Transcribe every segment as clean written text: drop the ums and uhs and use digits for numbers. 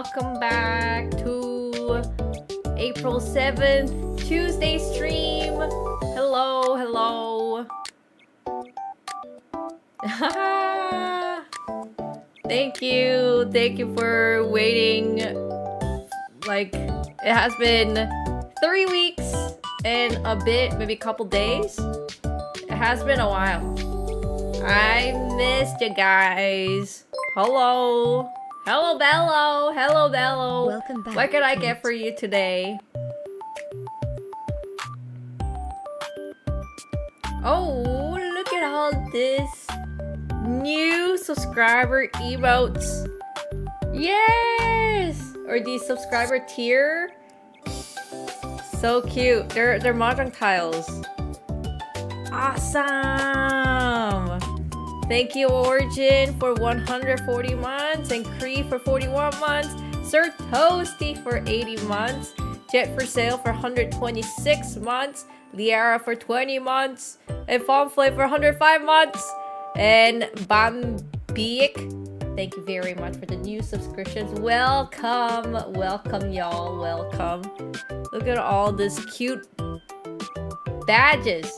welcome back to April 7th, Tuesday stream. Hello, hello. Thank you for waiting. Like, it has been 3 weeks and a bit, maybe a couple days. It has been a while. I missed you guys. Hello. Hello, Bello. Hello, Bello. Welcome back. What can I get for you today? Oh, look at all this new subscriber emotes. Yes! Or the subscriber tier. So cute. They're mahjong tiles. Awesome! Thank you, Origin, for 140 months, and Cree for 41 months, Sir Toasty for 80 months, Jet for Sale for 126 months, Liara for 20 months, and Fonflay for 105 months, and Bambiik. Thank you very much for the new subscriptions. Welcome, welcome, y'all. Welcome. Look at all this cute badges.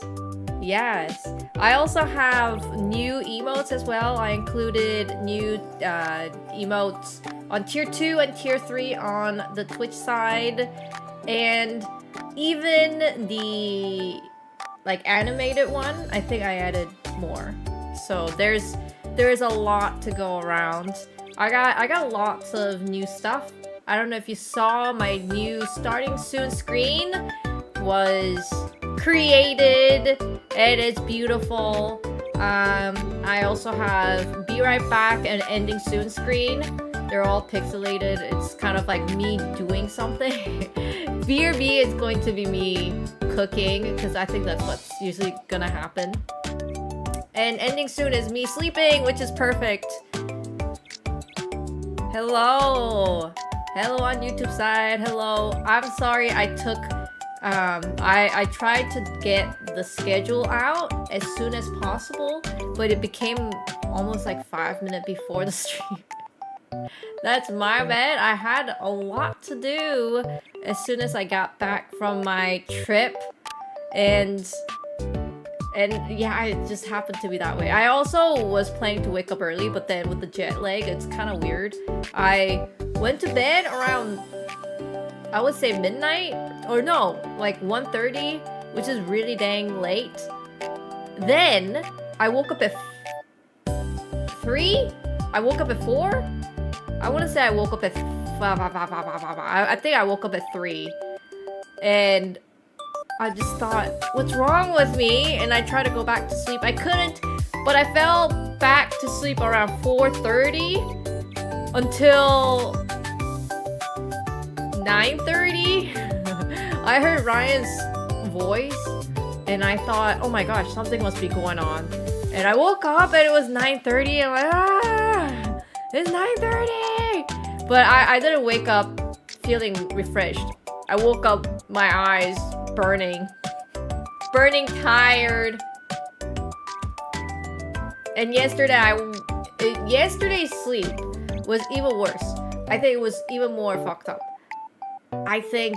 Yes. I also have new emotes as well. I included new emotes on tier 2 and tier 3 on the Twitch side. And even the animated one, I think I added more. So there's a lot to go around. I got lots of new stuff. I don't know if you saw my new starting soon screen was created and it's beautiful. I also have Be Right Back and Ending Soon screen. They're all pixelated. It's kind of like me doing something. BRB is going to be me cooking because I think that's what's usually gonna happen. And Ending Soon is me sleeping, which is perfect. Hello. Hello on YouTube side. Hello. I'm sorry I took... I tried to get the schedule out as soon as possible, but it became almost like 5 minutes before the stream. That's my bad. I had a lot to do as soon as I got back from my trip, and yeah, it just happened to be that way. I also was planning to wake up early, but then with the jet lag, it's kind of weird. I went to bed around, I would say midnight, or no, like 1:30, which is really dang late. Then I woke up at 3? I woke up at 4? I want to say I woke up at 5. I think I woke up at 3. And I just thought, what's wrong with me? And I tried to go back to sleep. I couldn't, but I fell back to sleep around 4:30 until 9:30. I heard Ryan's voice and I thought, oh my gosh, something must be going on. And I woke up and it was 9:30 and I'm like, it's 9:30. But I didn't wake up feeling refreshed. I woke up, my eyes burning tired. And yesterday's sleep was even worse. I think it was even more fucked up. I think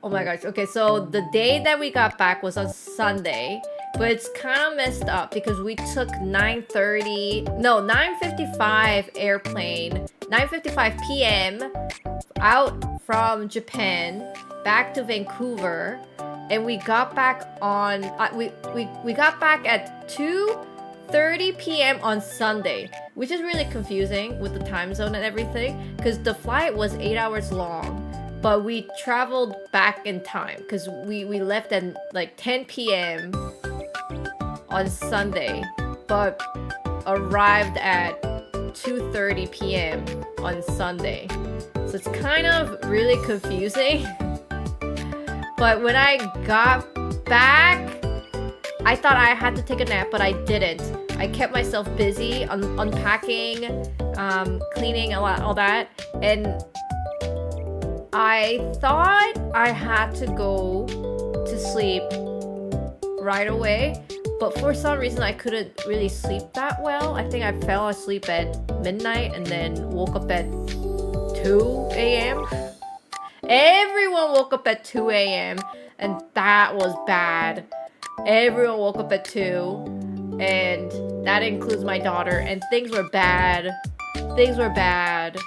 oh my gosh. Okay, so the day that we got back was on Sunday, but it's kind of messed up because we took 9:55 airplane, 9:55 p.m. out from Japan back to Vancouver, and we got back on we got back at 2:30 p.m. on Sunday, which is really confusing with the time zone and everything because the flight was 8 hours long, but we traveled back in time because we left at like 10 p.m. on Sunday, but arrived at 2:30 p.m. on Sunday. So it's kind of really confusing. But when I got back, I thought I had to take a nap, but I didn't. I kept myself busy unpacking, cleaning, all that. And I thought I had to go to sleep right away, but for some reason I couldn't really sleep that well. I think I fell asleep at midnight and then woke up at 2 a.m. Everyone woke up at 2 a.m. and that was bad. Everyone woke up at 2 and that includes my daughter, and things were bad. Things were bad.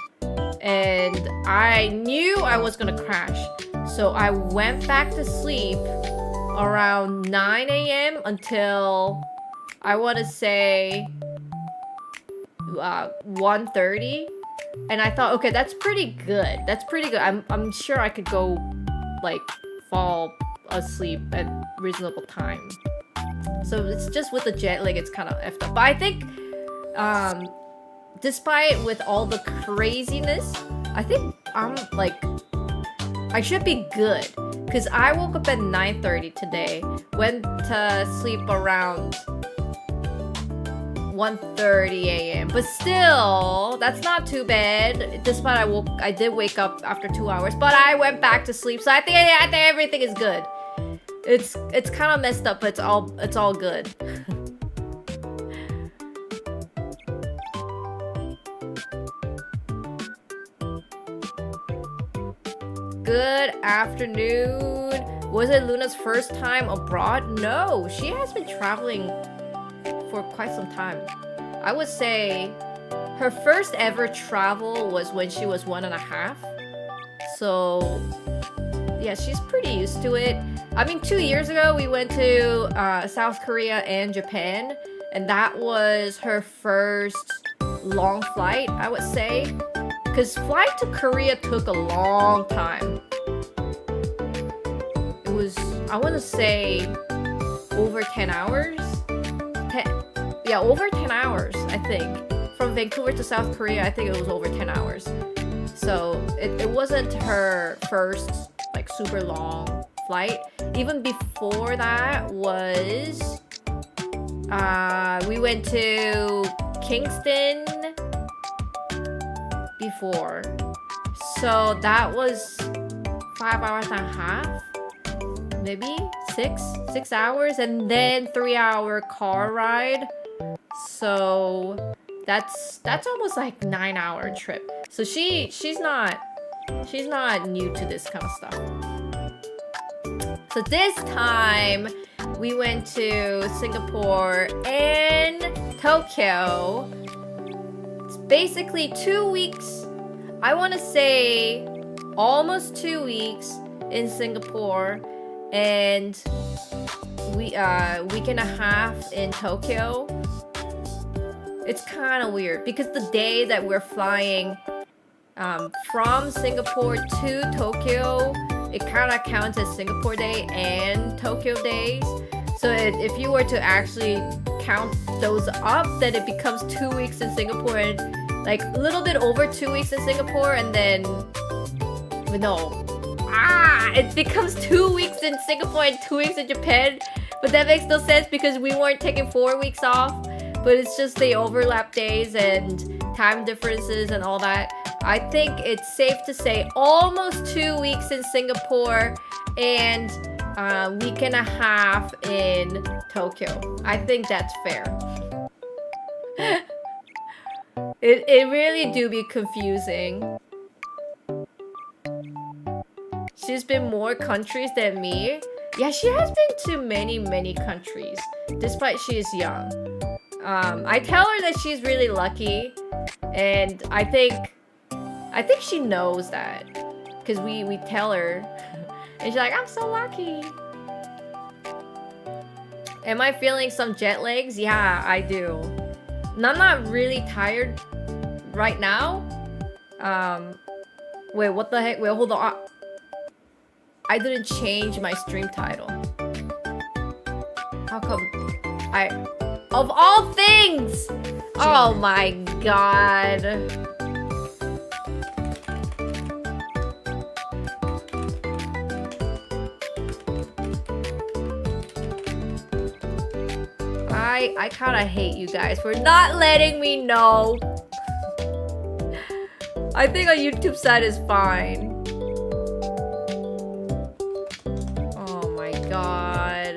And I knew I was gonna crash. So I went back to sleep around 9 a.m. until I want to say 1:30. And I thought, okay, that's pretty good. That's pretty good. I'm sure I could go like fall asleep at reasonable time. So it's just with the jet lag, it's kind of effed up. But I think despite with all the craziness, I think I'm like, I should be good. Because I woke up at 9:30 today, went to sleep around 1:30 a.m. But still, that's not too bad. Despite I did wake up after 2 hours, but I went back to sleep. So I think everything is good. It's kind of messed up, but it's all good. Good afternoon. Was it Luna's first time abroad? No, she has been traveling for quite some time. I would say her first ever travel was when she was 1.5. So yeah, she's pretty used to it. I mean, 2 years ago we went to South Korea and Japan, and that was her first long flight, I would say. Because flight to Korea took a long time. It was, I want to say, over 10 hours? Yeah, over 10 hours, I think. From Vancouver to South Korea, I think it was over 10 hours. So it wasn't her first, like, super long flight. Even before that was... we went to Kingston before. So that was 5 hours and a half, maybe 6 hours, and then 3-hour car ride. So that's almost like 9-hour trip. So she's not new to this kind of stuff. So this time we went to Singapore and Tokyo. It's basically 2 weeks. I want to say almost 2 weeks in Singapore and week and a half in Tokyo. It's kind of weird because the day that we're flying from Singapore to Tokyo, it kind of counts as Singapore Day and Tokyo days. So if you were to actually count those up, then it becomes 2 weeks in Singapore and like a little bit over 2 weeks in Singapore, and then it becomes 2 weeks in Singapore and 2 weeks in Japan. But that makes no sense because we weren't taking 4 weeks off. But it's just the overlap days and time differences and all that. I think it's safe to say almost 2 weeks in Singapore and a week and a half in Tokyo. I think that's fair. It really do be confusing. She's been more countries than me. Yeah, she has been to many countries, despite she is young. I tell her that she's really lucky, and I think she knows that, because we tell her, and she's like, I'm so lucky. Am I feeling some jet lags? Yeah, I do. And I'm not really tired right now. Wait, what the heck? Wait, hold on. I didn't change my stream title. How come of all things! Oh my god. I kinda hate you guys for not letting me know. I think a YouTube side is fine. Oh my god.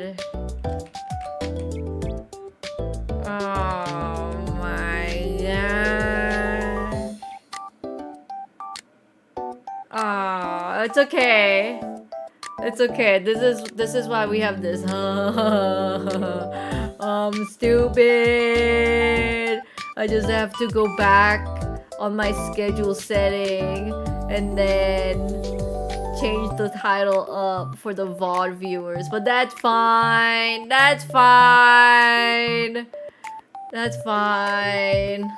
Ah, it's okay. It's okay. This is why we have this. Stupid. I just have to go back on my schedule setting and then change the title up for the VOD viewers. But that's fine. That's fine. That's fine.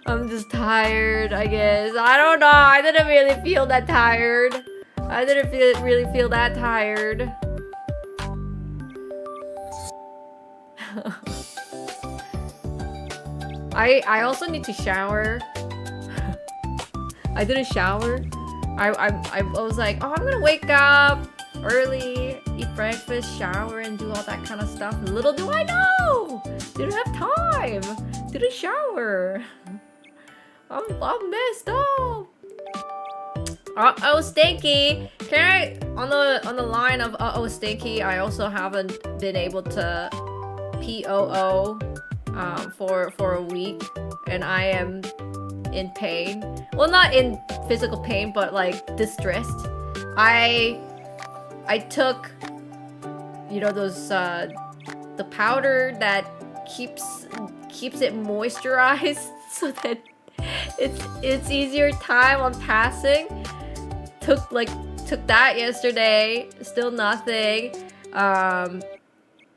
I'm just tired, I guess. I don't know. I didn't really feel that tired. I didn't really feel that tired. I also need to shower. I didn't shower. I was like, oh, I'm gonna wake up early, eat breakfast, shower, and do all that kind of stuff. Little do I know, didn't have time. Didn't shower. I'm messed up. Uh-oh, Stinky. Can I on the line of uh-oh, Stinky? I also haven't been able to POO for a week, and I am in pain. Well, not in physical pain, but like distressed. I took, you know, those the powder that keeps it moisturized so that it's easier time on passing. Took that yesterday, still nothing.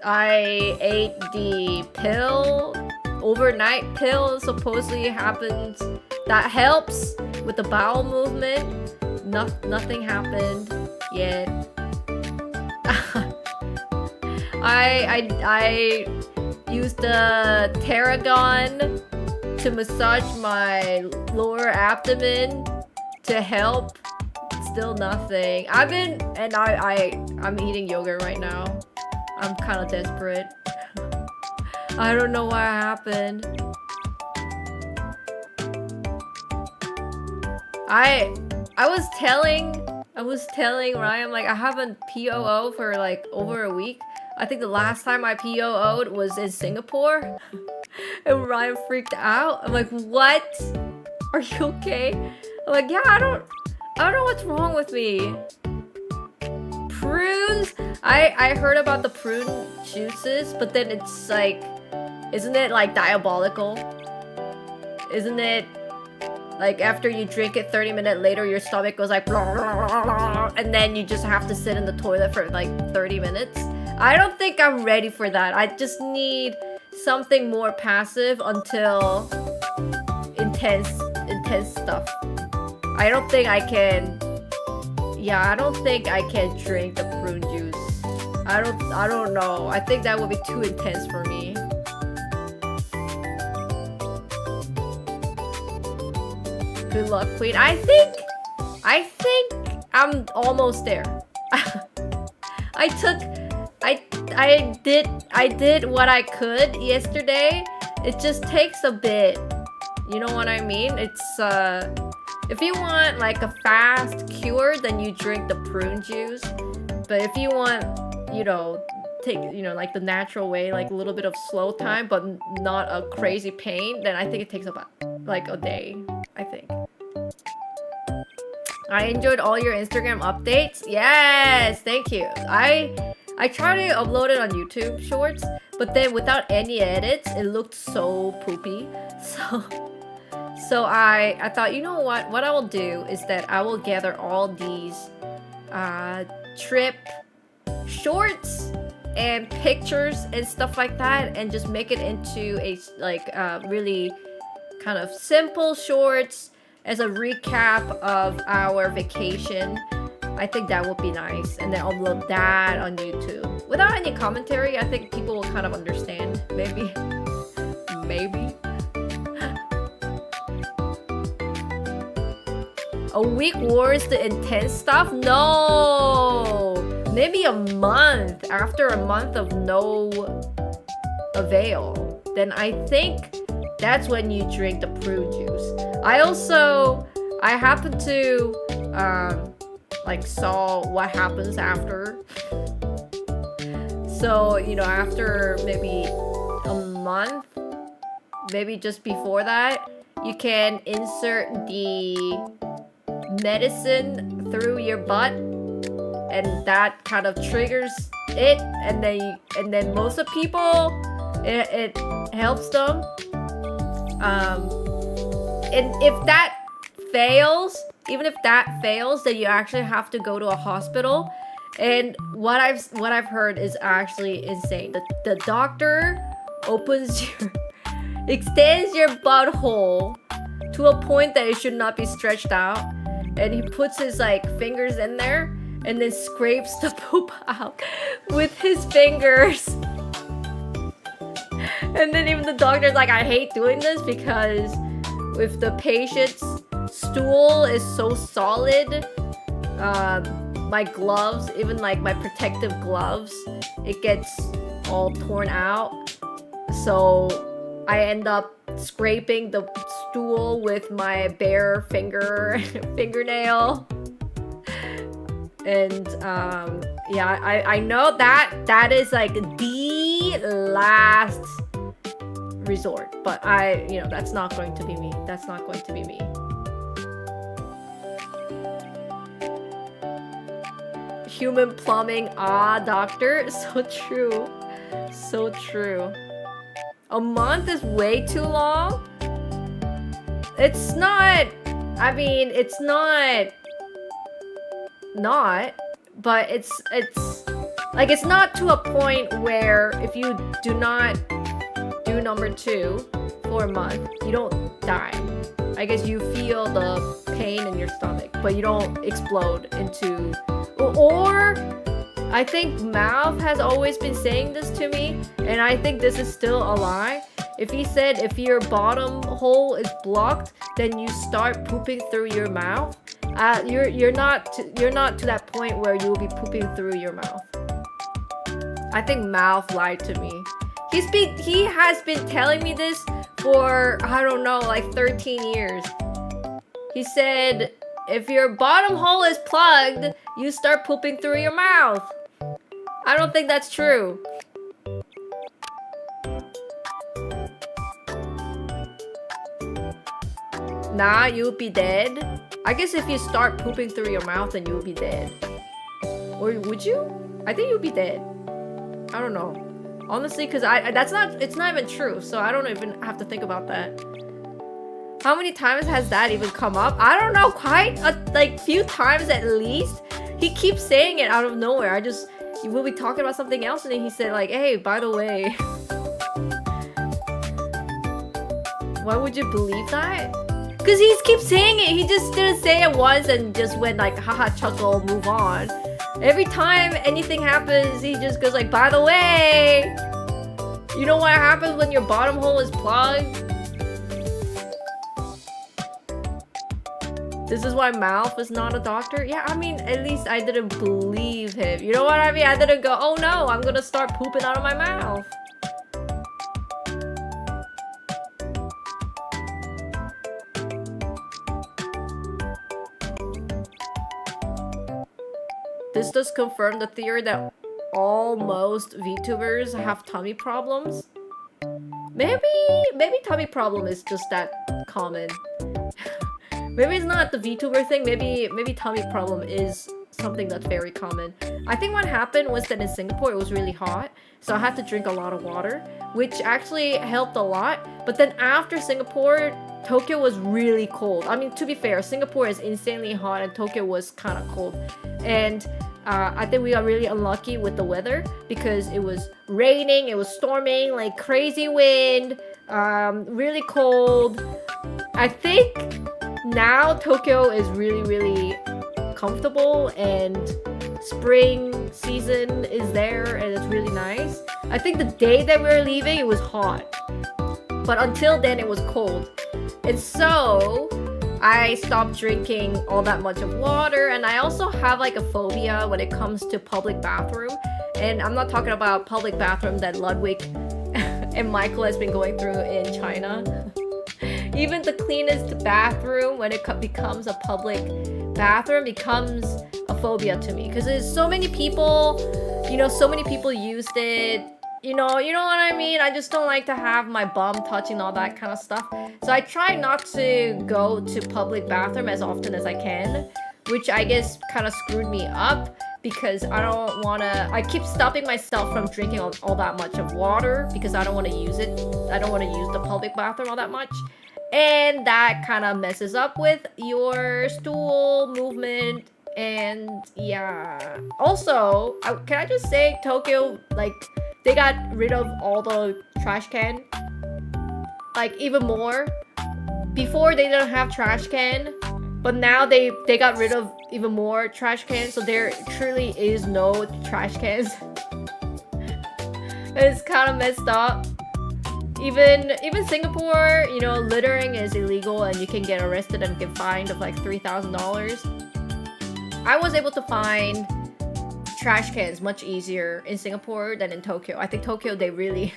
I ate the pill, overnight pill, supposedly happens, that helps with the bowel movement. Nothing happened yet. I used the Tarragon to massage my lower abdomen to help. Still nothing. I'm eating yogurt right now. I'm kind of desperate. I don't know what happened. I was telling Ryan, like, I haven't POO for like over a week. I think the last time I POO'd was in Singapore. And Ryan freaked out. I'm like, what? Are you okay? I'm like, yeah, I don't know what's wrong with me. Prunes? I heard about the prune juices, but then it's like, isn't it like diabolical? Isn't it like after you drink it 30 minutes later, your stomach goes like blah, blah, blah, blah, and then you just have to sit in the toilet for like 30 minutes? I don't think I'm ready for that. I just need something more passive until intense stuff. I don't think I can. Yeah, I don't think I can drink the prune juice. I don't know. I think that would be too intense for me. Good luck, Queen. I think I'm almost there. I did what I could yesterday. It just takes a bit. You know what I mean? It's if you want like a fast cure, then you drink the prune juice. But if you want, you know, take, you know, like the natural way, like a little bit of slow time, but not a crazy pain, then I think it takes about like a day, I think. I enjoyed all your Instagram updates. Yes, thank you. I tried to upload it on YouTube Shorts, but then without any edits, it looked so poopy. So I thought, you know what I will do is that I will gather all these trip shorts and pictures and stuff like that, and just make it into a like really kind of simple shorts as a recap of our vacation. I think that would be nice, and then upload that on YouTube without any commentary. I think people will kind of understand, maybe. A week worth the intense stuff? No! Maybe a month. After a month of no avail, then I think that's when you drink the prune juice. I happen to like saw what happens after. So, you know, after maybe a month, maybe just before that, you can insert the medicine through your butt, and that kind of triggers it, and then most of people, it helps them. And if that fails, even if that fails, then you actually have to go to a hospital. And what I've heard is actually insane. The doctor extends your butthole to a point that it should not be stretched out, and he puts his like fingers in there and then scrapes the poop out with his fingers. And then even the doctor's like, I hate doing this because if the patient's stool is so solid, my gloves, even like my protective gloves, it gets all torn out. So I end up scraping the stool with my bare fingernail. And yeah, I know that is like the last resort, but that's not going to be me. That's not going to be me. Human plumbing, doctor. So true. So true. A month is way too long. It's not, I mean, it's not, but it's like, it's not to a point where if you do not do number 2 for a month, you don't die. I guess you feel the pain in your stomach, but you don't explode into, or I think Mouth has always been saying this to me, and I think this is still a lie. If he said if your bottom hole is blocked, then you start pooping through your mouth. You're not to that point where you will be pooping through your mouth. I think Mouth lied to me. He has been telling me this for, I don't know, like 13 years. He said if your bottom hole is plugged, you start pooping through your mouth. I don't think that's true. Nah, you'll be dead. I guess if you start pooping through your mouth, then you'll be dead. Or would you? I think you'll be dead. I don't know. Honestly, because it's not even true, so I don't even have to think about that. How many times has that even come up? I don't know, quite like few times at least. He keeps saying it out of nowhere. We'll be talking about something else, and then he said like, hey, by the way. Why would you believe that? Because he keeps saying it. He just didn't say it once and just went like, haha, chuckle, move on. Every time anything happens, he just goes like, by the way, you know what happens when your bottom hole is plugged? This is why Mouth is not a doctor? Yeah, I mean, at least I didn't believe him. You know what I mean? I didn't go, oh no, I'm gonna start pooping out of my mouth. This does confirm the theory that almost VTubers have tummy problems. Maybe tummy problem is just that common. Maybe it's not the VTuber thing. Maybe tummy problem is something that's very common. I think what happened was that in Singapore it was really hot, so I had to drink a lot of water, which actually helped a lot. But then after Singapore, Tokyo was really cold. I mean, to be fair, Singapore is insanely hot and Tokyo was kind of cold. And I think we got really unlucky with the weather because it was raining, it was storming, like crazy wind, really cold. I think now Tokyo is really, really comfortable and spring season is there and it's really nice. I think the day that we were leaving, it was hot. But until then, it was cold. And so I stopped drinking all that much of water, and I also have like a phobia when it comes to public bathroom. And I'm not talking about public bathroom that Ludwig and Michael has been going through in China. Even the cleanest bathroom, when it becomes a public bathroom, becomes a phobia to me because there's so many people, so many people used it. you know what I mean? I just don't like to have my bum touching all that kind of stuff. So I try not to go to public bathroom as often as I can, which I guess kind of screwed me up because I don't want to... I keep stopping myself from drinking all that much of water because I don't want to use it. I don't want to use the public bathroom all that much. And that kind of messes up with your stool movement. And yeah. Also, can I just say Tokyo, like, they got rid of all the trash can. Like, even more. Before, they didn't have trash can. But now they got rid of even more trash cans. So there truly is no trash cans. It's kind of messed up. Even Singapore, you know, littering is illegal and you can get arrested and get fined of like $3,000. I was able to find trash cans much easier in Singapore than in Tokyo. I think Tokyo, they really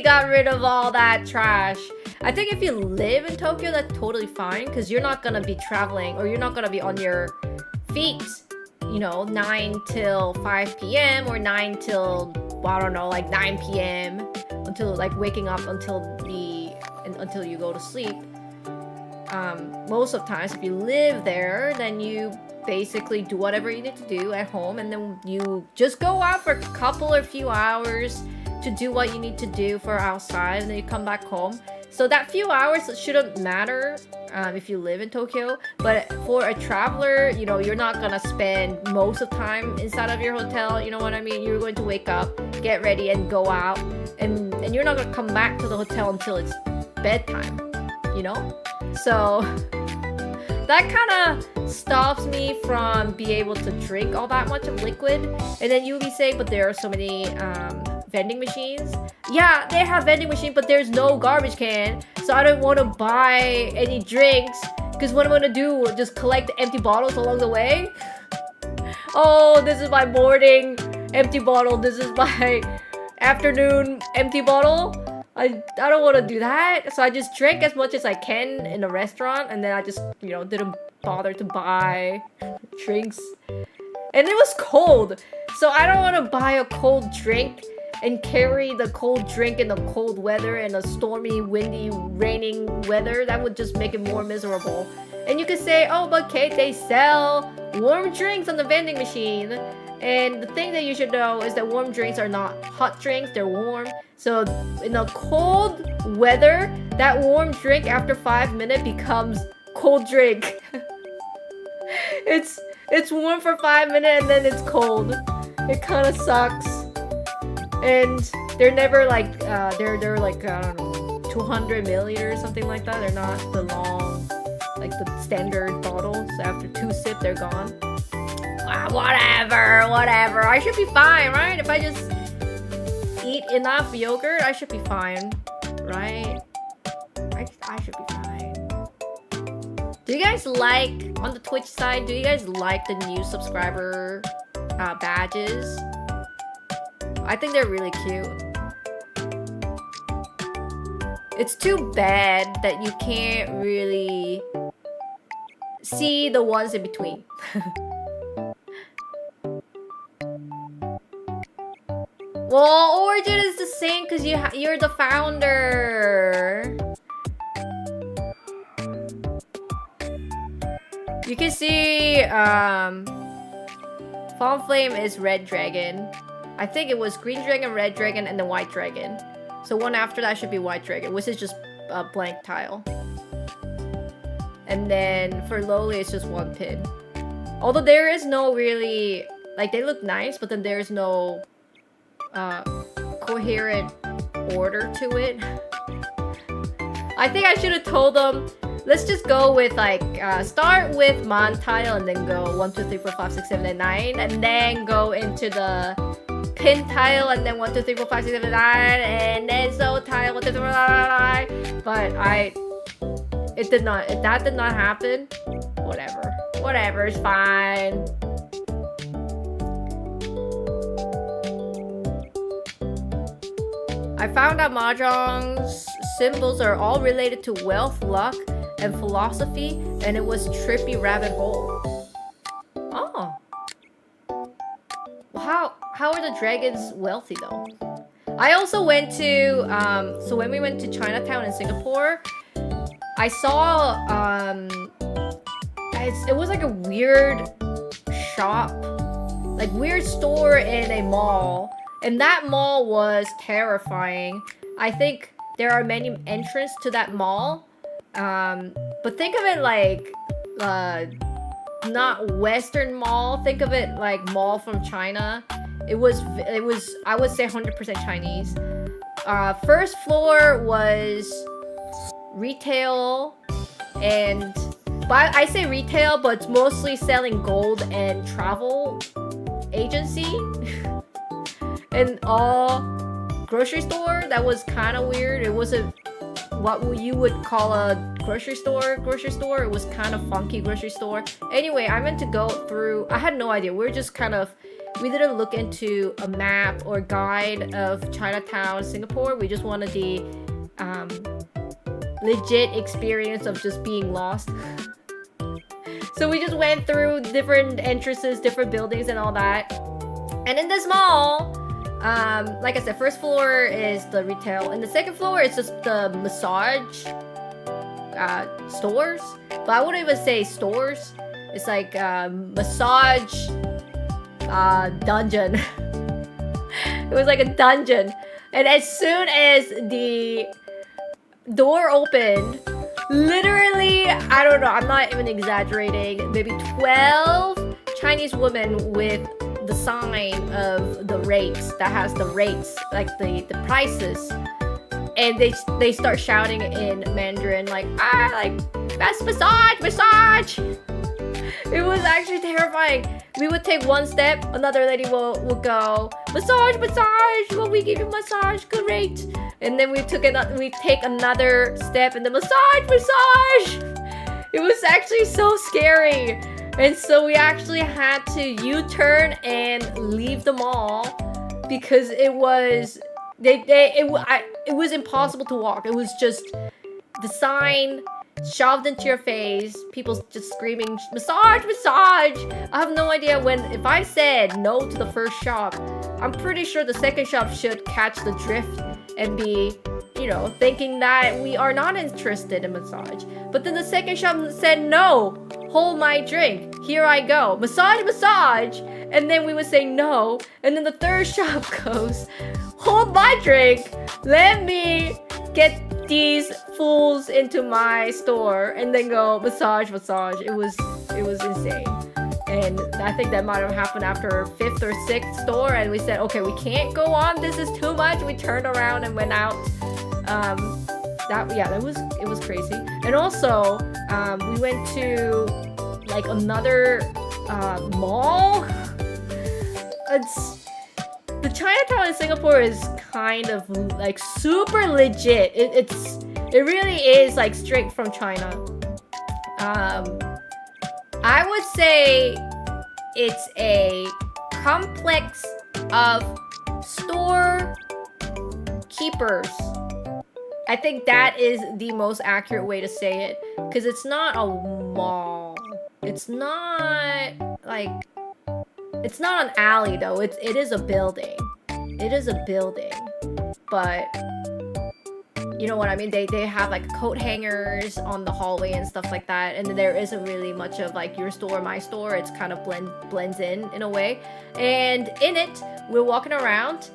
got rid of all that trash. I think if you live in Tokyo, that's totally fine because you're not gonna be traveling or you're not gonna be on your feet, you know, 9 till 5 p.m. or 9 till, well, I don't know, like 9 p.m. until like waking up until you go to sleep. Most of the times, if you live there, then you basically do whatever you need to do at home, and then you just go out for a couple or few hours to do what you need to do for outside, and then you come back home. So that few hours shouldn't matter if you live in Tokyo, but for a traveler, you know, you're not gonna spend most of the time inside of your hotel, you know what I mean? You're going to wake up, get ready, and go out, and you're not gonna come back to the hotel until it's bedtime, you know? So that kind of stops me from being able to drink all that much of liquid. And then you'll be saying, but there are so many vending machines. Yeah, they have vending machine, but there's no garbage can. So I don't want to buy any drinks because what I'm gonna do is just collect empty bottles along the way. Oh, this is my morning empty bottle. This is my afternoon empty bottle. I don't want to do that. So I just drank as much as I can in a restaurant, and then I just, you know, didn't bother to buy drinks. And it was cold, so I don't want to buy a cold drink and carry the cold drink in the cold weather and a stormy, windy, raining weather. That would just make it more miserable. And you could say, oh, but Kate, they sell warm drinks on the vending machine. And the thing that you should know is that warm drinks are not hot drinks, they're warm. So in a cold weather, that warm drink after 5 minutes becomes cold drink. It's warm for 5 minutes and then it's cold. It kind of sucks. And they're never like, they're like, I don't know, 200 milliliters or something like that. They're not the long, like the standard bottles. So after 2 sips, they're gone. Whatever. I should be fine, right? If I just eat enough yogurt, I should be fine, right? I should be fine. Do you guys like, on the Twitch side, do you guys like the new subscriber badges? I think they're really cute. It's too bad that you can't really see the ones in between. Well, Origin is the same because you're the founder. You can see Fallen Flame is Red Dragon. I think it was Green Dragon, Red Dragon, and then White Dragon. So one after that should be White Dragon, which is just a blank tile. And then for Lowly, it's just one pin. Although there is no really... Like, they look nice, but then there's no... coherent order to it. I think I should have told them, let's just go with like start with Mon tile and then go 1, 2, 3, 4, 5, 6, 7, and 9, and then go into the pin tile and then 1, 2, 3, 4, 5, 6, 7, 8, 9, and then so tile 1, 2, 3, 4, 5, 6, 7, 8, 9. But that did not happen. Whatever, it's fine. I found out mahjong's symbols are all related to wealth, luck, and philosophy, and it was trippy rabbit hole. Oh. How are the dragons wealthy though? I also went to so when we went to Chinatown in Singapore, I saw it was like a weird shop, like weird store in a mall, and that mall was terrifying. I think there are many entrances to that mall, but think of it like not Western mall. Think of it like mall from China. It was I would say 100% Chinese. First floor was retail, and but I say retail, but it's mostly selling gold and travel agency. And all grocery store. That was kind of weird. It wasn't what you would call a grocery store. It was kind of funky grocery store. Anyway, I meant to go through. I had no idea. We didn't look into a map or guide of Chinatown, Singapore. We just wanted the legit experience of just being lost. So we just went through different entrances, different buildings and all that. And in this mall, like I said, first floor is the retail, and the second floor is just the massage stores. But I wouldn't even say stores. It's like massage dungeon. It was like a dungeon. And as soon as the door opened, literally, I don't know, I'm not even exaggerating, maybe 12 Chinese women with the sign of the rates, that has the rates, like the prices, and they start shouting in Mandarin like best massage. It was actually terrifying. We would take one step, another lady will go massage. Well, we give you massage, good rate. And then we take another step and then massage. It was actually so scary. And so we actually had to U-turn and leave the mall because it was impossible to walk. It was just the sign shoved into your face, people just screaming massage. I have no idea if I said no to the first shop, I'm pretty sure the second shop should catch the drift and be, thinking that we are not interested in massage. But then the second shop said no. Hold my drink. Here I go. Massage. And then we would say no. And then the third shop goes, hold my drink. Let me get these fools into my store. And then go massage. It was insane. And I think that might have happened after 5th or 6th store. And we said, okay, we can't go on. This is too much. We turned around and went out. It was crazy. And also, we went to like another mall. The Chinatown in Singapore is kind of like super legit. It really is like straight from China. I would say it's a complex of store keepers. I think that is the most accurate way to say it, because it's not a mall. It's not an alley though. It is a building. But you know what I mean? They have like coat hangers on the hallway and stuff like that, and there isn't really much of like your store, my store. It's kind of blends in a way. And in it, we're walking around.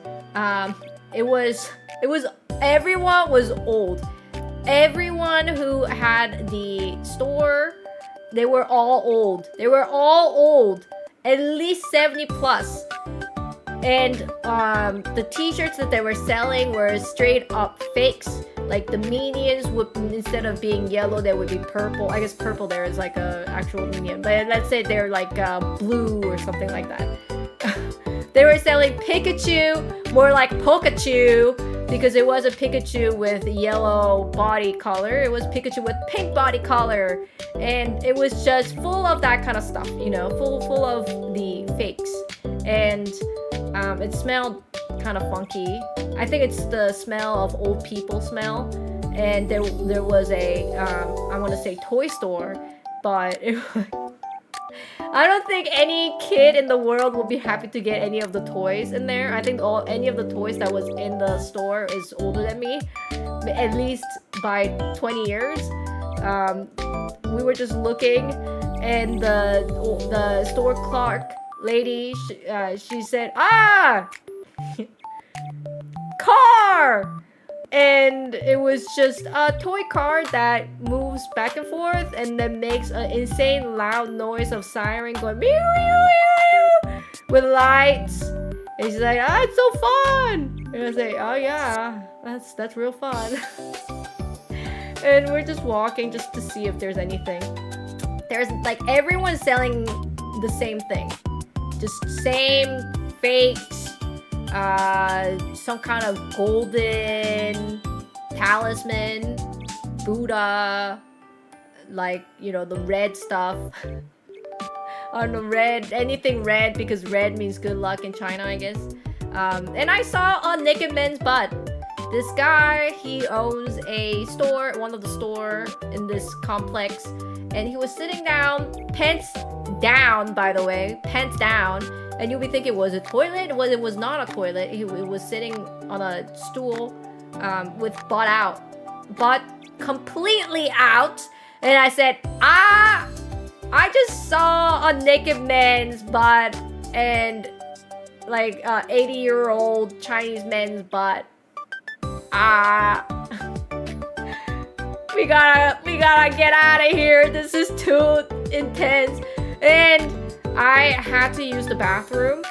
Everyone was old. Everyone who had the store, they were all old. At least 70 plus. And the t-shirts that they were selling were straight up fakes. Like the minions would, instead of being yellow, they would be purple. I guess purple there is like a actual minion. But let's say they're like blue or something like that. They were selling Pikachu, more like Pokachu, because it wasn't Pikachu with yellow body color. It was Pikachu with pink body color. And it was just full of that kind of stuff, full of the fakes. And it smelled kind of funky. I think it's the smell of old people smell. And there was a, I want to say toy store, but I don't think any kid in the world will be happy to get any of the toys in there. I think any of the toys that was in the store is older than me, at least by 20 years. We were just looking, and the store clerk lady, she said, "Ah, car!" And it was just a toy car that moves back and forth and then makes an insane loud noise of siren going meow, meow, meow, with lights. And she's like, "Ah, it's so fun!" And I was like, "Oh yeah, that's real fun." And we're just walking just to see if there's anything. There's like everyone's selling the same thing, just same fakes. Some kind of golden talisman, Buddha, like, you know, the red stuff. On the red, anything red, because red means good luck in China, I guess. And I saw a naked man's butt. This guy, he owns a store, one of the store in this complex, and he was sitting down, pants down, by the way, pants down. And you'll be thinking, was it a toilet? Well, it was not a toilet. It was sitting on a stool with butt out. Butt completely out. And I said, I just saw a naked man's butt and like 80-year-old Chinese man's butt. We gotta get out of here. This is too intense. And I had to use the bathroom.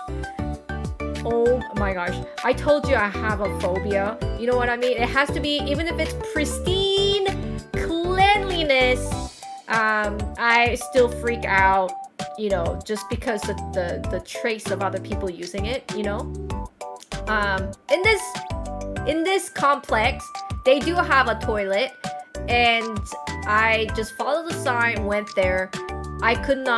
Oh my gosh. I told you I have a phobia. You know what I mean? It has to be, even if it's pristine cleanliness, I still freak out, you know, just because the trace of other people using it, you know? In this complex, they do have a toilet, and I just followed the sign, went there. I couldn't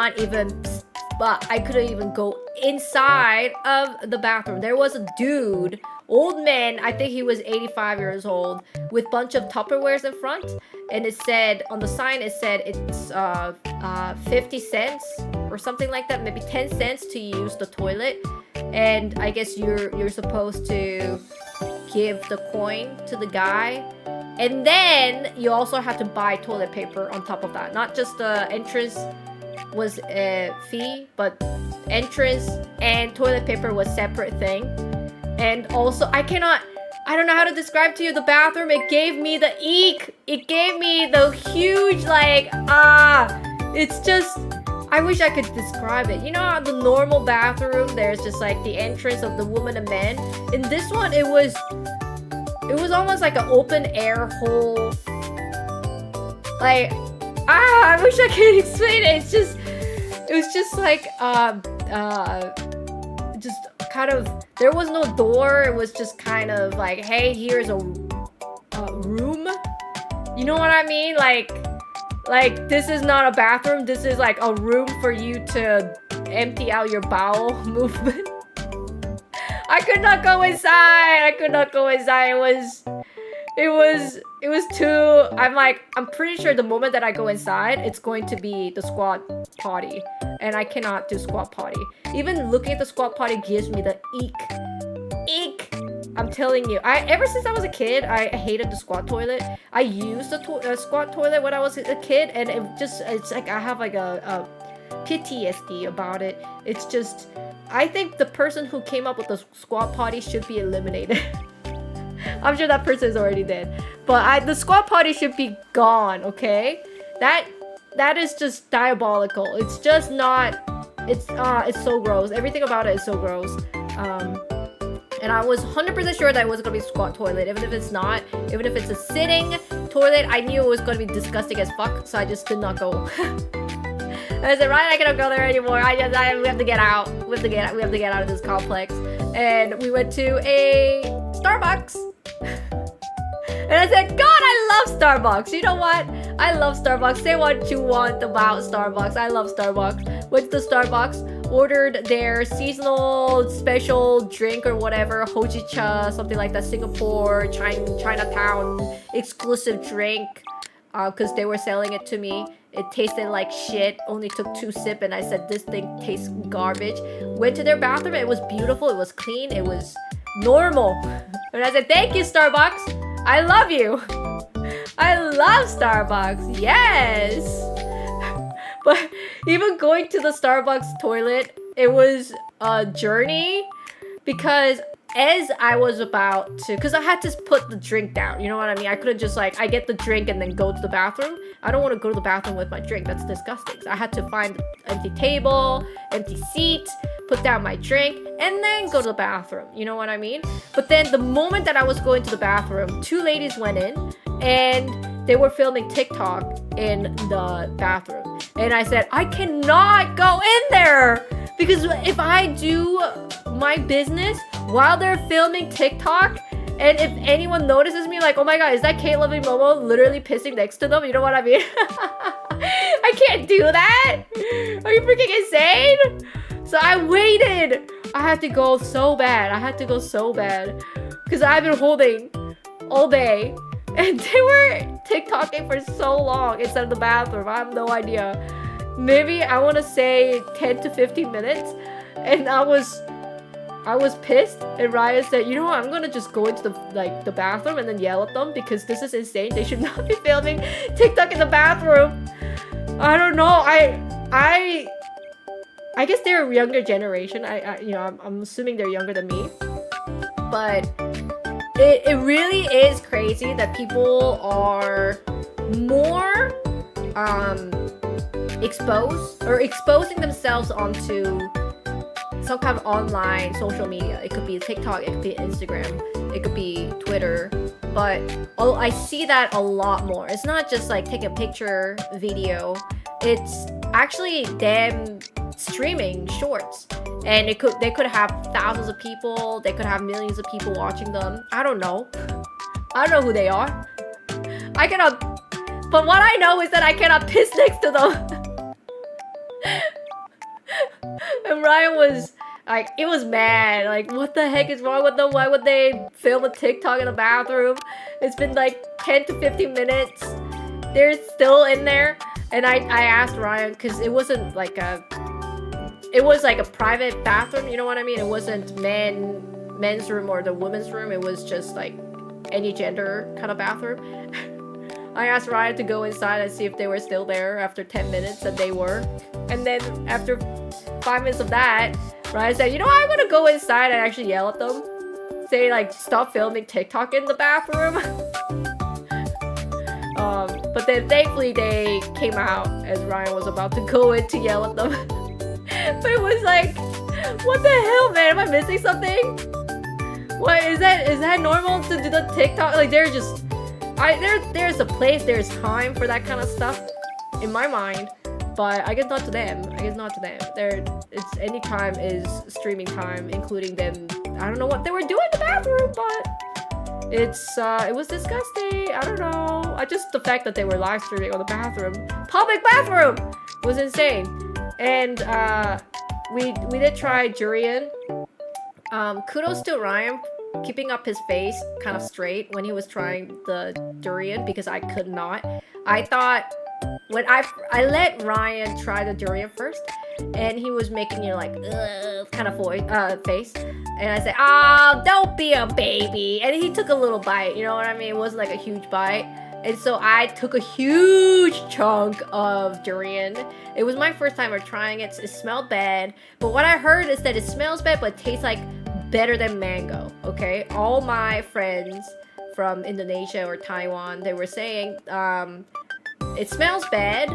even go inside of the bathroom. There was a dude, old man, I think he was 85 years old, with bunch of Tupperwares in front, and it said, on the sign it said it's 50 cents or something like that, maybe 10 cents to use the toilet, and I guess you're supposed to give the coin to the guy, and then you also have to buy toilet paper on top of that. Not just the entrance was a fee, but entrance and toilet paper was separate thing. And also, I don't know how to describe to you the bathroom. It gave me the eek. It gave me the huge like, it's just, I wish I could describe it. You know, the normal bathroom, there's just like the entrance of the woman and man. In this one, it was almost like an open air hole. Like, I wish I could explain it. It was just like, just kind of, there was no door. It was just kind of like, hey, here's a room. You know what I mean? Like this is not a bathroom. This is like a room for you to empty out your bowel movement. I could not go inside. It was too, I'm pretty sure the moment that I go inside, it's going to be the squat potty. And I cannot do squat potty. Even looking at the squat potty gives me the eek. I'm telling you. Ever since I was a kid, I hated the squat toilet. I used the squat toilet when I was a kid, and it's like I have like a PTSD about it. It's just, I think the person who came up with the squat potty should be eliminated. I'm sure that person is already dead. But the squat potty should be gone, okay? That is just diabolical. It's just not, it's so gross. Everything about it is so gross. And I was 100% sure that it was gonna be a squat toilet. Even if it's not, even if it's a sitting toilet, I knew it was gonna be disgusting as fuck, so I just did not go. I said, right, I cannot go there anymore. We have to get out. We have to get out of this complex. And we went to a Starbucks. And I said, God, I love Starbucks. You know what? I love Starbucks. Say what you want about Starbucks. I love Starbucks. Went to Starbucks, ordered their seasonal special drink or whatever, hojicha, something like that, Singapore, Chinatown exclusive drink. because they were selling it to me. It tasted like shit. Only took 2 sips, and I said this thing tastes garbage. Went to their bathroom. It was beautiful. It was clean. It was normal. And I said, thank you, Starbucks. I love you. I love Starbucks. Yes. But even going to the Starbucks toilet, it was a journey, because as I was about to, because I had to put the drink down, you know what I mean? I couldn't just like, I get the drink and then go to the bathroom. I don't want to go to the bathroom with my drink. That's disgusting. So I had to find an empty table, empty seat, put down my drink, and then go to the bathroom. You know what I mean? But then the moment that I was going to the bathroom, 2 ladies went in and they were filming TikTok in the bathroom. And I said, I cannot go in there, because if I do my business while they're filming TikTok, and if anyone notices me, like, oh my god, is that Lovelymomo literally pissing next to them? You know what I mean? I can't do that. Are you freaking insane? So I waited. I had to go so bad. Because I've been holding all day. And they were TikToking for so long inside of the bathroom. I have no idea. Maybe I want to say 10 to 15 minutes. And I was pissed, and Ryan said, you know what, I'm gonna just go into the bathroom and then yell at them, because this is insane. They should not be filming TikTok in the bathroom. I don't know. I guess they're a younger generation. I'm assuming they're younger than me. But it really is crazy that people are more exposing themselves onto some kind of online social media. It could be TikTok, it could be Instagram, it could be Twitter, but I see that a lot more. It's not just like take a picture, video. It's actually them streaming shorts, and they could have thousands of people. They could have millions of people watching them. I don't know who they are. I cannot. But what I know is that I cannot piss next to them. And Ryan was like, it was mad. Like, what the heck is wrong with them? Why would they film a TikTok in the bathroom? It's been like 10 to 15 minutes. They're still in there. And I asked Ryan, because it wasn't like it was like a private bathroom, you know what I mean? It wasn't men's room or the women's room. It was just like any gender kind of bathroom. I asked Ryan to go inside and see if they were still there after 10 minutes, and they were. And then after 5 minutes of that, Ryan said, you know what, I'm gonna go inside and actually yell at them. Say like, stop filming TikTok in the bathroom. But then thankfully they came out as Ryan was about to go in to yell at them. But it was like, what the hell, man? Am I missing something? What is that normal to do the TikTok? Like, they're just there's a place, there's time for that kind of stuff in my mind, but I guess not to them. It's any time is streaming time, including them. I don't know what they were doing in the bathroom, but it was disgusting. I don't know. Just the fact that they were live streaming on the public bathroom was insane. And we did try durian. Kudos to Ryan keeping up his face kind of straight when he was trying the durian, because I could not. I thought when I let Ryan try the durian first, and he was making like kind of face, and I said, "Oh, don't be a baby," and he took a little bite. You know what I mean? It wasn't like a huge bite. And so I took a huge chunk of durian. It was my first time of trying it. It smelled bad, but what I heard is that it smells bad, but it tastes like better than mango. Okay, all my friends from Indonesia or Taiwan, they were saying it smells bad,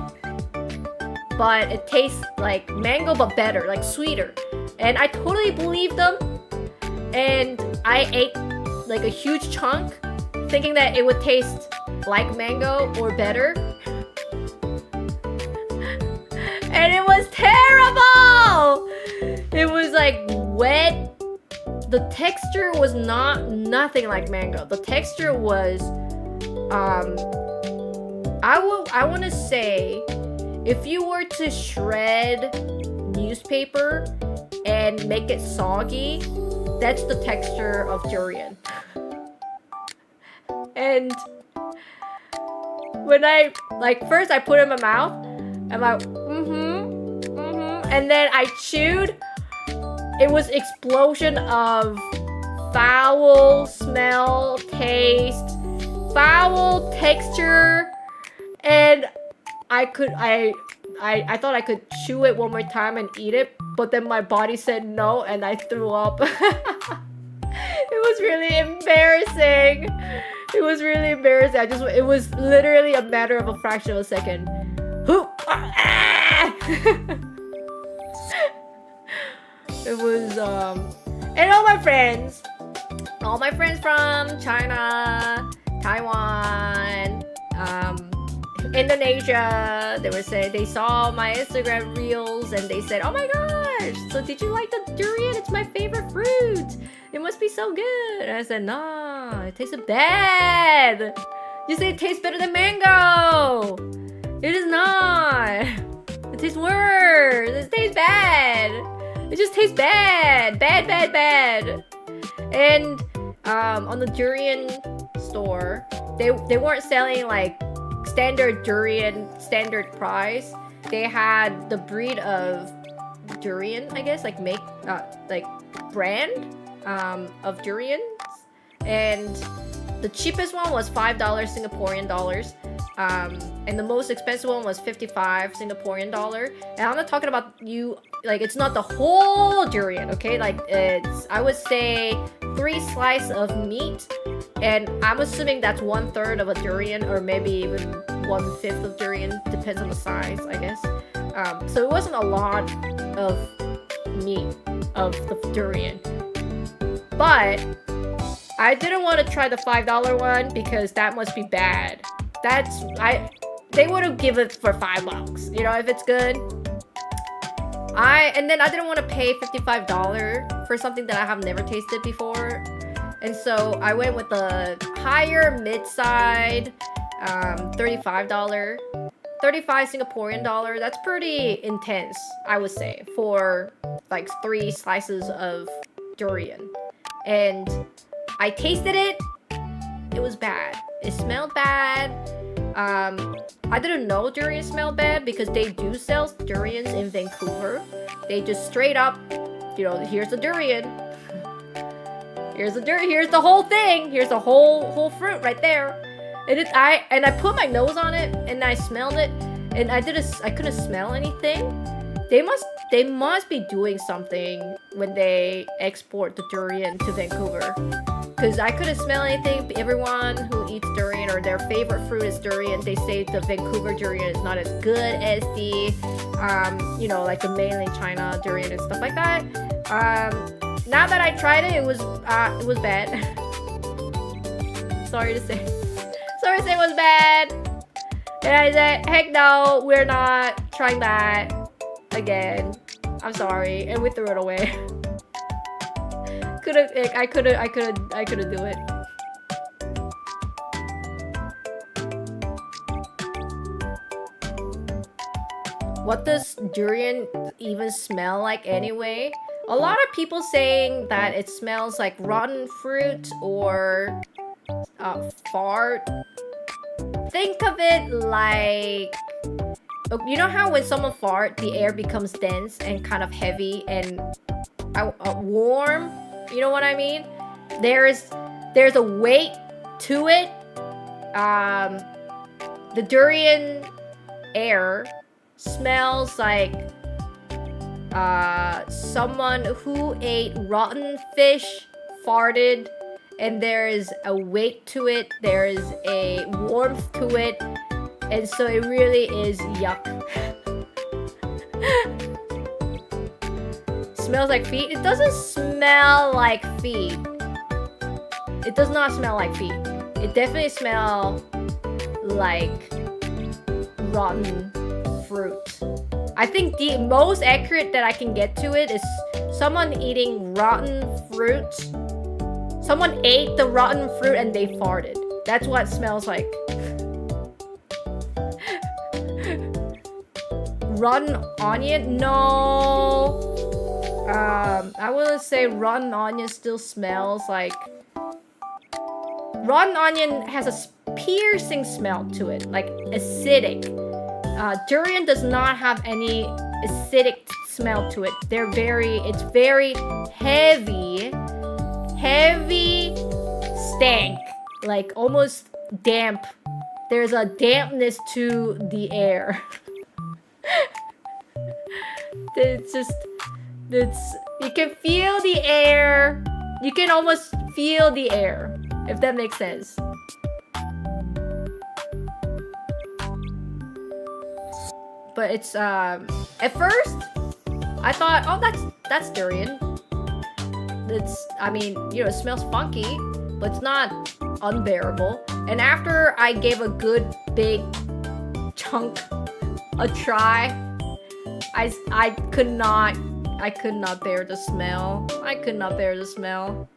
but it tastes like mango, but better, like sweeter. And I totally believed them, and I ate like a huge chunk thinking that it would taste like mango or better. And it was terrible. It was like wet. The texture was nothing like mango. The texture was I want to say, if you were to shred newspaper and make it soggy, that's the texture of durian. And when I, like, first I put it in my mouth. I'm like, and then I chewed. It was explosion of foul smell, taste, foul texture, and I thought I could chew it one more time and eat it, but then my body said no and I threw up. It was really embarrassing. It was really embarrassing. It was literally a matter of a fraction of a second. It was, and all my friends from China, Taiwan, Indonesia, they were saying they saw my Instagram reels and they said, oh my gosh, so did you like the durian? It's my favorite fruit. It must be so good. And I said, nah, it tasted bad. You say it tastes better than mango. It is not. It tastes worse. It tastes bad. It just tastes bad. Bad. And on the durian store, they weren't selling like standard durian, standard price. They had the breed of durian, I guess, like brand of durians, and the cheapest one was $5 Singaporean dollars, and the most expensive one was 55 Singaporean dollar. And I'm not talking about it's not the whole durian, okay? Like, it's, I would say 3 slices of meat, and I'm assuming that's 1/3 of a durian, or maybe even 1/5 of durian, depends on the size, I guess. So it wasn't a lot of meat of the durian, but I didn't want to try the $5 one because that must be bad. They would have given it for $5, you know, if it's good. And then I didn't want to pay $55 for something that I have never tasted before. And so I went with the higher mid-side, $35. 35 Singaporean dollar. That's pretty intense, I would say, for like 3 slices of durian. And I tasted it. It was bad. It smelled bad. I didn't know durian smelled bad because they do sell durians in Vancouver. They just straight up, you know, here's the durian. Here's the whole thing. Here's the whole fruit right there. And I put my nose on it and I smelled it and I couldn't smell anything. They must be doing something when they export the durian to Vancouver, because I couldn't smell anything. Everyone who eats durian or their favorite fruit is durian, they say the Vancouver durian is not as good as the you know, like the mainland China durian and stuff like that. Now that I tried it, it was bad. Sorry to say it was bad. And I said, heck no, we're not trying that again. I'm sorry, and we threw it away. I couldn't do it. What does durian even smell like anyway? A lot of people saying that it smells like rotten fruit or fart. Think of it like, you know how when someone farts, the air becomes dense and kind of heavy and warm? You know what I mean? There's a weight to it. The durian air smells like someone who ate rotten fish farted, and there is a weight to it, there is a warmth to it, and so it really is yuck. Smells like feet? It doesn't smell like feet. It does not smell like feet. It definitely smells like rotten fruit. I think the most accurate that I can get to it is someone eating rotten fruit. Someone ate the rotten fruit and they farted. That's what it smells like. Rotten onion? No. I wouldn't say rotten onion still smells like... Rotten onion has a piercing smell to it, like acidic. Durian does not have any acidic smell to it. It's very heavy stank, like almost damp. There's a dampness to the air. You can feel the air. You can almost feel the air, if that makes sense. But it's at first I thought, oh, that's durian. I mean, you know, it smells funky, but it's not unbearable. And after I gave a good big chunk a try, I could not bear the smell. I could not bear the smell.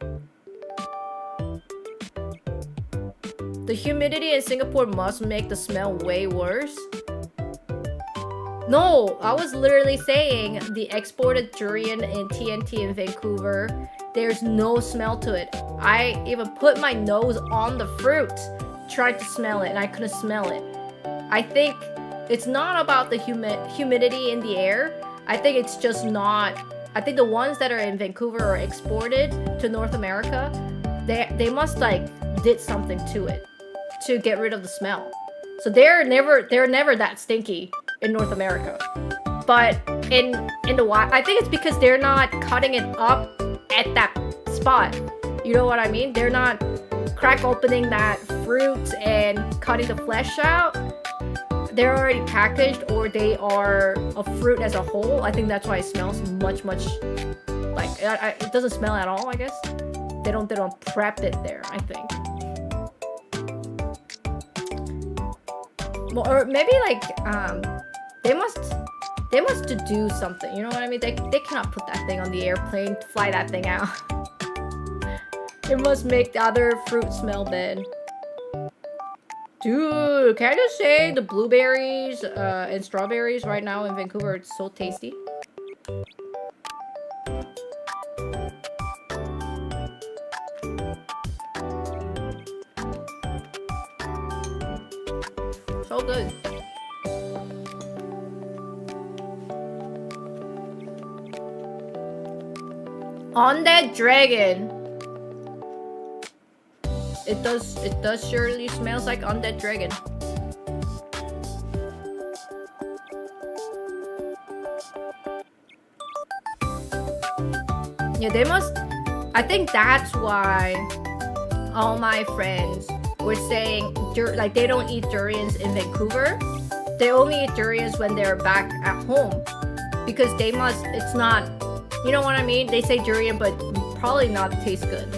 The humidity in Singapore must make the smell way worse. No, I was literally saying the exported durian in TNT in Vancouver, there's no smell to it. I even put my nose on the fruit, tried to smell it, and I couldn't smell it. I think it's not about the humidity in the air. I think it's just not. I think the ones that are in Vancouver or exported to North America, they must like did something to it to get rid of the smell. So they're never that stinky in North America. But in the wild, I think it's because they're not cutting it up at that spot. You know what I mean? They're not crack opening that fruit and cutting the flesh out. They're already packaged, or they are a fruit as a whole. I think that's why it smells much like it doesn't smell at all. I guess they don't prep it there, I think. Well, or maybe like they must do something. You know what I mean? They cannot put that thing on the airplane, fly that thing out. It must make the other fruit smell bad. Dude, can I just say the blueberries and strawberries right now in Vancouver, it's so tasty. So good. On that dragon. It does surely smells like undead dragon. Yeah, they must. I think that's why all my friends were saying like they don't eat durians in Vancouver. They only eat durians when they're back at home because they must. It's not. You know what I mean? They say durian, but probably not taste good.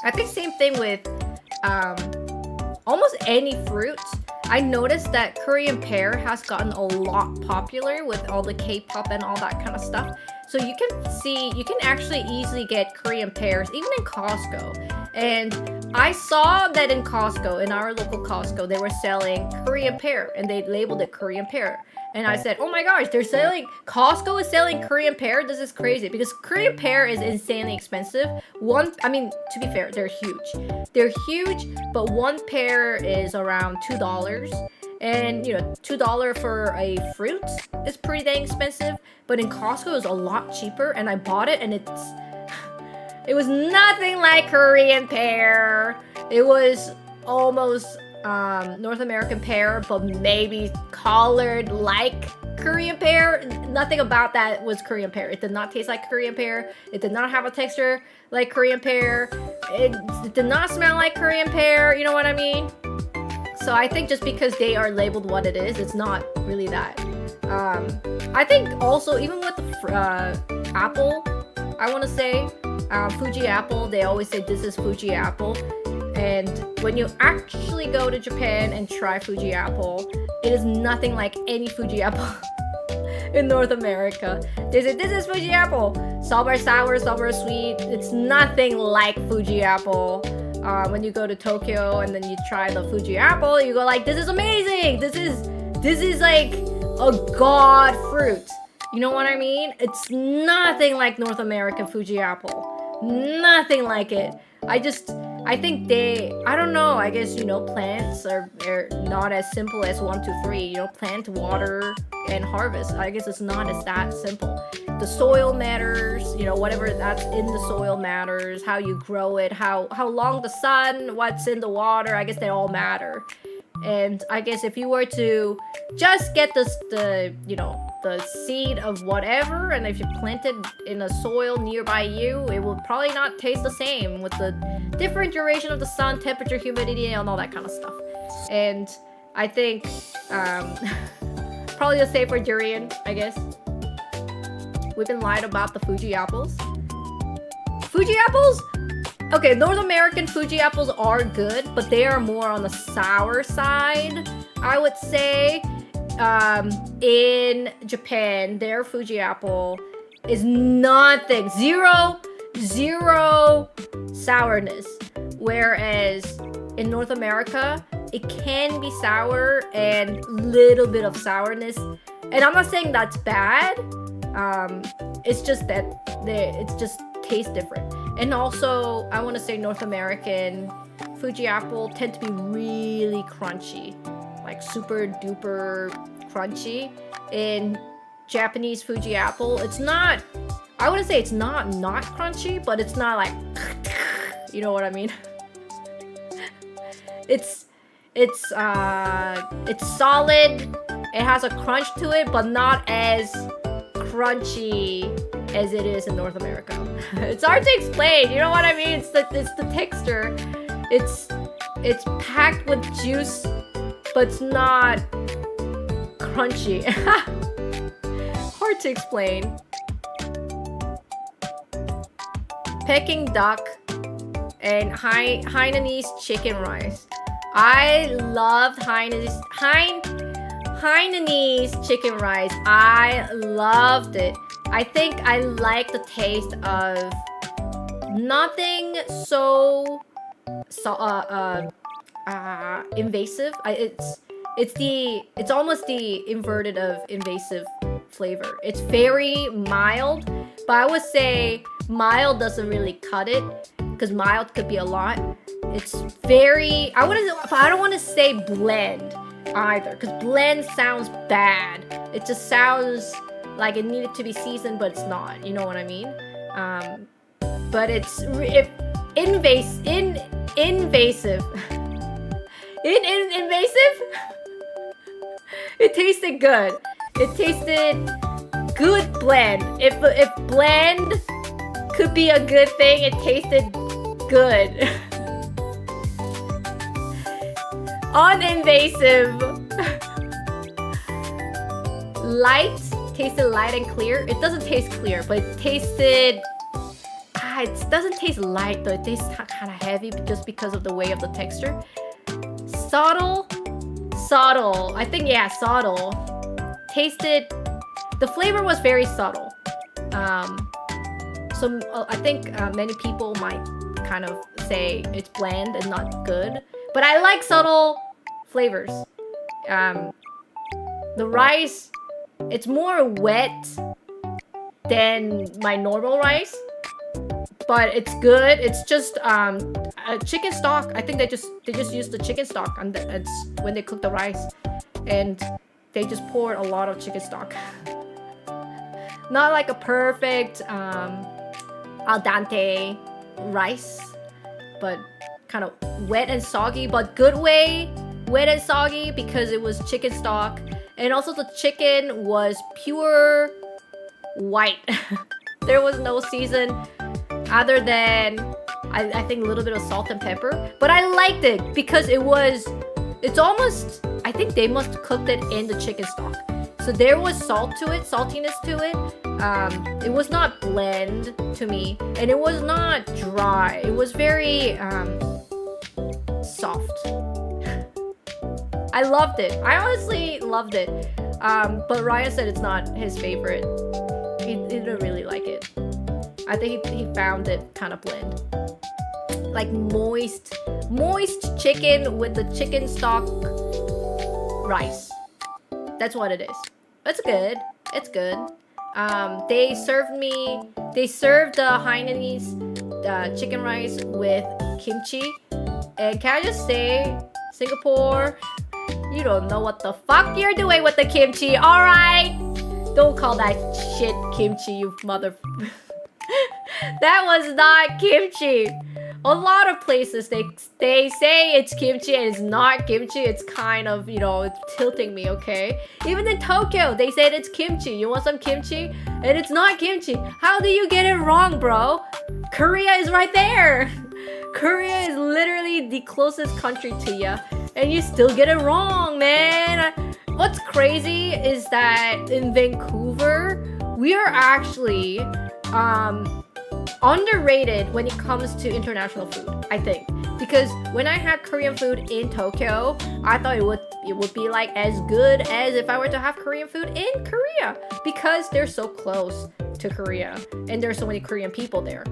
I think same thing with almost any fruit. I noticed that Korean pear has gotten a lot popular with all the K-pop and all that kind of stuff. So you can actually easily get Korean pears even in Costco. And I saw that in Costco, in our local Costco, they were selling Korean pear and they labeled it Korean pear. And I said, oh my gosh, Costco is selling Korean pear? This is crazy because Korean pear is insanely expensive. I mean, to be fair, they're huge. They're huge, but one pear is around $2. And, you know, $2 for a fruit is pretty dang expensive. But in Costco, it's a lot cheaper. And I bought it and it was nothing like Korean pear. It was almost North American pear, but maybe colored like Korean pear. Nothing about that was Korean pear. It did not taste like Korean pear. It did not have a texture like Korean pear. It did not smell like Korean pear. You know what I mean? So I think just because they are labeled what it is, it's not really that. I think also even with the apple, I want to say Fuji apple, they always say this is Fuji apple. And when you actually go to Japan and try Fuji apple, it is nothing like any Fuji apple in North America. They say this is Fuji apple. Some are sour, some are sweet. It's nothing like Fuji apple. When you go to Tokyo and then you try the Fuji apple, you go like, this is amazing. This is like a god fruit. You know what I mean? It's nothing like North American Fuji apple. Nothing like it. I think I don't know, I guess, you know, plants are not as simple as 1, 2, 3, you know, plant, water, and harvest. I guess it's not as that simple. The soil matters, you know, whatever that's in the soil matters, how you grow it, how long the sun, what's in the water, I guess they all matter. And I guess if you were to just get the you know, the seed of whatever, and if you plant it in a soil nearby you, it will probably not taste the same with the different duration of the sun, temperature, humidity, and all that kind of stuff. And I think probably the same for durian, I guess. We've been lied about the Fuji apples. Fuji apples? Okay, North American Fuji apples are good, but they are more on the sour side, I would say. In Japan, their Fuji apple is nothing. Zero sourness. Whereas in North America, it can be sour and little bit of sourness. And I'm not saying that's bad. It's just that it's just tastes different. And also, I want to say North American Fuji apple tend to be really crunchy, like super duper crunchy. In Japanese Fuji apple, it's not, I wouldn't say it's not crunchy, but it's not like, you know what I mean? It's solid. It has a crunch to it, but not as crunchy as it is in North America. It's hard to explain, you know what I mean? It's the texture. It's packed with juice, but it's not crunchy. Hard to explain. Peking duck and Hainanese chicken rice. I loved Hainanese chicken rice. I loved it. I think I like the taste of nothing so invasive. It's almost the inverted of invasive flavor. It's very mild, but I would say mild doesn't really cut it, because mild could be a lot. It's very, I don't want to say blend either, because blend sounds bad. It just sounds like it needed to be seasoned, but it's not. You know what I mean? But it's invasive. Invasive. It tasted good. It tasted good blend. If blend could be a good thing, it tasted good. Uninvasive. Light. Tasted light and clear. It doesn't taste clear, but it tasted... it doesn't taste light though. It tastes kind of heavy just because of the way of the texture. Subtle. I think, yeah, subtle. Tasted... The flavor was very subtle. So I think many people might kind of say it's bland and not good. But I like subtle flavors. The rice, it's more wet than my normal rice, but it's good. It's just a chicken stock. I think they just use the chicken stock when they cook the rice, and they just pour a lot of chicken stock. Not like a perfect al dente rice, but kind of wet and soggy, but good way. Wet and soggy because it was chicken stock, and also the chicken was pure white. There was no season other than I think a little bit of salt and pepper, but I liked it because it's almost, I think they must have cooked it in the chicken stock, so there was salt to it, saltiness to it. It was not bland to me, and it was not dry. It was very soft. I loved it. I honestly loved it. But Ryan said it's not his favorite. He didn't really like it. I think he found it kind of bland. Like moist chicken with the chicken stock rice. That's what it is. It's good. It's good. They served the Hainanese chicken rice with kimchi. And can I just say, Singapore, you don't know what the fuck you're doing with the kimchi, alright? Don't call that shit kimchi, you mother... That was not kimchi. A lot of places they say it's kimchi and it's not kimchi. It's kind of, you know, it's tilting me, okay? Even in Tokyo, they said it's kimchi. You want some kimchi? And it's not kimchi. How do you get it wrong, bro? Korea is right there. Korea is literally the closest country to you. And you still get it wrong, man. What's crazy is that in Vancouver, we are actually underrated when it comes to international food, I think. Because when I had Korean food in Tokyo, I thought it would be like as good as if I were to have Korean food in Korea. Because they're so close to Korea and there's so many Korean people there.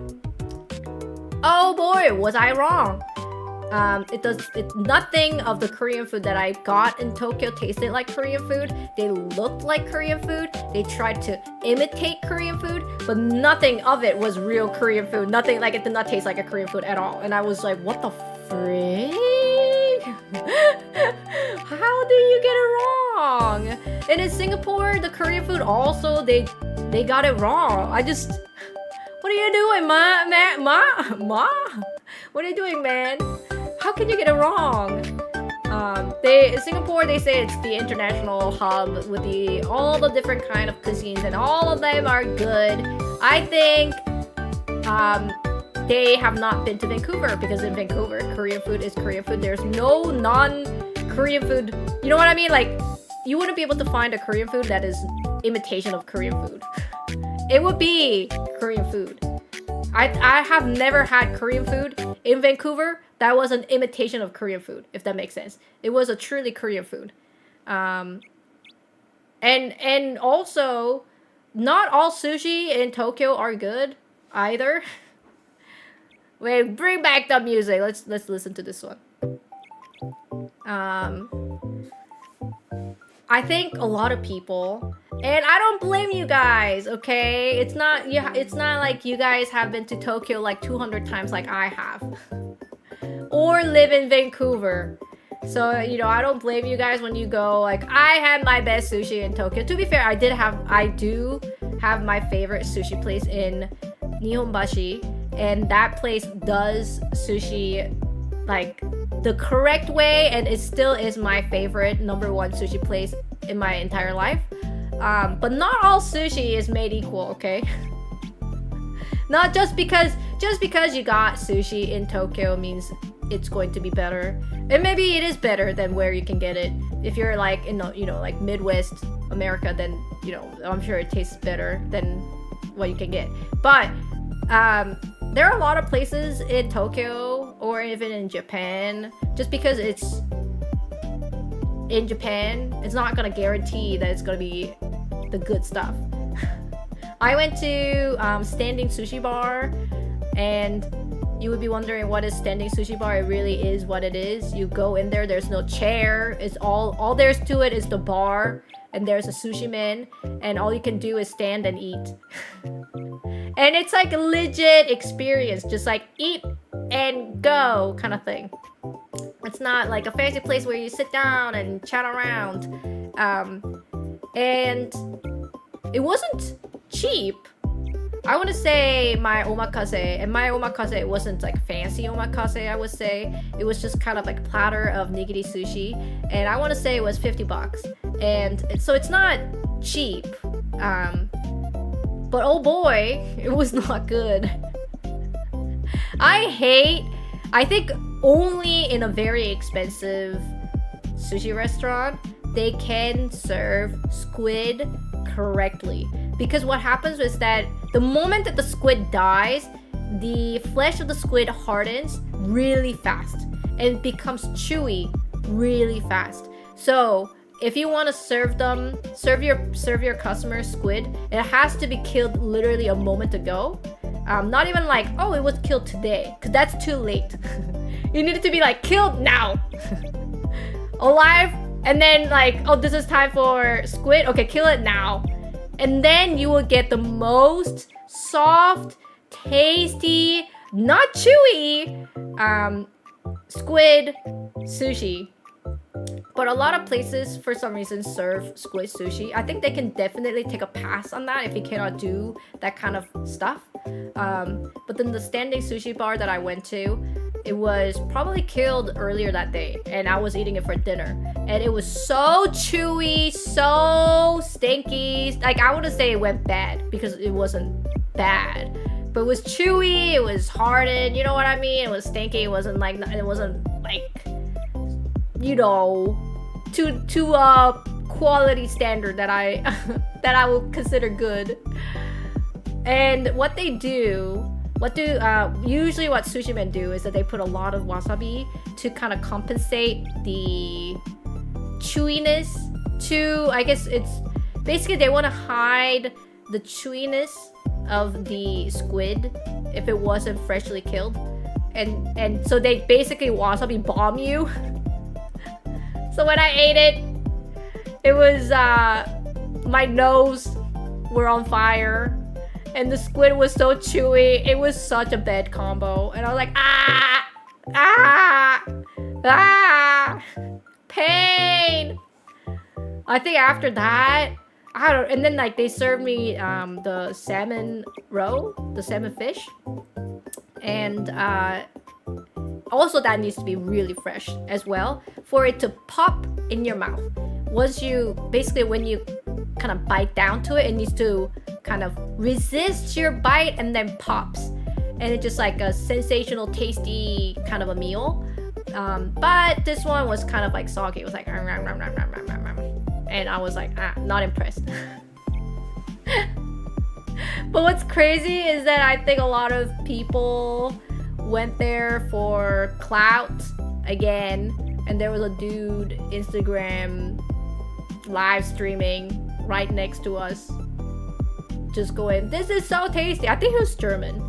Oh boy, was I wrong. Nothing of the Korean food that I got in Tokyo tasted like Korean food. They looked like Korean food. They tried to imitate Korean food, but nothing of it was real Korean food. Nothing, like, it did not taste like a Korean food at all. And I was like, what the frick? How do you get it wrong? And in Singapore, the Korean food also, they got it wrong. What are you doing, Ma? What are you doing, man? How can you get it wrong? Singapore, they say it's the international hub with all the different kind of cuisines, and all of them are good. I think they have not been to Vancouver, because in Vancouver, Korean food is Korean food. There's no non-Korean food. You know what I mean? Like, you wouldn't be able to find a Korean food that is imitation of Korean food. It would be Korean food. I have never had Korean food in Vancouver that was an imitation of Korean food, if that makes sense. It was a truly Korean food. And also, not all sushi in Tokyo are good either. Wait, bring back the music. Let's listen to this one. I think a lot of people, and I don't blame you guys, okay? It's not like you guys have been to Tokyo like 200 times like I have. Or live in Vancouver. So, you know, I don't blame you guys when you go. Like, I had my best sushi in Tokyo. To be fair, I do have my favorite sushi place in Nihonbashi. And that place does sushi like the correct way, and it still is my favorite #1 sushi place in my entire life. But not all sushi is made equal, okay? Not just because you got sushi in Tokyo means it's going to be better. And maybe it is better than where you can get it. If you're like in, you know, like Midwest America, then, you know, I'm sure it tastes better than what you can get. But there are a lot of places in Tokyo or even in Japan, just because it's in Japan, it's not gonna guarantee that it's gonna be the good stuff. I went to Standing Sushi Bar, and you would be wondering what is Standing Sushi Bar. It really is what it is. You go in there, there's no chair. It's all there's to it is the bar, and there's a sushi man, and all you can do is stand and eat. And it's like a legit experience, just like eat and go kind of thing. It's not like a fancy place where you sit down and chat around. And it wasn't cheap. I want to say my omakase, and my omakase wasn't like fancy omakase, I would say. It was just kind of like a platter of nigiri sushi, and I want to say it was $50. And so it's not cheap. But oh boy, it was not good. I think only in a very expensive sushi restaurant they can serve squid correctly. Because what happens is that the moment that the squid dies, the flesh of the squid hardens really fast and becomes chewy really fast. So if you want to serve your customers squid, it has to be killed literally a moment ago. Not even like, oh, it was killed today, because that's too late. You need it to be like killed now. Alive, and then like, oh, this is time for squid. Okay, kill it now. And then you will get the most soft, tasty, not chewy, squid sushi. But a lot of places, for some reason, serve squid sushi. I think they can definitely take a pass on that if you cannot do that kind of stuff. But then the standing sushi bar that I went to, it was probably killed earlier that day, and I was eating it for dinner. And it was so chewy, so stinky. Like, I wouldn't say it went bad because it wasn't bad. But it was chewy, it was hardened, you know what I mean? It was stinky, it wasn't like, you know, to a quality standard that I that I would consider good. And what they do, usually what sushi men do is that they put a lot of wasabi to kind of compensate the chewiness to, I guess it's basically they want to hide the chewiness of the squid if it wasn't freshly killed, and so they basically wasabi bomb you. So when I ate it, it was my nose were on fire, and the squid was so chewy. It was such a bad combo, and I was like, pain. I think after that, and then like they served me the salmon roe, the salmon fish, and also that needs to be really fresh as well for it to pop in your mouth. Once you, basically when you kind of bite down to it, it needs to kind of resist your bite and then pops. And it's just like a sensational, tasty kind of a meal. But this one was kind of like soggy. It was like, and I was like, not impressed. But what's crazy is that I think a lot of people went there for clout again, and there was a dude Instagram live streaming right next to us, just going, "This is so tasty." I think he was German.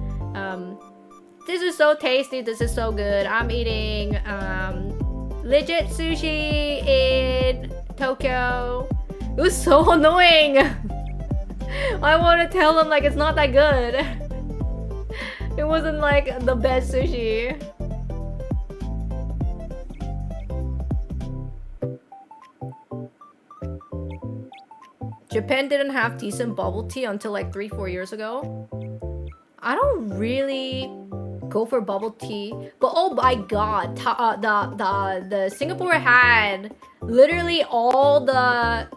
This is so tasty. This is so good. I'm eating legit sushi in Tokyo. It was so annoying. I want to tell him like it's not that good. It wasn't like the best sushi. Japan didn't have decent bubble tea until like 3-4 years ago. I don't really go for bubble tea, but oh my god, the Singapore had literally all the,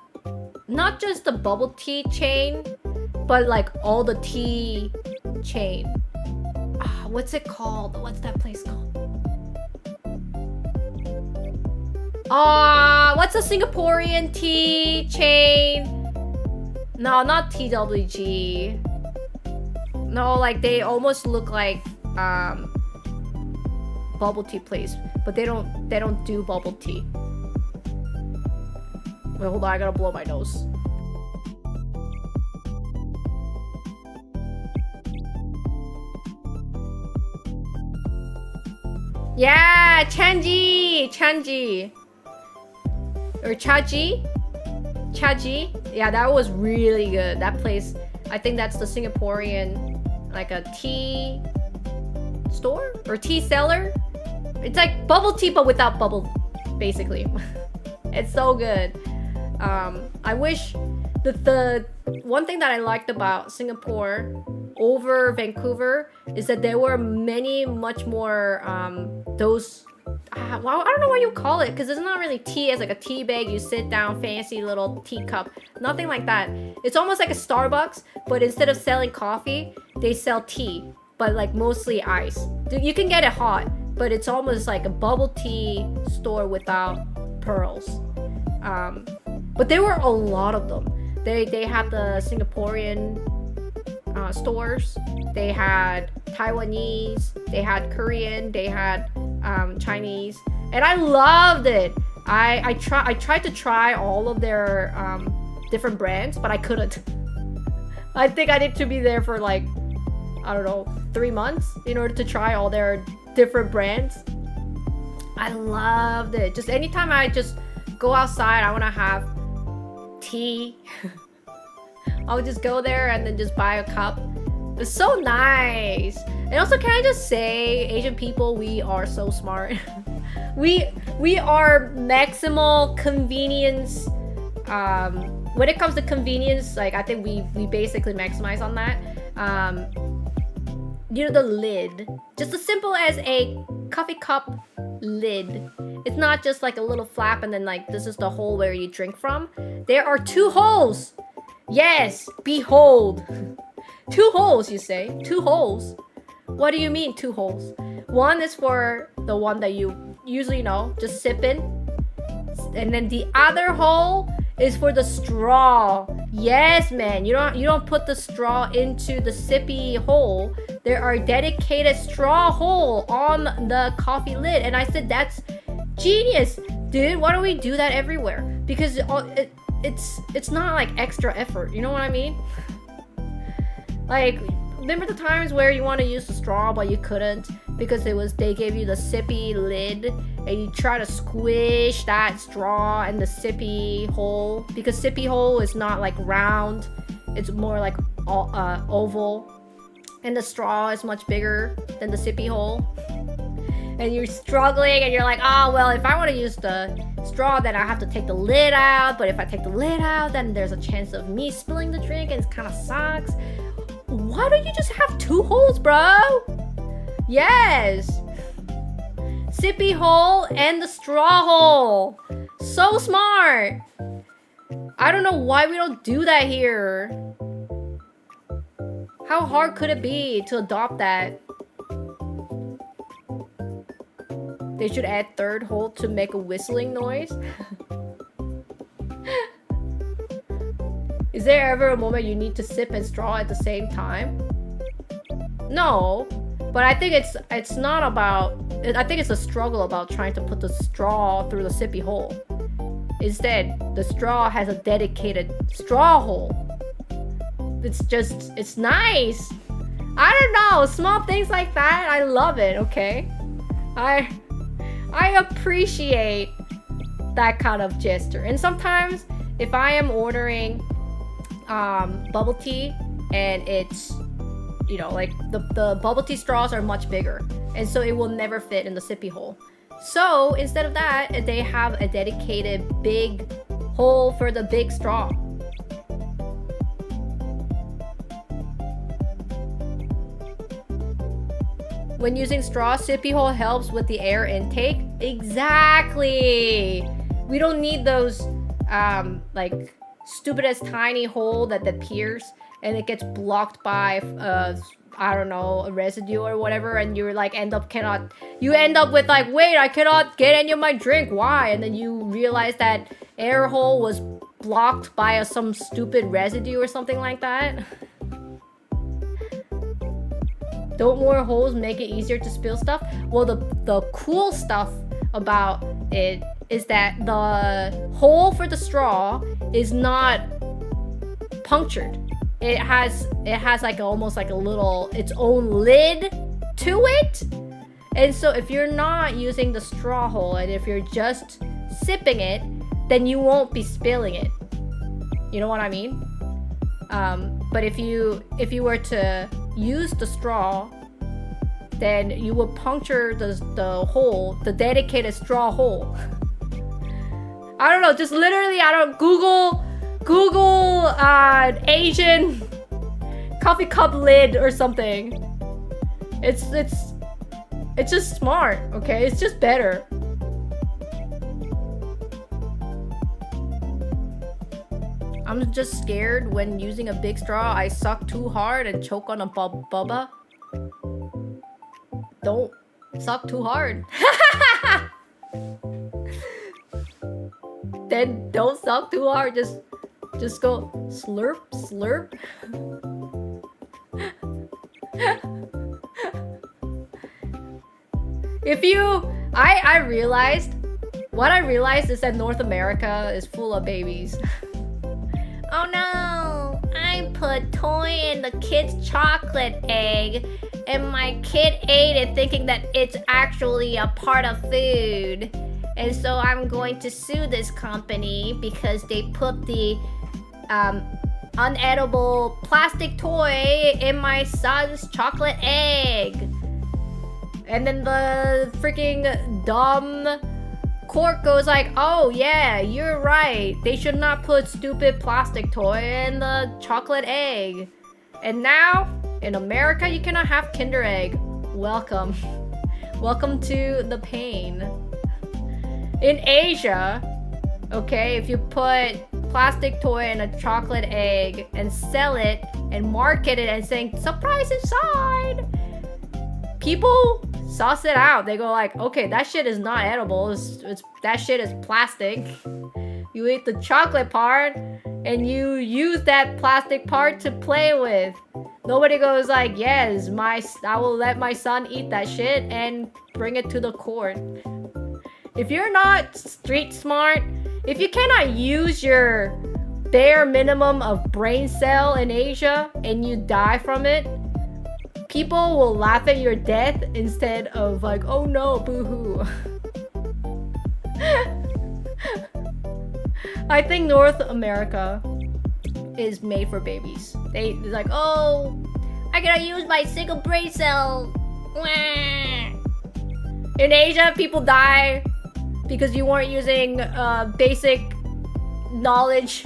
not just the bubble tea chain, but like all the tea chain. What's it called? What's that place called? What's a Singaporean tea chain? No, not TWG. No, like they almost look like bubble tea place, but they don't do bubble tea. Wait, hold on, I gotta blow my nose. Yeah, Chanji. Or Chaji. Yeah, that was really good. That place, I think that's the Singaporean, like a tea store or tea seller. It's like bubble tea but without bubble, basically. It's so good. I wish the one thing that I liked about Singapore over Vancouver is that there were much more those, well, I don't know what you call it, because it's not really tea. It's like a tea bag, you sit down, fancy little teacup, nothing like that. It's almost like a Starbucks, but instead of selling coffee, they sell tea, but like mostly ice. You can get it hot, but it's almost like a bubble tea store without pearls. But there were a lot of them. They had the Singaporean stores, they had Taiwanese, they had Korean, they had Chinese, and I loved it. I tried to try all of their different brands, but I couldn't. I think I need to be there for like, I don't know, 3 months in order to try all their different brands. I loved it. Just anytime I just go outside, I want to have tea. I'll just go there and then just buy a cup. It's so nice. And also, can I just say, Asian people, we are so smart. we are maximal convenience. When it comes to convenience, like I think we basically maximize on that. You know, the lid, just as simple as a coffee cup lid. It's not just like a little flap and then like this is the hole where you drink from. There are 2 holes. Yes, behold. 2 holes, you say? 2 holes? What do you mean 2 holes? One is for the one that you usually know, just sip in. And then the other hole is for the straw. Yes, man. You don't put the straw into the sippy hole. There are dedicated straw hole on the coffee lid. And I said, that's genius. Dude, why don't we do that everywhere? Because it's not like extra effort. You know what I mean? Like, remember the times where you want to use the straw but you couldn't because they gave you the sippy lid and you try to squish that straw in the sippy hole because sippy hole is not like round, it's more like oval, and the straw is much bigger than the sippy hole, and you're struggling and you're like, oh well, if I want to use the straw then I have to take the lid out, but if I take the lid out then there's a chance of me spilling the drink and it kind of sucks. Why don't you just have 2 holes, bro? Yes. Sippy hole and the straw hole. So smart. I don't know why we don't do that here. How hard could it be to adopt that? They should add 3rd hole to make a whistling noise. Is there ever a moment you need to sip and straw at the same time? No, but I think it's not about. I think it's a struggle about trying to put the straw through the sippy hole. Instead, the straw has a dedicated straw hole. It's nice. I don't know, small things like that, I love it. Okay, I appreciate that kind of gesture. And sometimes if I am ordering bubble tea and it's, you know, like the bubble tea straws are much bigger and so it will never fit in the sippy hole, so instead of that they have a dedicated big hole for the big straw. When using straw, sippy hole helps with the air intake. Exactly. We don't need those like stupid as tiny hole that appears and it gets blocked by I don't know, a residue or whatever, and you're like end up with like, wait, I cannot get any of my drink, why? And then you realize that air hole was blocked by some stupid residue or something like that. Don't more holes make it easier to spill stuff? Well, the cool stuff about it is that the hole for the straw is not punctured. It has like almost like a little its own lid to it. And so if you're not using the straw hole and if you're just sipping it, then you won't be spilling it. You know what I mean? But if you were to use the straw, then you will puncture the hole, the dedicated straw hole. I don't know, just literally, I don't Google Asian coffee cup lid or something. It's just smart, okay? It's just better. I'm just scared when using a big straw, I suck too hard and choke on a bubba. Don't suck too hard. Then don't suck too hard. Just go slurp, slurp. I realized, what I realized is that North America is full of babies. Oh no, I put toy in the kid's chocolate egg and my kid ate it thinking that it's actually a part of food. And so I'm going to sue this company because they put the unedible plastic toy in my son's chocolate egg. And then the freaking dumb court goes like, oh yeah, you're right. They should not put stupid plastic toy in the chocolate egg. And now, in America, you cannot have Kinder Egg. Welcome. Welcome to the pain. In Asia, okay, if you put plastic toy in a chocolate egg and sell it and market it and saying, surprise inside, people suss it out. They go like, okay, that shit is not edible. That shit is plastic. You eat the chocolate part and you use that plastic part to play with. Nobody goes like, yes, I will let my son eat that shit and bring it to the court. If you're not street smart, if you cannot use your bare minimum of brain cell in Asia and you die from it, people will laugh at your death instead of like, oh no, boo-hoo. I think North America is made for babies. They're like, oh, I gotta use my single brain cell. In Asia, people die because you weren't using basic knowledge,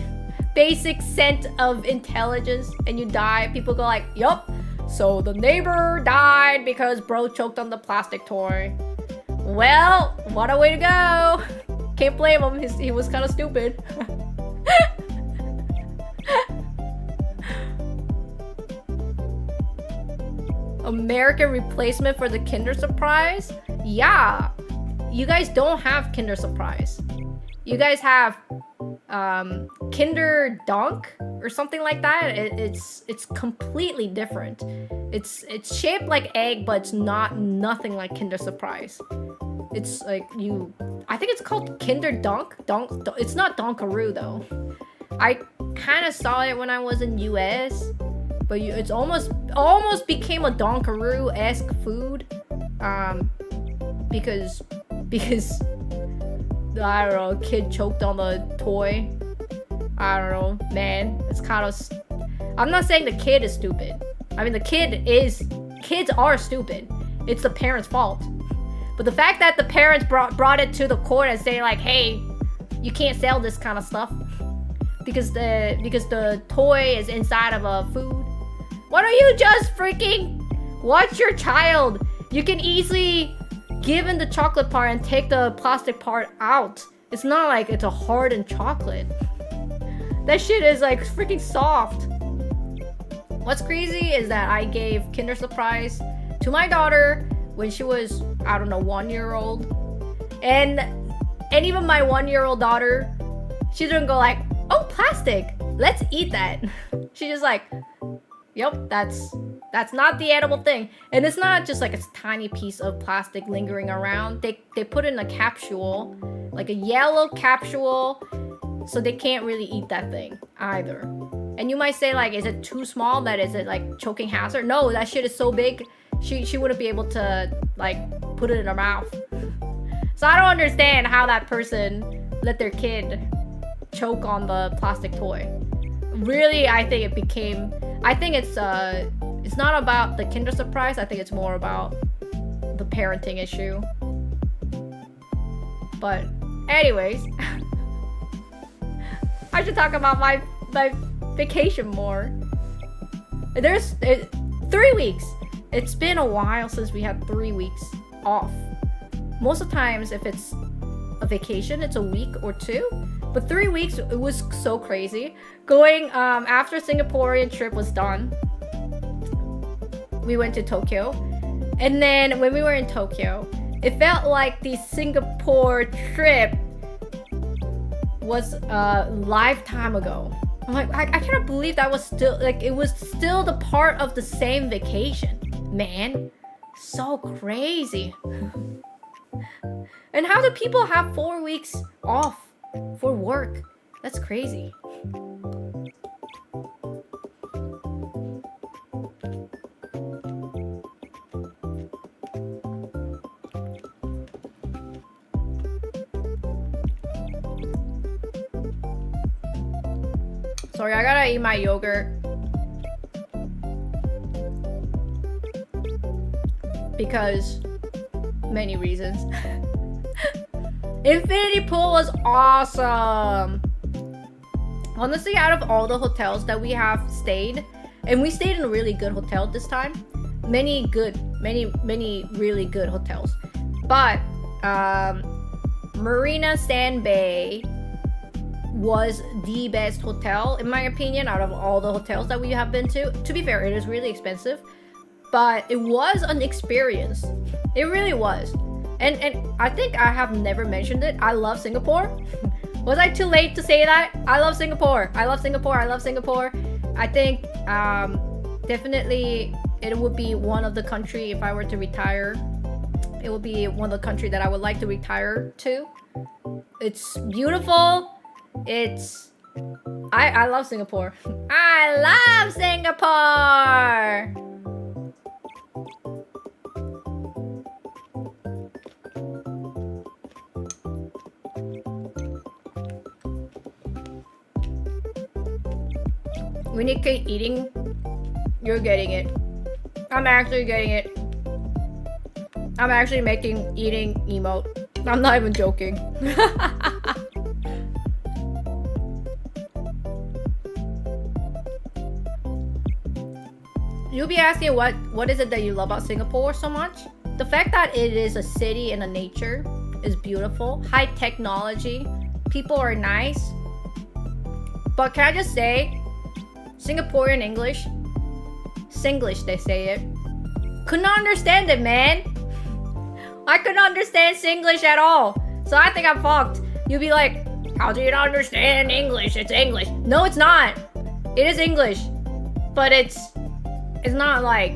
basic scent of intelligence, and you die. People go like, yup, so the neighbor died because bro choked on the plastic toy. Well, what a way to go. Can't blame him, he was kind of stupid. American replacement for the Kinder Surprise? Yeah. You guys don't have Kinder Surprise. You guys have Kinder Dunk or something like that. It's completely different. It's shaped like egg, but it's nothing like Kinder Surprise. It's like I think it's called Kinder Dunk. It's not Dunkaroo though. I kind of saw it when I was in US, but it's almost became a Dunkaroo-esque food. Because I don't know, a kid choked on the toy. I don't know, man. It's kind of. I'm not saying the kid is stupid. I mean, kids are stupid. It's the parents' fault. But the fact that the parents brought it to the court and say like, hey, you can't sell this kind of stuff because the toy is inside of a food. Why don't you just freaking watch your child? You can easily give in the chocolate part and take the plastic part out. It's not like it's a hardened chocolate. That shit is like freaking soft. What's crazy is that I gave Kinder Surprise to my daughter when she was, I don't know, 1 year old. And even my 1-year-old daughter, she didn't go like, oh, plastic, let's eat that. She just like, yep, that's not the edible thing. And it's not just like a tiny piece of plastic lingering around. They put it in a capsule, like a yellow capsule, so they can't really eat that thing either. And you might say like, is it too small? Is it like choking hazard? No, that shit is so big, she wouldn't be able to like put it in her mouth. So I don't understand how that person let their kid choke on the plastic toy. Really, I think it's not about the Kinder Surprise. I think it's more about the parenting issue. But anyways, I should talk about my vacation more. There's 3 weeks. It's been a while since we had 3 weeks off. Most of the times, if it's a vacation, it's a week or 2. But 3 weeks, it was so crazy. Going after Singaporean trip was done, we went to Tokyo. And then when we were in Tokyo, it felt like the Singapore trip was a lifetime ago. I'm like, I cannot believe that was still, like, it was still the part of the same vacation. Man, so crazy. And how do people have 4 weeks off for work? That's crazy. Sorry, I gotta eat my yogurt. Because many reasons. Infinity Pool was awesome. Honestly, out of all the hotels that we have stayed, and we stayed in a really good hotel this time. Many really good hotels. But Marina Sand Bay was the best hotel, in my opinion, out of all the hotels that we have been to. To be fair, it is really expensive, but it was an experience. It really was. And I think I have never mentioned it. I love Singapore. Was I too late to say that? I love Singapore. I love Singapore. I love Singapore. I think definitely it would be one of the country, if I were to retire, it would be one of the country that I would like to retire to. It's beautiful. I love Singapore. I love Singapore. When you keep eating, you're getting it. I'm actually getting it. I'm actually making eating emote. I'm not even joking. You'll be asking what is it that you love about Singapore so much? The fact that it is a city and a nature is beautiful. High technology. People are nice. But can I just say, Singaporean English, Singlish they say it, could not understand it, man. I couldn't understand Singlish at all. So I think I'm fucked. You'll be like, how do you not understand English? It's English. No, it's not. It is English. But it's not like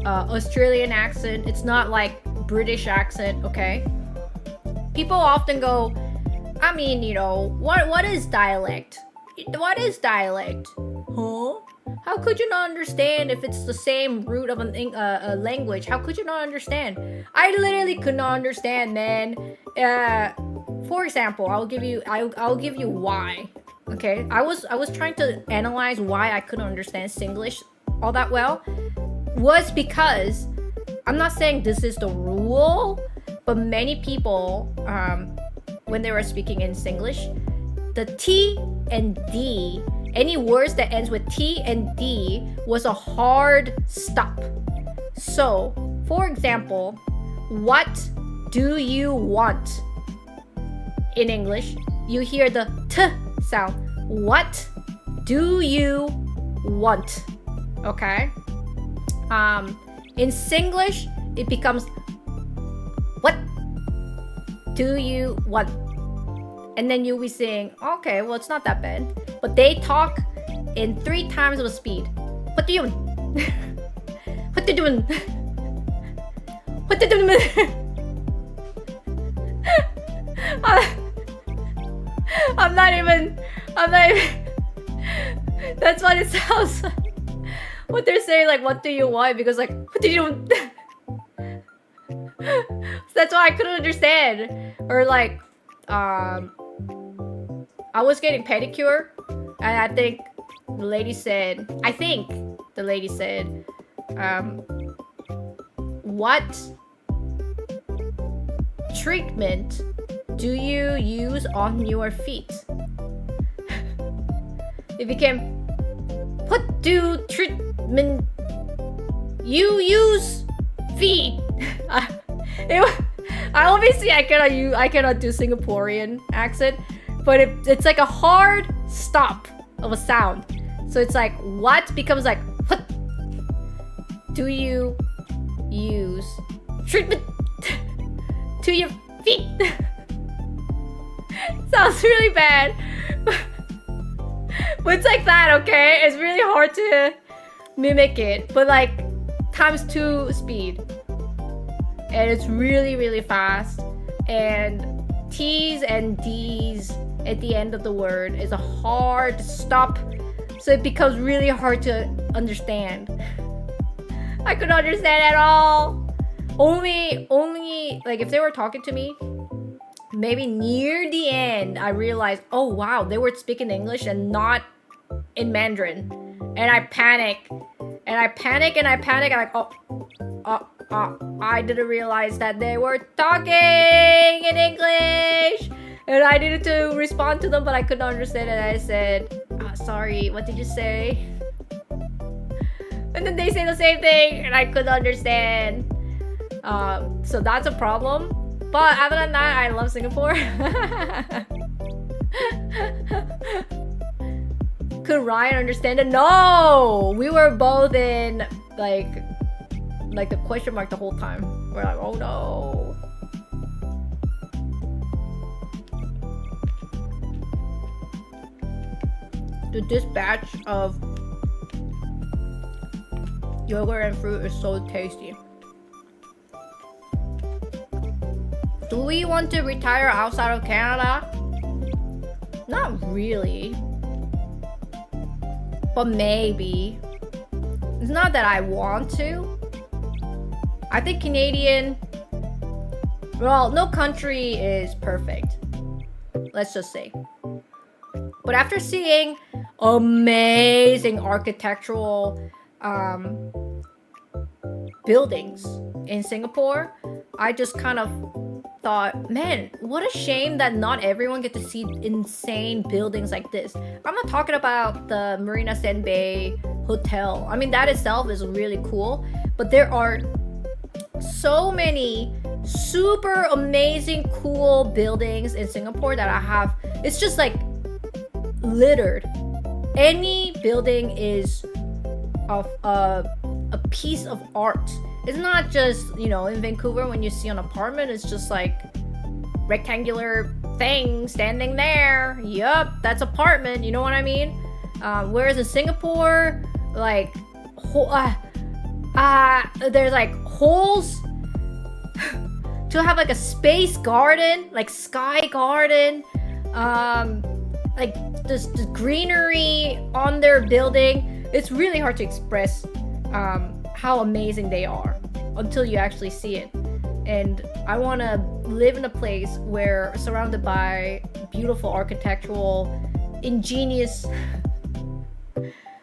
Australian accent. It's not like British accent, okay? People often go, I mean, you know, what is dialect? What is dialect? Huh? How could you not understand if it's the same root of a language? How could you not understand? I literally could not understand, man. For example, I'll give you why. Okay, I was trying to analyze why I couldn't understand Singlish all that well. Was because I'm not saying this is the rule, but many people when they were speaking in Singlish, the T and D, any words that ends with T and D was a hard stop. So, for example, what do you want? In English, you hear the T sound. What do you want? Okay? In Singlish, it becomes what do you want? And then you'll be saying, okay, well, it's not that bad. But they talk in 3 times the speed. What do you doing? What you doing? What you doing? I'm not even. That's what it sounds like. What they're saying, like, what do you want? Because, like, what do you do? That's why I couldn't understand. Or, like, I was getting pedicure, and I think the lady said, what treatment do you use on your feet? It became, what do treatment you use feet? I cannot do Singaporean accent, but it's like a hard stop of a sound. So it's like what becomes like what do you use treatment to your feet? Sounds really bad. But it's like that, okay? It's really hard to mimic it, but like times 2 speed. And it's really, really fast. And T's and D's at the end of the word is a hard stop. So it becomes really hard to understand. I couldn't understand at all. Only like if they were talking to me, maybe near the end, I realized, oh wow, they were speaking English and not in Mandarin. And I panic. And I panic. And I'm like, I didn't realize that they were talking in English. And I needed to respond to them, but I couldn't understand it. I said, sorry, what did you say? And then they say the same thing, and I couldn't understand. So that's a problem. But other than that, I love Singapore. Could Ryan understand it? No! We were both in, like the question mark the whole time. We're like, oh no. Dude, this batch of yogurt and fruit is so tasty. Do we want to retire outside of Canada? Not really. But maybe. It's not that I want to. I think Canadian... Well, no country is perfect. Let's just say. But after seeing amazing architectural buildings in Singapore, I just kind of thought, man, what a shame that not everyone get to see insane buildings like this. I'm not talking about the Marina Sand Bay Hotel. I mean, that itself is really cool, but there are so many super amazing cool buildings in Singapore that I have. It's just like littered. Any building is of a piece of art. It's not just, you know, in Vancouver when you see an apartment, it's just like rectangular thing standing there. Yup, that's apartment, you know what I mean? Whereas in Singapore, like there's like holes to have like a space garden, like sky garden, like this greenery on their building. It's really hard to express how amazing they are until you actually see it. And I want to live in a place where surrounded by beautiful architectural, ingenious.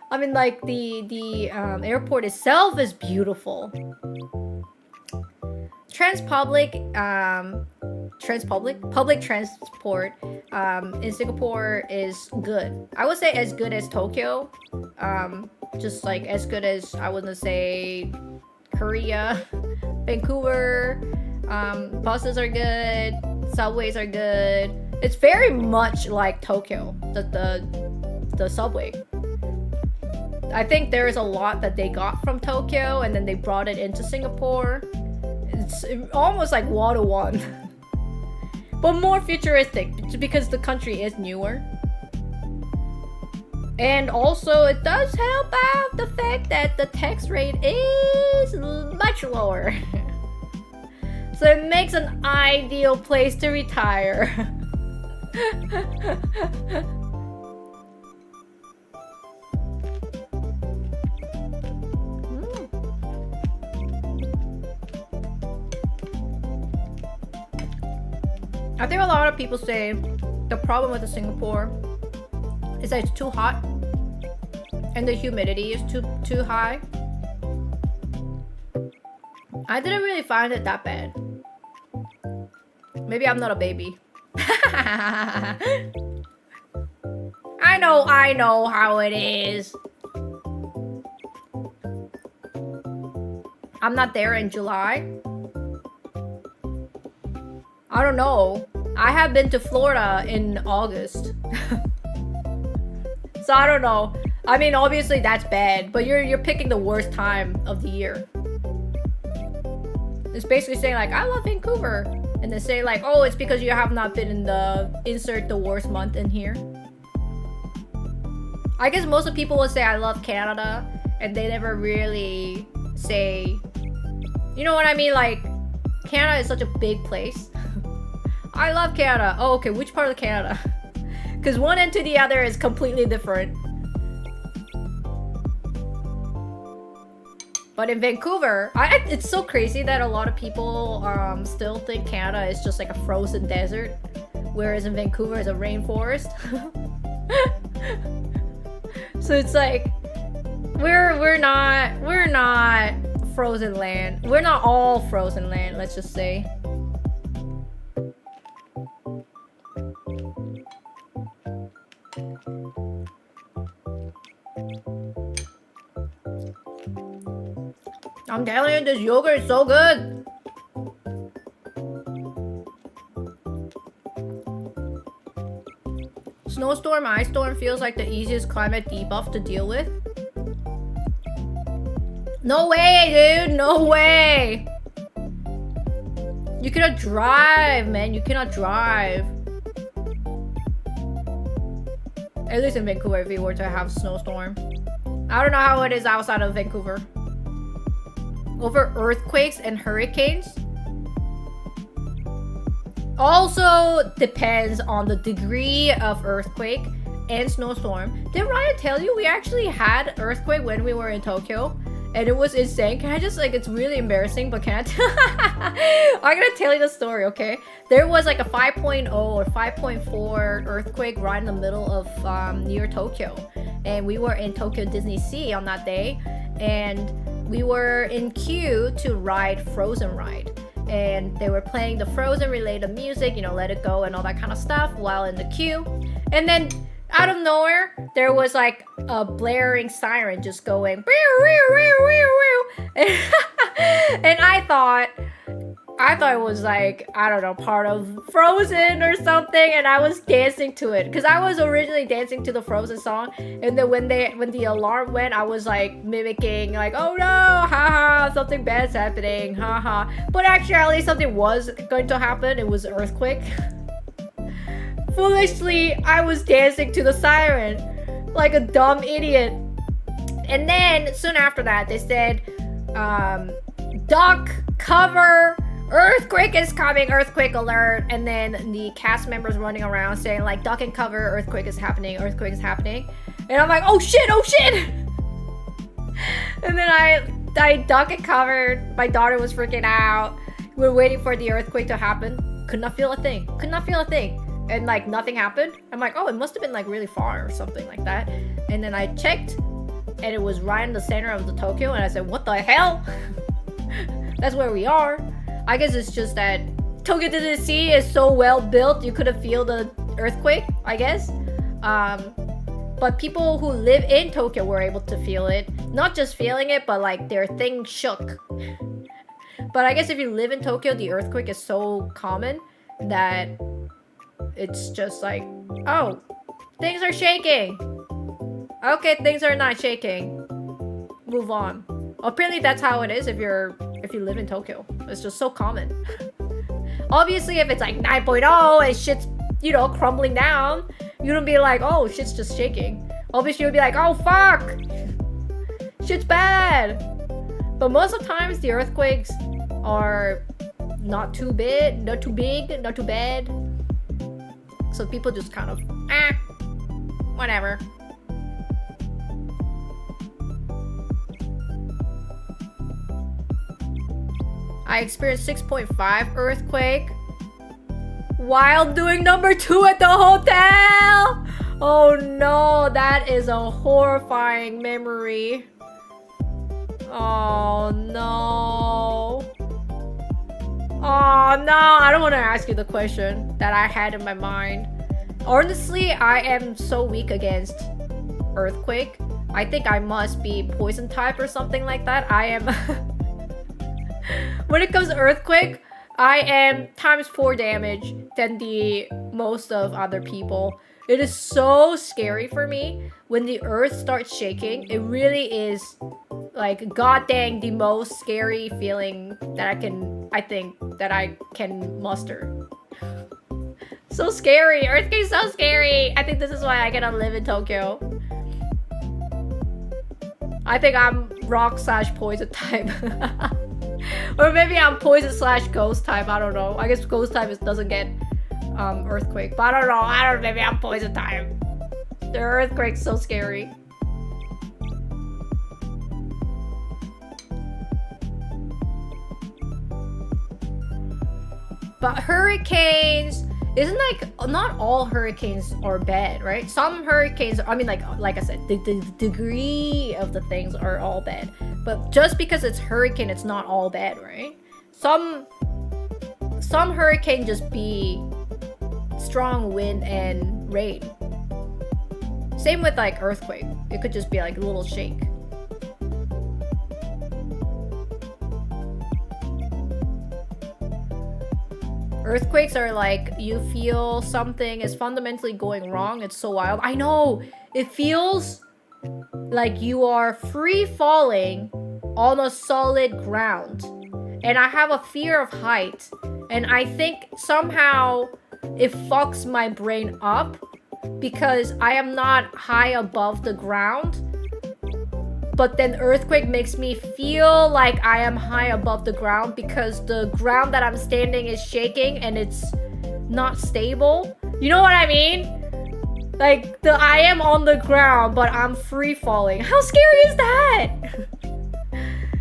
I mean, like the airport itself is beautiful. Public transport in Singapore is good. I would say as good as Tokyo. Just like as good as, I wouldn't say, Korea. Vancouver, buses are good, subways are good. It's very much like Tokyo, the subway. I think there is a lot that they got from Tokyo and then they brought it into Singapore. It's almost like one-to-one. But more futuristic, because the country is newer. And also, it does help out the fact that the tax rate is much lower. So it makes an ideal place to retire. I think a lot of people say the problem with Singapore is that it's too hot and the humidity is too high. I didn't really find it that bad. Maybe I'm not a baby. I know how it is. I'm not there in July. I don't know. I have been to Florida in August. So I don't know. I mean, obviously that's bad, but you're picking the worst time of the year. It's basically saying like, I love Vancouver. And then say like, oh, it's because you have not been in insert the worst month in here. I guess most of the people will say I love Canada, and they never really say, you know what I mean? Like, Canada is such a big place. I love Canada. Oh, okay, which part of Canada? Because one end to the other is completely different. But in Vancouver, it's so crazy that a lot of people still think Canada is just like a frozen desert, whereas in Vancouver is a rainforest. So it's like we're not frozen land. We're not all frozen land, let's just say. I'm telling you, this yogurt is so good. Snowstorm, ice storm feels like the easiest climate debuff to deal with. No way, dude. No way. You cannot drive, man. You cannot drive. At least in Vancouver, if we were to have snowstorm. I don't know how it is outside of Vancouver. Over earthquakes and hurricanes. Also depends on the degree of earthquake and snowstorm. Did Ryan tell you we actually had earthquake when we were in Tokyo? And it was insane. Can I just, like, it's really embarrassing, but can I I'm gonna tell you the story, okay? There was like a 5.0 or 5.4 earthquake right in the middle of near Tokyo. And we were in Tokyo Disney Sea on that day. And we were in queue to ride Frozen Ride. And they were playing the Frozen related music, you know, Let It Go and all that kind of stuff while in the queue. And then out of nowhere, there was like a blaring siren just going and I thought it was like, I don't know, part of Frozen or something, and I was dancing to it because I was originally dancing to the Frozen song, and then when the alarm went, I was like mimicking like, oh no, haha, something bad's happening, haha. But actually something was going to happen. It was an earthquake. Foolishly, I was dancing to the siren like a dumb idiot. And then soon after that, they said, duck, cover, earthquake is coming, earthquake alert. And then the cast members running around saying like, duck and cover, earthquake is happening, earthquake is happening. And I'm like, oh shit, oh shit. And then I duck and covered. My daughter was freaking out. We were waiting for the earthquake to happen. Could not feel a thing. Could not feel a thing. And like nothing happened. I'm like, oh, it must have been like really far or something like that. And then I checked and it was right in the center of the Tokyo, and I said, what the hell? That's where we are. I guess it's just that Tokyo Disney Sea is so well built, you couldn't feel the earthquake, I guess. But people who live in Tokyo were able to feel it. Not just feeling it, but like their thing shook. But I guess if you live in Tokyo, the earthquake is so common that it's just like, oh, things are shaking. Okay, things are not shaking. Move on. Apparently that's how it is if you live in Tokyo. It's just so common. Obviously, if it's like 9.0 and shit's, you know, crumbling down, you don't be like, oh, shit's just shaking. Obviously, you'll be like, oh, fuck. Shit's bad. But most of the times, the earthquakes are not too big, not too bad. So people just kind of, whatever. I experienced 6.5 earthquake while doing number 2 at the hotel. Oh no, that is a horrifying memory. Oh no. Oh no, I don't want to ask you the question that I had in my mind. Honestly, I am so weak against earthquake. I think I must be poison type or something like that. I am... When it comes to earthquake, I am times 4 damage than the most of other people. It is so scary for me when the earth starts shaking. It really is like goddamn the most scary feeling that I think that I can muster. So scary. Earthquake's so scary. I think this is why I cannot live in Tokyo. I think I'm rock/poison type. Or maybe I'm poison/ghost type. I don't know. I guess ghost type doesn't get earthquake. But I don't know. Maybe I'm poison type. The earthquake's so scary. But hurricanes isn't like not all hurricanes are bad, right? Some hurricanes, I mean, like I said, the degree of the things are all bad, but just because it's hurricane, it's not all bad, right? Some hurricane just be strong wind and rain. Same with like earthquake, it could just be like a little shake. Earthquakes are like, you feel something is fundamentally going wrong. It's so wild. I know! It feels like you are free falling on a solid ground. And I have a fear of height. And I think somehow it fucks my brain up because I am not high above the ground. But then earthquake makes me feel like I am high above the ground because the ground that I'm standing is shaking and it's not stable. You know what I mean? Like, I am on the ground, but I'm free falling. How scary is that?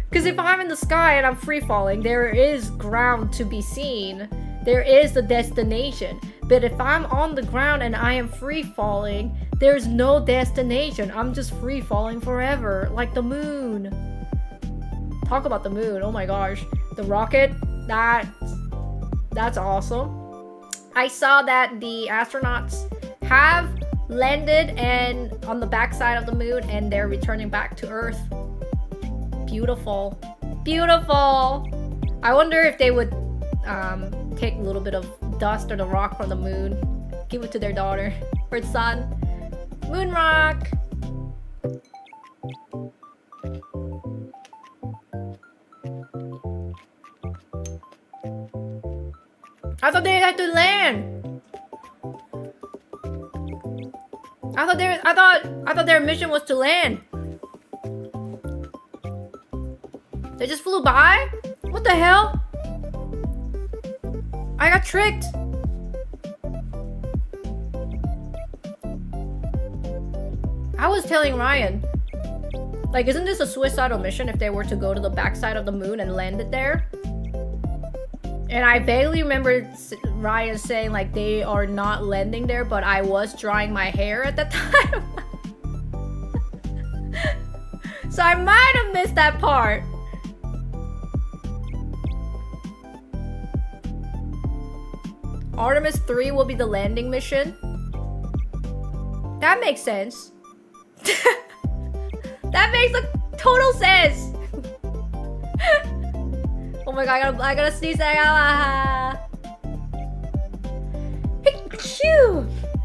Because if I'm in the sky and I'm free falling, there is ground to be seen. There is the destination. But if I'm on the ground and I am free falling, there's no destination. I'm just free falling forever, like the moon. Talk about the moon. Oh my gosh. The rocket, that's awesome. I saw that the astronauts have landed and on the backside of the moon and they're returning back to Earth. Beautiful. Beautiful. I wonder if they would take a little bit of dust or the rock from the moon, give it to their daughter or son. Moon rock. I thought they had to land. I thought their mission was to land. They just flew by? What the hell? I got tricked. I was telling Ryan, like, isn't this a suicidal mission if they were to go to the backside of the moon and land it there? And I vaguely remember Ryan saying, like, they are not landing there, but I was drying my hair at that time. So I might have missed that part. Artemis 3 will be the landing mission. That makes sense. That makes a total sense. Oh my god, I gotta sneeze.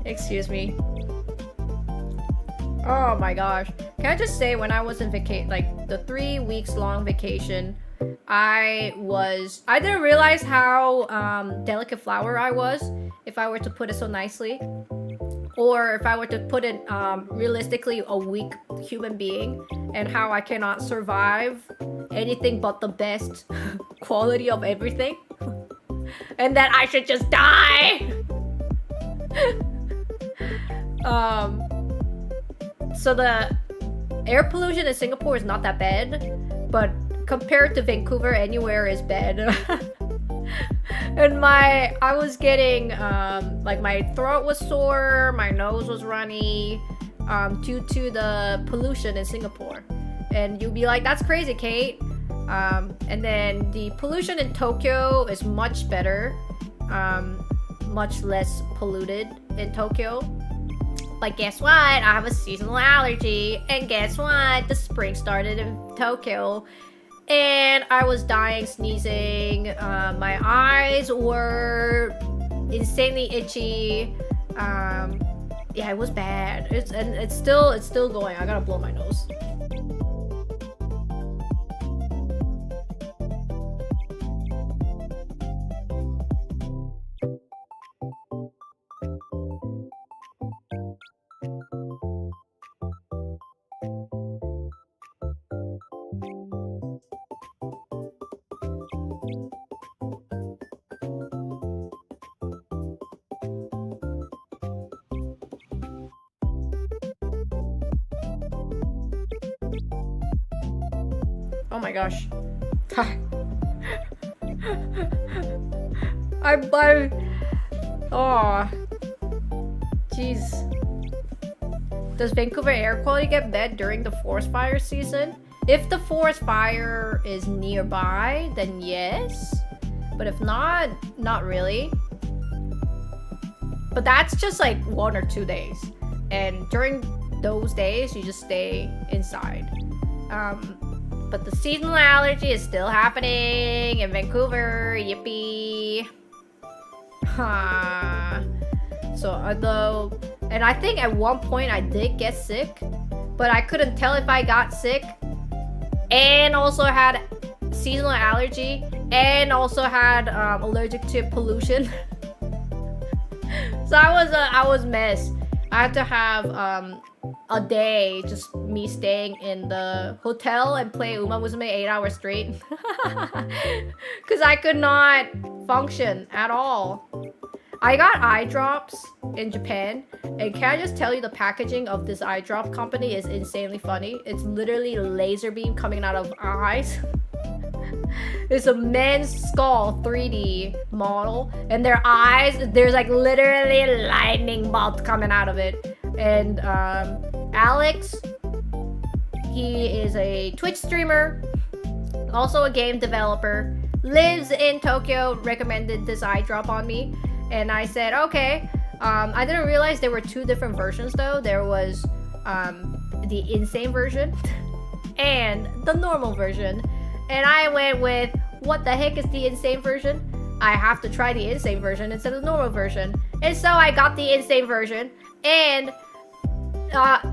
Excuse me. Oh my gosh. Can I just say, when I was in like the 3 weeks long vacation, I didn't realize how delicate flower I was, if I were to put it so nicely. Or if I were to put it realistically, a weak human being, and how I cannot survive anything but the best quality of everything. And that I should just die! So the air pollution in Singapore is not that bad, but compared to Vancouver, anywhere is bad. And I was getting, like, my throat was sore, my nose was runny, due to the pollution in Singapore. And you'd be like, that's crazy, Kate. And then the pollution in Tokyo is much better, much less polluted in Tokyo. But guess what? I have a seasonal allergy, and guess what? The spring started in Tokyo. And I was dying, sneezing, my eyes were insanely itchy. Yeah, it was bad. It's still going. I gotta blow my nose. Oh my gosh. Oh, jeez. Does Vancouver air quality get bad during the forest fire season? If the forest fire is nearby, then yes. But if not, not really. But that's just like 1 or 2 days. And during those days, you just stay inside. But the seasonal allergy is still happening in Vancouver. Yippee. So although, and I think at one point I did get sick, but I couldn't tell if I got sick and also had seasonal allergy and also had allergic to pollution. So I was messed. I had to have a day just me staying in the hotel and play Uma Musume 8 hours straight because I could not function at all. I got eye drops in Japan, and can I just tell you the packaging of this eye drop company is insanely funny. It's literally laser beam coming out of eyes. It's a man's skull 3D model, and their eyes, there's like literally lightning bolts coming out of it. And Alex, he is a Twitch streamer, also a game developer, lives in Tokyo, recommended this eye drop on me. And I said, okay. I didn't realize there were 2 different versions though. There was the insane version and the normal version. And I went with, what the heck is the insane version? I have to try the insane version instead of the normal version. And so I got the insane version. And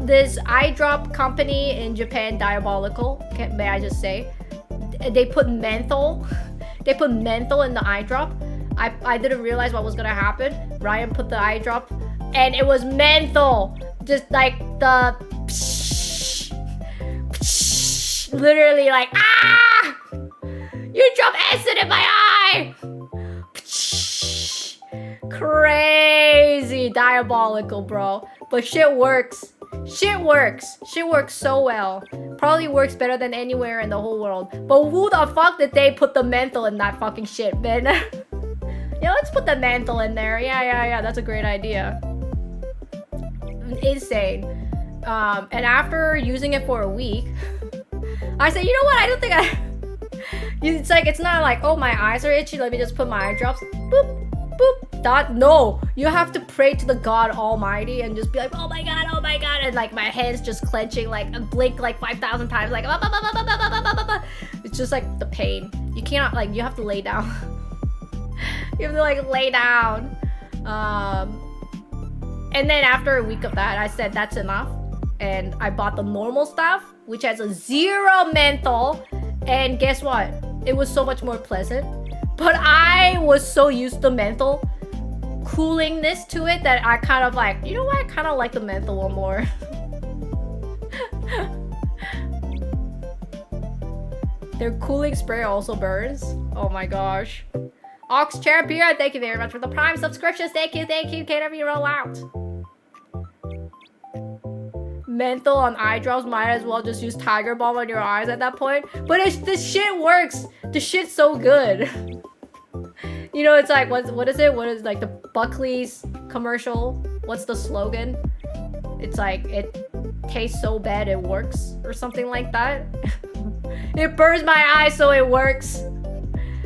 this eye drop company in Japan, diabolical, may I just say. They put menthol. They put menthol in the eye drop. I didn't realize what was gonna happen. Ryan put the eye drop and it was menthol. Just like the psh, psh, literally like, ah! You dropped acid in my eye! Psh, crazy diabolical, bro. But shit works. Shit works. Shit works so well. Probably works better than anywhere in the whole world. But who the fuck did they put the menthol in that fucking shit, man? Yeah, let's put the mantle in there. Yeah, that's a great idea. Insane. And after using it for a week, I said, you know what? I don't think it's like, it's not like, oh, my eyes are itchy. Let me just put my eye drops. Boop, boop, dot. No, you have to pray to the God Almighty and just be like, oh my God. And like my hands just clenching, like blink like 5,000 times. Like, it's just like the pain. You cannot, like, you have to lay down. You have to like lay down. And then after a week of that, I said that's enough. And I bought the normal stuff, which has a 0 menthol. And guess what? It was so much more pleasant. But I was so used to menthol coolingness to it that I kind of like, you know what? I kind of like the menthol one more. Their cooling spray also burns. Oh my gosh. Ox Champion, thank you very much for the Prime subscriptions. Thank you. Can't ever roll out. Menthol on eye drops, might as well just use Tiger Balm on your eyes at that point. But this shit works. The shit's so good. You know, it's like, what is it? What is like the Buckley's commercial? What's the slogan? It's like, it tastes so bad it works or something like that. It burns my eyes so it works.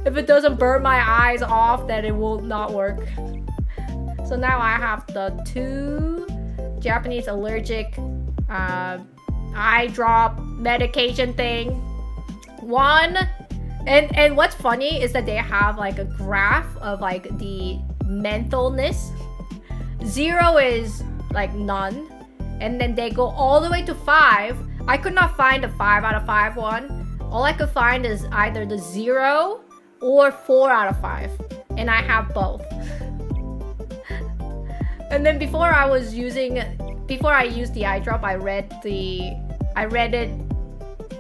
If it doesn't burn my eyes off, then it will not work. So now I have the 2 Japanese allergic eye drop medication thing. One, and what's funny is that they have like a graph of like the mentholness. 0 is like none, and then they go all the way to 5. I could not find a 5 out of 5 one. All I could find is either the 0 or 4 out of 5, and I have both. And then before I used the eye drop, I read it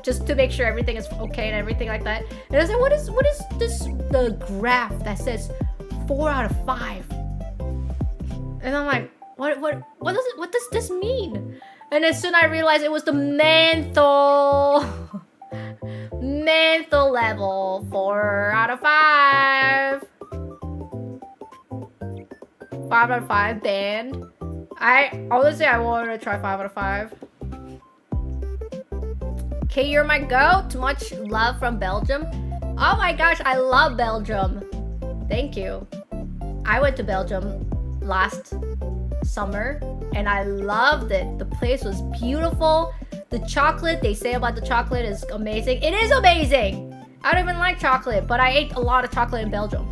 just to make sure everything is okay and everything like that. And I said, what is this, the graph that says 4 out of 5? And I'm like, what does this mean? And as soon as I realized it was the menthol level, 4 out of 5. 5 out of 5 banned. I honestly I wanted to try 5 out of 5. Okay, you're my goat. Much love from Belgium. Oh my gosh, I love Belgium. Thank you. I went to Belgium last summer and I loved it. The place was beautiful. The chocolate, they say about the chocolate is amazing. It is amazing. I don't even like chocolate, but I ate a lot of chocolate in Belgium.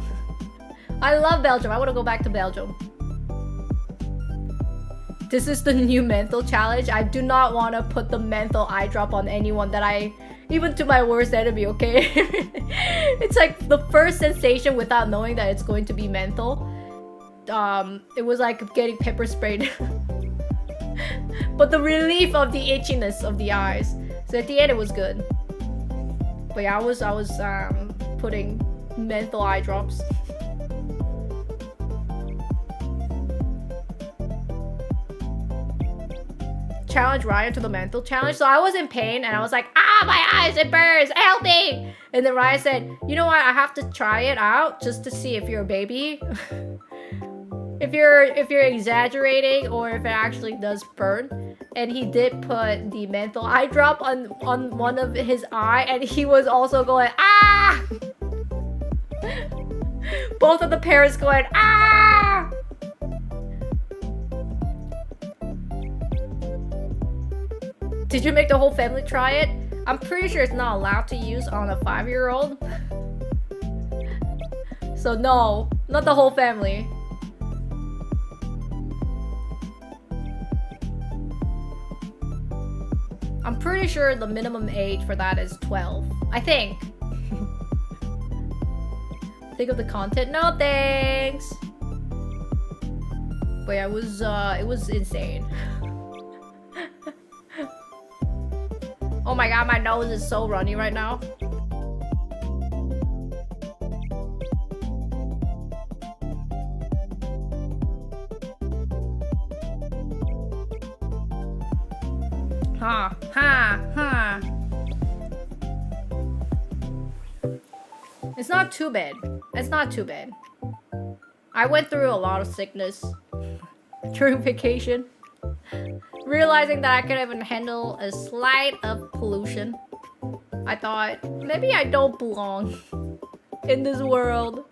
I love Belgium. I want to go back to Belgium. This is the new menthol challenge. I do not want to put the menthol eye drop on anyone that even to my worst enemy, okay? It's like the first sensation without knowing that it's going to be menthol. It was like getting pepper sprayed. But the relief of the itchiness of the eyes. So at the end it was good. But yeah, I was putting menthol eye drops. Challenge Ryan to the menthol challenge. So I was in pain and I was like, my eyes, it burns, help me. And then Ryan said, you know what, I have to try it out just to see if you're a baby. if you're exaggerating or if it actually does burn. And he did put the menthol eye drop on one of his eye and he was also going, ah! Both of the parents going, ah! Did you make the whole family try it? I'm pretty sure it's not allowed to use on a 5-year-old. So no, not the whole family. I'm pretty sure the minimum age for that is 12. I think. Think of the content? No thanks. But yeah, it was insane. Oh my god, my nose is so runny right now. Ha. It's not too bad. It's not too bad. I went through a lot of sickness during vacation. Realizing that I could even handle a slight of pollution. I thought, maybe I don't belong in this world.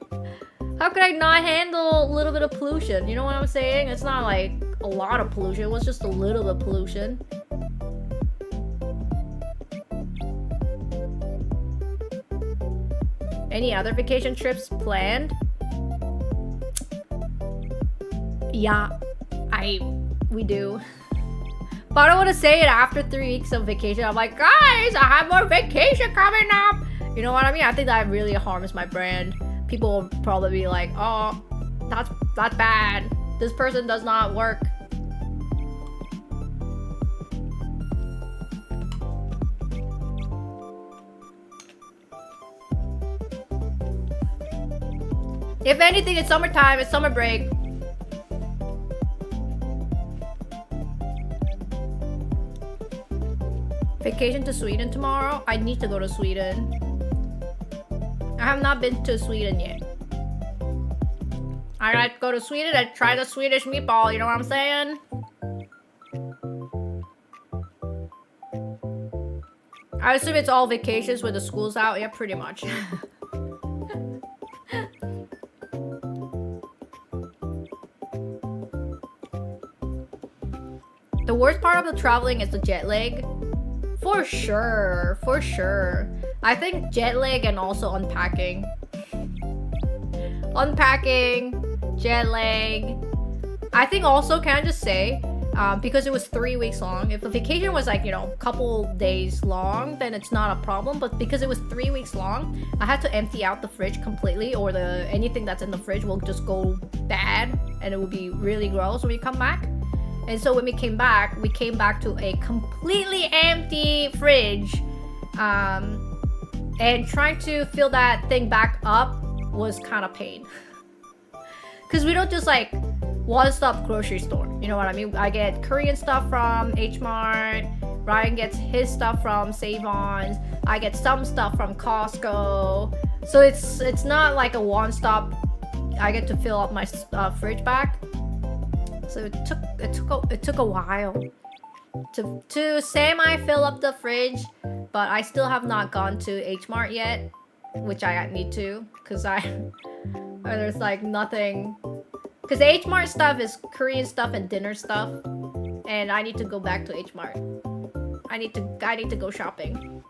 How could I not handle a little bit of pollution? You know what I'm saying? It's not like a lot of pollution, it was just a little bit of pollution. Any other vacation trips planned? Yeah, we do. But I don't want to say it after 3 weeks of vacation. I'm like, guys, I have more vacation coming up. You know what I mean? I think that really harms my brand. People will probably be like, oh, that's bad. This person does not work. If anything, it's summertime, it's summer break. Vacation to Sweden tomorrow? I need to go to Sweden. I have not been to Sweden yet. I gotta go to Sweden and try the Swedish meatball, you know what I'm saying? I assume it's all vacations when the school's out. Yeah, pretty much. The worst part of the traveling is the jet lag. For sure, for sure. I think jet lag and also unpacking. Unpacking, jet lag. I think also, can I just say, because it was 3 weeks long, if the vacation was like, you know, a couple days long, then it's not a problem. But because it was 3 weeks long, I had to empty out the fridge completely, or anything that's in the fridge will just go bad and it will be really gross when we come back. And so when we came back to a completely empty fridge. And trying to fill that thing back up was kind of pain. Because we don't just like one-stop grocery store. You know what I mean? I get Korean stuff from H Mart. Ryan gets his stuff from Save-Ons. I get some stuff from Costco. So it's not like a one-stop I get to fill up my fridge back. So it took a while to semi fill up the fridge, but I still have not gone to H Mart yet, which I need to, because there's like nothing. Because H Mart stuff is Korean stuff and dinner stuff, and I need to go back to H Mart. I need to go shopping.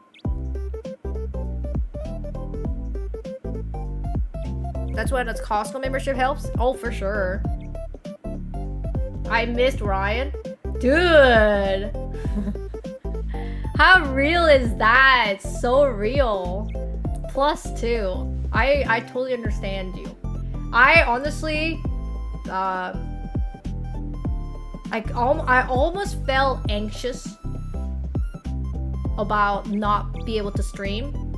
That's when its Costco membership helps. Oh, for sure. I missed Ryan. Dude. How real is that? It's so real. +2. I totally understand you. I honestly, I almost felt anxious about not be able to stream.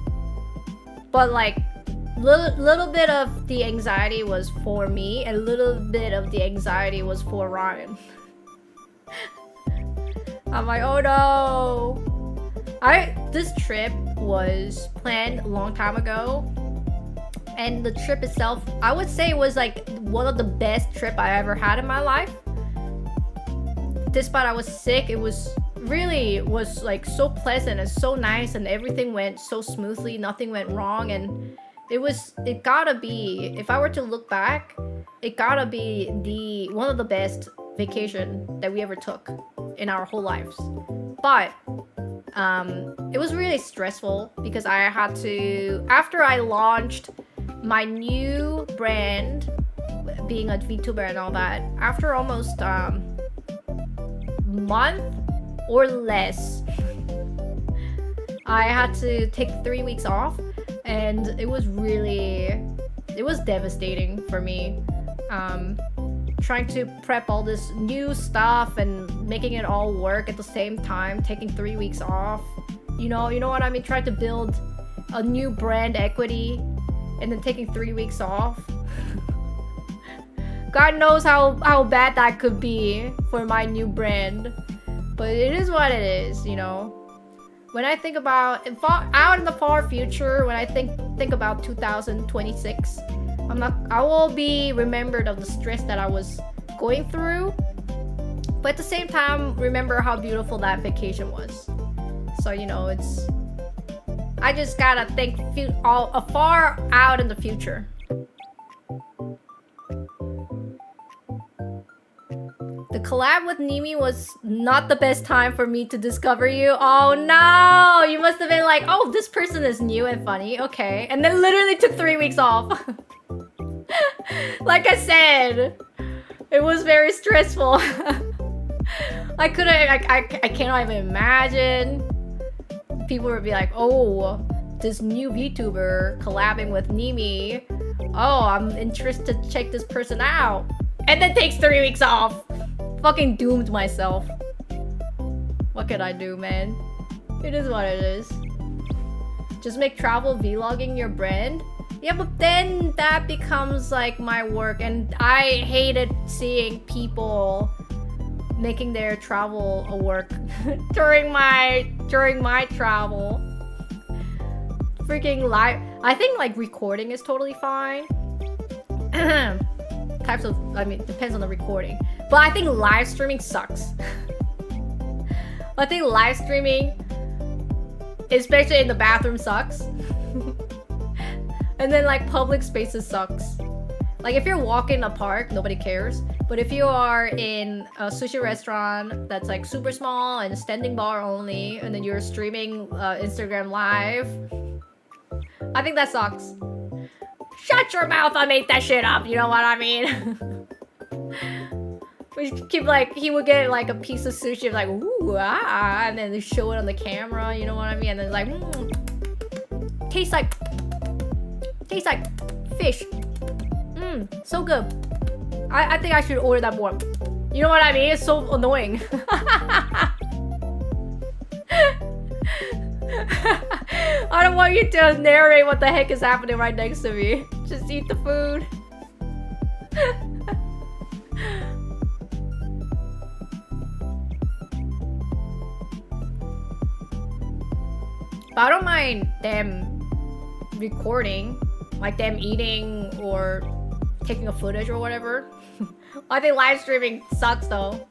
But like, little bit of the anxiety was for me, and a little bit of the anxiety was for Ryan. I'm like, oh no. This trip was planned a long time ago, and the trip itself, I would say, was like one of the best trip I ever had in my life. Despite I was sick, it was like so pleasant and so nice, and everything went so smoothly, nothing went wrong, and it gotta be, if I were to look back, it gotta be one of the best vacation that we ever took in our whole lives. But it was really stressful because I had to, after I launched my new brand, being a VTuber and all that, after almost month or less, I had to take 3 weeks off, and it was devastating for me. Trying to prep all this new stuff and making it all work at the same time, taking 3 weeks off. You know what I mean? Trying to build a new brand equity and then taking 3 weeks off. God knows how bad that could be for my new brand. But it is what it is, you know? When I think about out in the far future, when I think about 2026, I will be remembered of the stress that I was going through, but at the same time, remember how beautiful that vacation was. So, you know, I just gotta think far out in the future. The collab with Nimi was not the best time for me to discover you. Oh no! You must have been like, oh, this person is new and funny. Okay. And then literally took 3 weeks off. Like I said, it was very stressful. I cannot even imagine. People would be like, oh, this new VTuber collabing with Nimi. Oh, I'm interested to check this person out. And then takes 3 weeks off. Fucking doomed myself. What could I do, man? It is what it is. Just make travel vlogging your brand. Yeah, but then that becomes like my work, and I hated seeing people making their travel a work during my travel. Freaking live. I think like recording is totally fine. Depends on the recording. But I think live streaming sucks. I think live streaming, especially in the bathroom, sucks. And then like public spaces sucks. Like if you're walking in a park, nobody cares. But if you are in a sushi restaurant that's like super small and standing bar only, and then you're streaming Instagram live, I think that sucks. Shut your mouth, I made that shit up, you know what I mean? We keep like, he would get like a piece of sushi, like, ooh, ah, and then they show it on the camera, you know what I mean? And then like, tastes like fish. So good. I think I should order that more. You know what I mean? It's so annoying. I don't want you to narrate what the heck is happening right next to me. Just eat the food. But I don't mind them recording, like them eating or taking a footage or whatever. I think live streaming sucks though.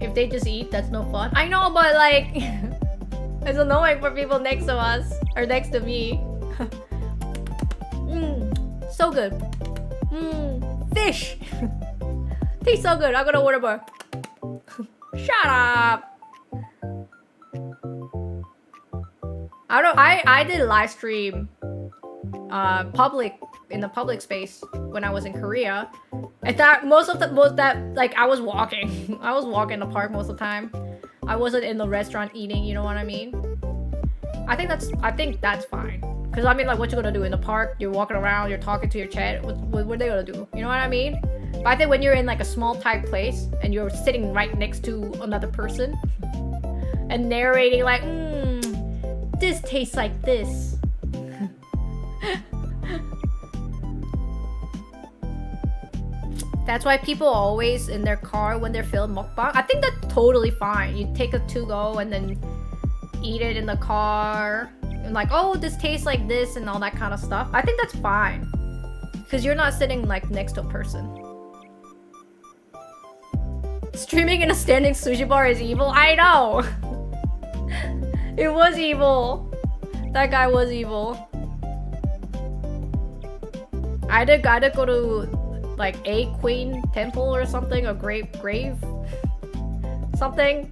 If they just eat, that's no fun. I know, but like, it's annoying for people next to us or next to me. So good. Fish. Tastes so good. I'm gonna order more. Shut up. I did live stream in the public space when I was in Korea. And that like I was walking. I was walking in the park most of the time. I wasn't in the restaurant eating, you know what I mean? I think that's fine. Cause I mean, like, what you gonna do in the park? You're walking around, you're talking to your chat. What are they gonna do? You know what I mean? But I think when you're in like a small type place and you're sitting right next to another person and narrating like, this tastes like this. That's why people always in their car when they're filming mukbang. I think that's totally fine. You take a to-go and then eat it in the car. And like, oh, this tastes like this and all that kind of stuff. I think that's fine. Because you're not sitting like next to a person. Streaming in a standing sushi bar is evil? I know! It was evil. That guy was evil. I gotta go to like a queen temple or something, a grave something.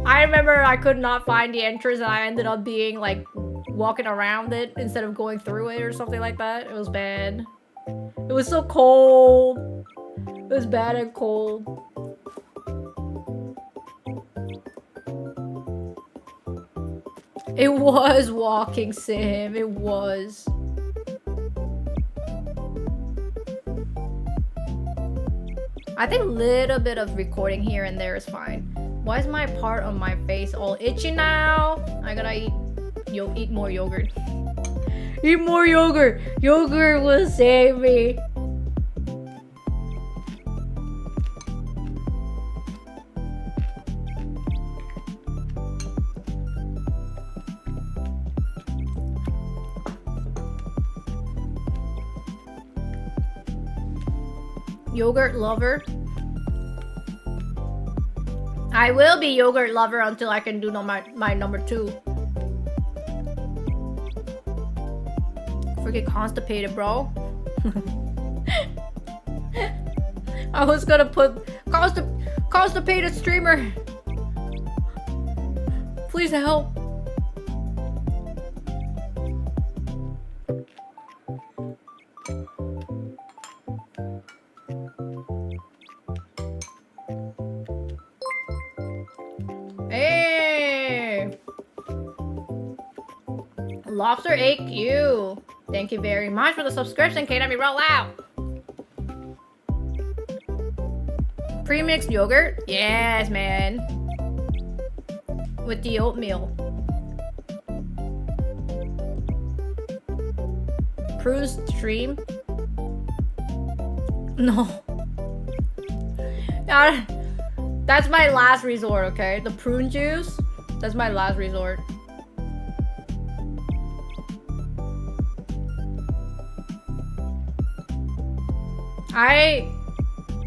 I remember I could not find the entrance and I ended up being like walking around it instead of going through it or something like that. It was bad. It was so cold. It was bad and cold. It was walking sim. It was. I think a little bit of recording here and there is fine. Why is my part of my face all itchy now? I gotta eat more yogurt. Eat more yogurt. Yogurt will save me. Yogurt lover. I will be yogurt lover until I can do my number 2. Freaking constipated, bro. I was gonna put constipated streamer. Please help. Hey! Lobster AQ. Thank you very much for the subscription. Can't let me roll out. Pre-mixed yogurt? Yes, man. With the oatmeal. Cruise stream? No. That's my last resort, okay? The prune juice? That's my last resort.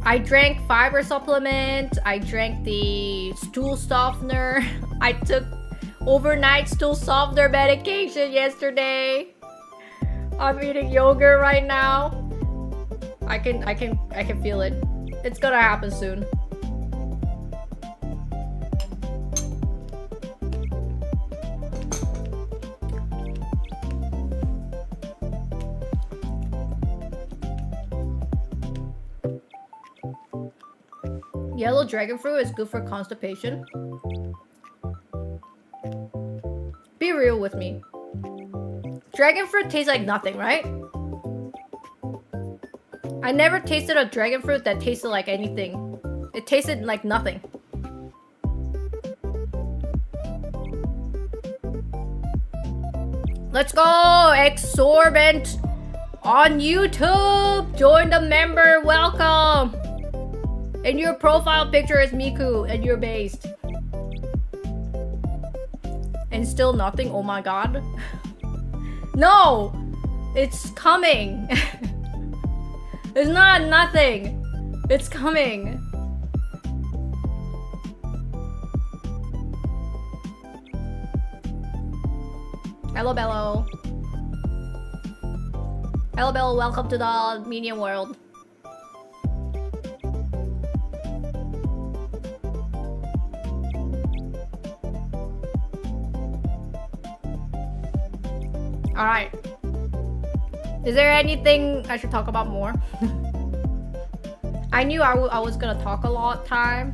I drank fiber supplement. I drank the stool softener. I took overnight stool softener medication yesterday. I'm eating yogurt right now. I can feel it. It's gonna happen soon. Yellow dragon fruit is good for constipation. Be real with me. Dragon fruit tastes like nothing, right? I never tasted a dragon fruit that tasted like anything. It tasted like nothing. Let's go! Exorbitant on YouTube! Join the member, welcome! And your profile picture is Miku and you're based. And still nothing, oh my god. No! It's coming! It's not nothing! It's coming! Hello, Bello. Hello, Bello. Welcome to the Minion world. Alright. Is there anything I should talk about more? I knew I was gonna talk a long time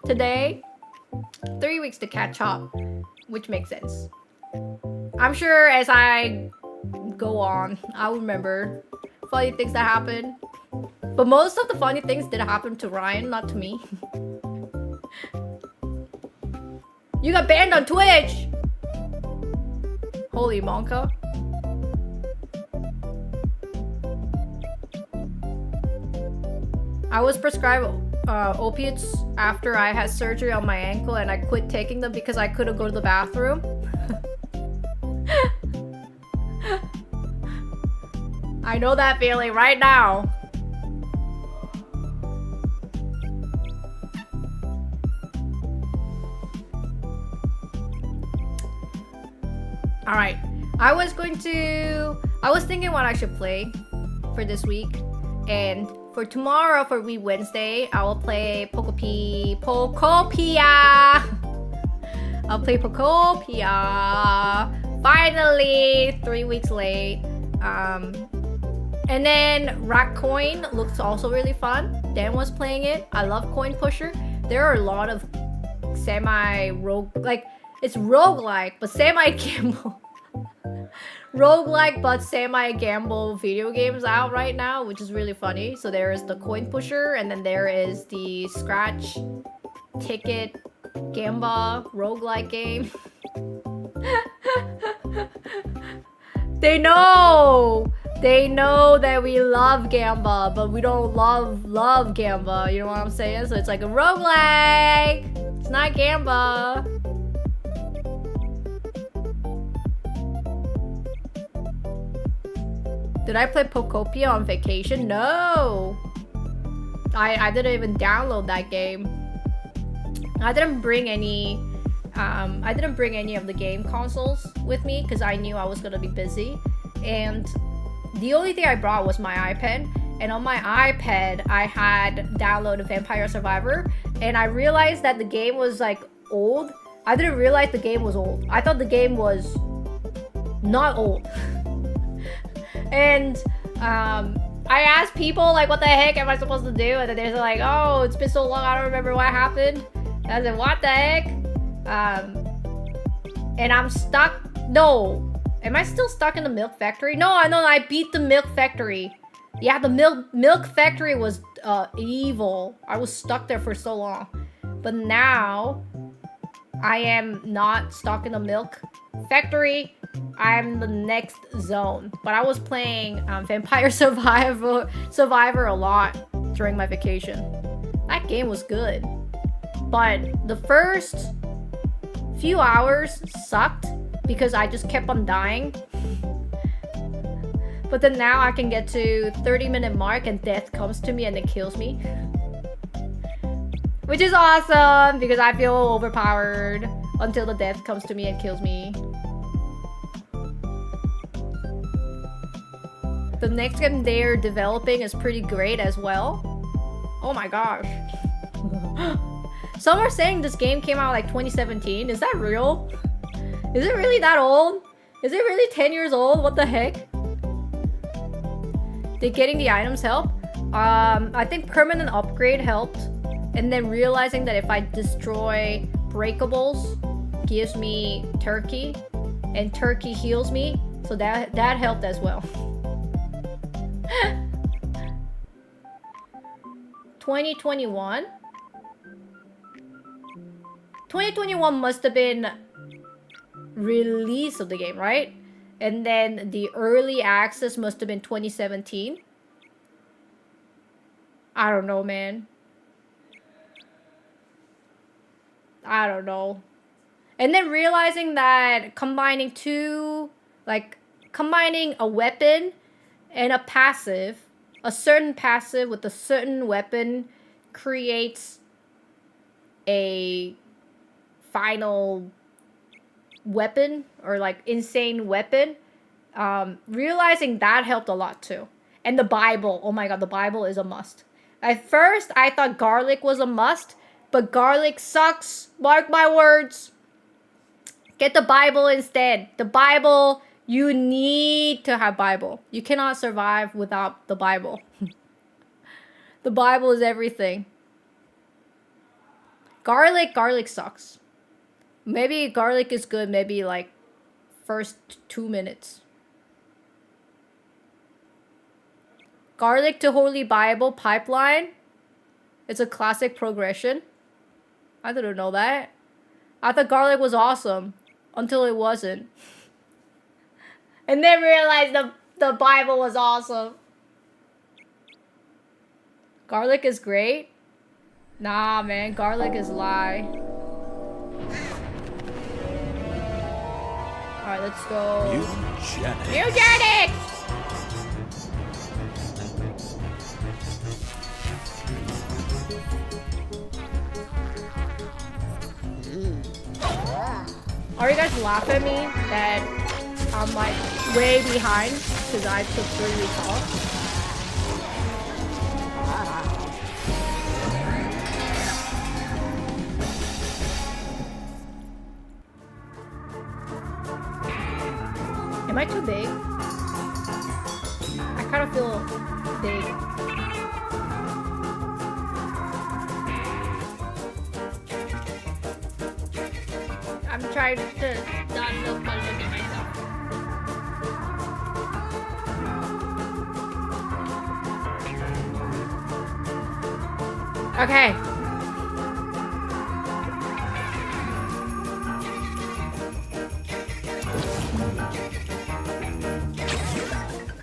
today. 3 weeks to catch up, which makes sense. I'm sure as I go on, I'll remember funny things that happen. But most of the funny things did happen to Ryan, not to me. You got banned on Twitch! Holy Monka. I was prescribed opiates after I had surgery on my ankle and I quit taking them because I couldn't go to the bathroom. I know that feeling right now. Alright, I was thinking what I should play for this week, and for tomorrow, for Wednesday, I will play Pokopia. I'll play Pokopia. Finally, 3 weeks late. And then Rack Coin looks also really fun. Dan was playing it. I love Coin Pusher. There are a lot of semi-rogue, like, it's roguelike, but semi-gamble. Roguelike, but semi-gamble video games out right now, which is really funny. So there is the Coin Pusher, and then there is the Scratch Ticket Gamba roguelike game. They know that we love Gamba, but we don't love Gamba. You know what I'm saying? So it's like a roguelike. It's not Gamba. Did I play Pokopia on vacation? No. I didn't even download that game. I didn't bring any of the game consoles with me because I knew I was gonna be busy, and the only thing I brought was my iPad. And on my iPad I had downloaded Vampire Survivor, and I realized that the game was like old. I didn't realize the game was old. I thought the game was not old. And I asked people like, what the heck am I supposed to do? And then they're like, oh, it's been so long, I don't remember what happened. And I said, what the heck? And I'm stuck. No. Am I still stuck in the milk factory? No, I beat the milk factory. Yeah, the milk factory was evil. I was stuck there for so long. But now I am not stuck in the milk factory. I'm the next zone. But I was playing Vampire Survivor a lot during my vacation. That game was good. But the first few hours sucked because I just kept on dying. But then now I can get to 30-minute mark and death comes to me and it kills me. Which is awesome because I feel overpowered until the death comes to me and kills me. The next game they're developing is pretty great as well. Oh my gosh. Some are saying this game came out like 2017. Is that real? Is it really that old? Is it really 10 years old? What the heck? Did getting the items help? I think permanent upgrade helped. And then realizing that if I destroy breakables, gives me turkey. And turkey heals me. So that helped as well. 2021? 2021 must have been release of the game, right? And then the early access must have been 2017. I don't know, man. I don't know. And then realizing that combining a weapon and a certain passive with a certain weapon creates a final weapon or like insane weapon. Realizing that helped a lot too. And the Bible, oh my god, the Bible is a must. At first, I thought garlic was a must, but garlic sucks. Mark my words. Get the Bible instead. The Bible, you need to have Bible. You cannot survive without the Bible. The Bible is everything. Garlic sucks. Maybe garlic is good, maybe like first 2 minutes. Garlic to Holy Bible pipeline. It's a classic progression. I didn't know that. I thought garlic was awesome until it wasn't. And then realized the Bible was awesome. Garlic is great. Nah, man, garlic is lie. Alright, let's go. Mewgenics! Are you guys laughing at me that I'm like way behind because I took 3 weeks off? Am I too big? I kind of feel big. I'm trying to not look at myself. Okay.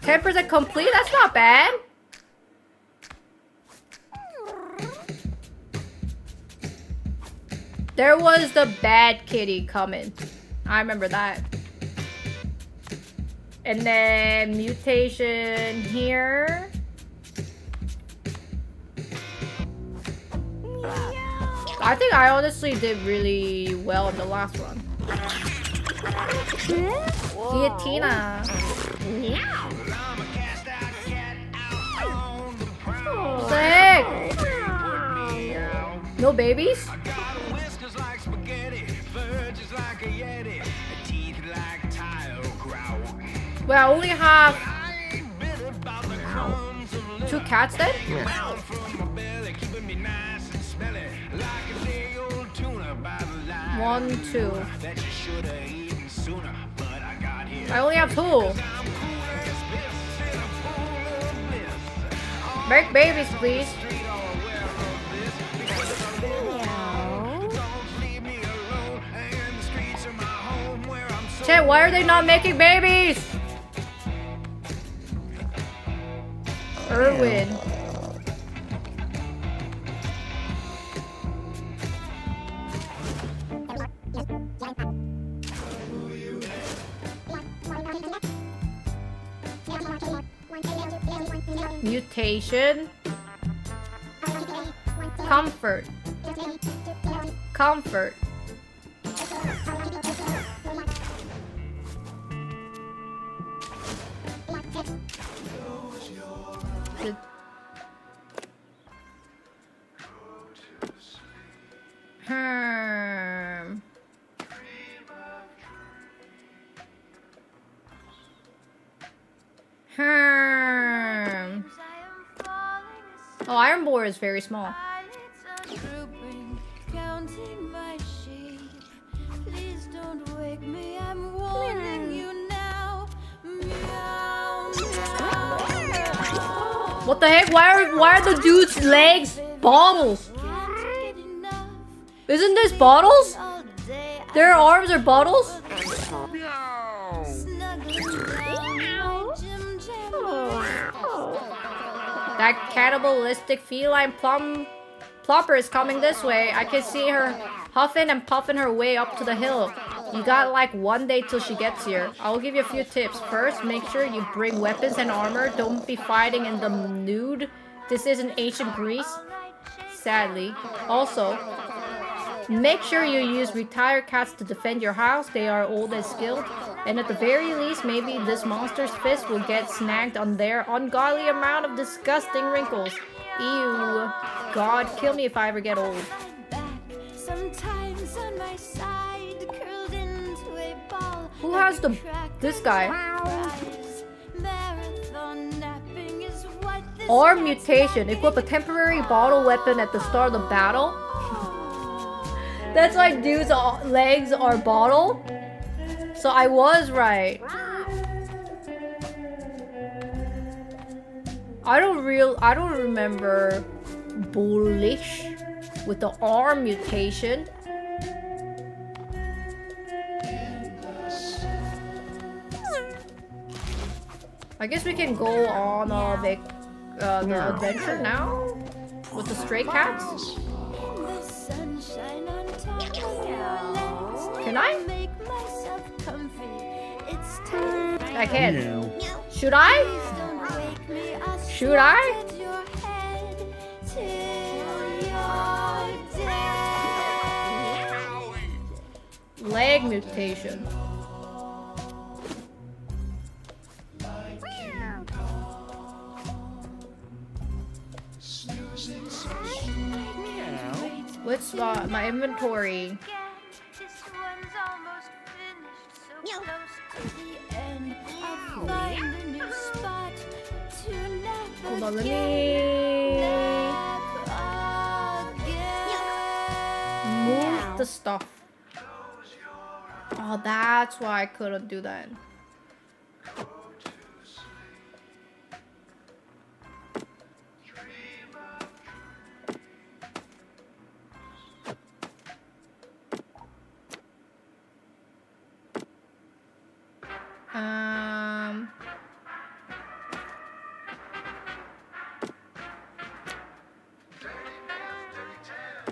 %10 complete? That's not bad. There was the bad kitty coming. I remember that. And then mutation here. I think I honestly did really well in the last one. Guillotina. Sick. No babies? Well, I only have 2 cats then? 1, 2. I only have 2. Make babies, please. Chat, why are they not making babies? Erwin. Mutation. Comfort. Comfort. Oh, Iron Boar is very small. What the heck? Why are the dude's legs bottles? Isn't this bottles? Their arms are bottles? That cannibalistic feline plumper is coming this way. I can see her huffing and puffing her way up to the hill. You got like 1 day till she gets here. I'll give you a few tips. First, make sure you bring weapons and armor. Don't be fighting in the nude. This isn't ancient Greece, sadly. Also, make sure you use retired cats to defend your house. They are old and skilled. And at the very least, maybe this monster's fist will get snagged on their ungodly amount of disgusting wrinkles. Ew. God, kill me if I ever get old. Who has this guy? Arm mutation. Equip a temporary bottle weapon at the start of the battle. That's why dude's legs are bottle. So I was right. I don't remember bullish with the arm mutation. I guess we can go on the adventure now with the stray cats. Can I? I can. Should I? Should I? Leg mutation. What's my inventory? Hold on, let me move the stuff. Oh, that's why I couldn't do that.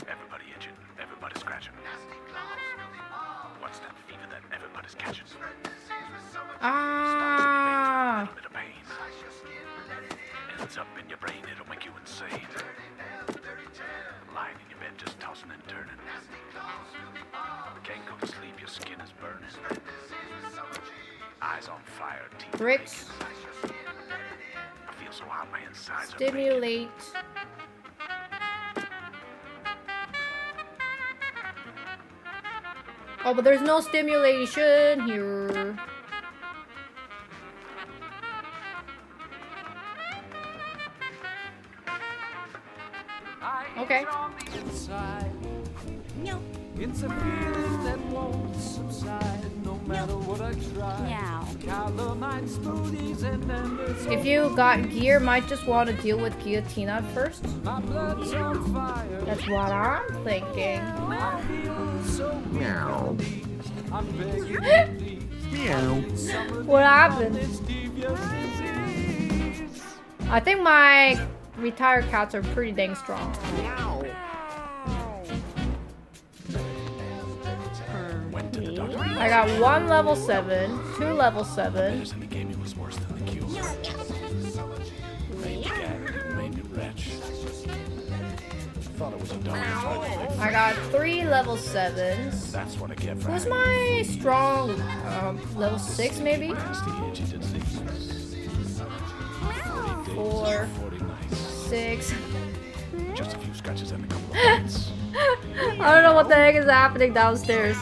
Everybody itching, everybody scratching. What's that fever that everybody's catching? Ah. A bit of pain. Ends up in your brain, it'll make you insane. Lying in your bed, just tossing and turning. Can't go to sleep, your skin is burning. Eyes on fire, teeth Bricks. breaking. I feel so hot, my insides are Stimulate. Oh, but there's no stimulation here. Okay. It's a feeling that won't subside no matter what I try. Calamine smoothies and endless. If you got gear, might just want to deal with guillotine at first. My blood's on fire. That's what I'm thinking. I feel so meow. I'm begging you, please. What happened? This devious disease. I think my retired cats are pretty dang strong. Went to the doctor. I got 1 level 7, 2 level 7. Medicine he gave me was worse than the cure. Made me gag, made me retch. Thought it was a dog. I got 3 level 7s. That's what I get for Who's my strong level 6 maybe? nasty itchy disease. 4, 40 nights. 6. Just a few scratches and a couple of bites. I don't know what the heck is happening downstairs.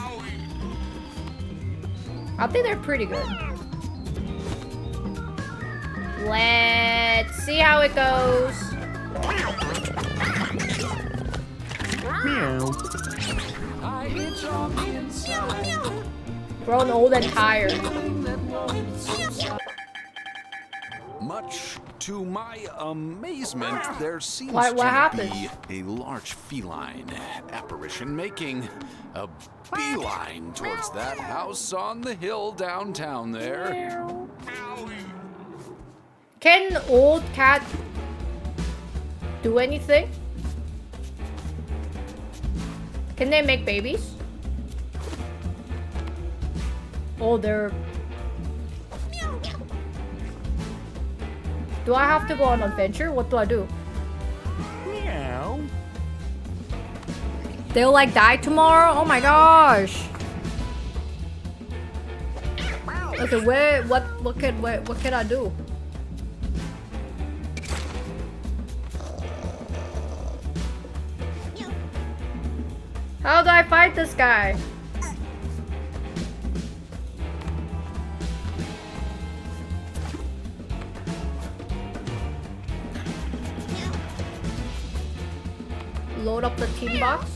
I think they're pretty good. Let's see how it goes. I itch on the inside. Grown old and tired. Much to my amazement, there seems What to happened? be a large feline apparition making a beeline towards that house on the hill downtown there. Can old cat do anything? Can they make babies? Oh, they're... Do I have to go on an adventure? What do I do? Meow. They'll like die tomorrow? Oh my gosh. Okay, what can I do? How do I fight this guy? Load up the team box.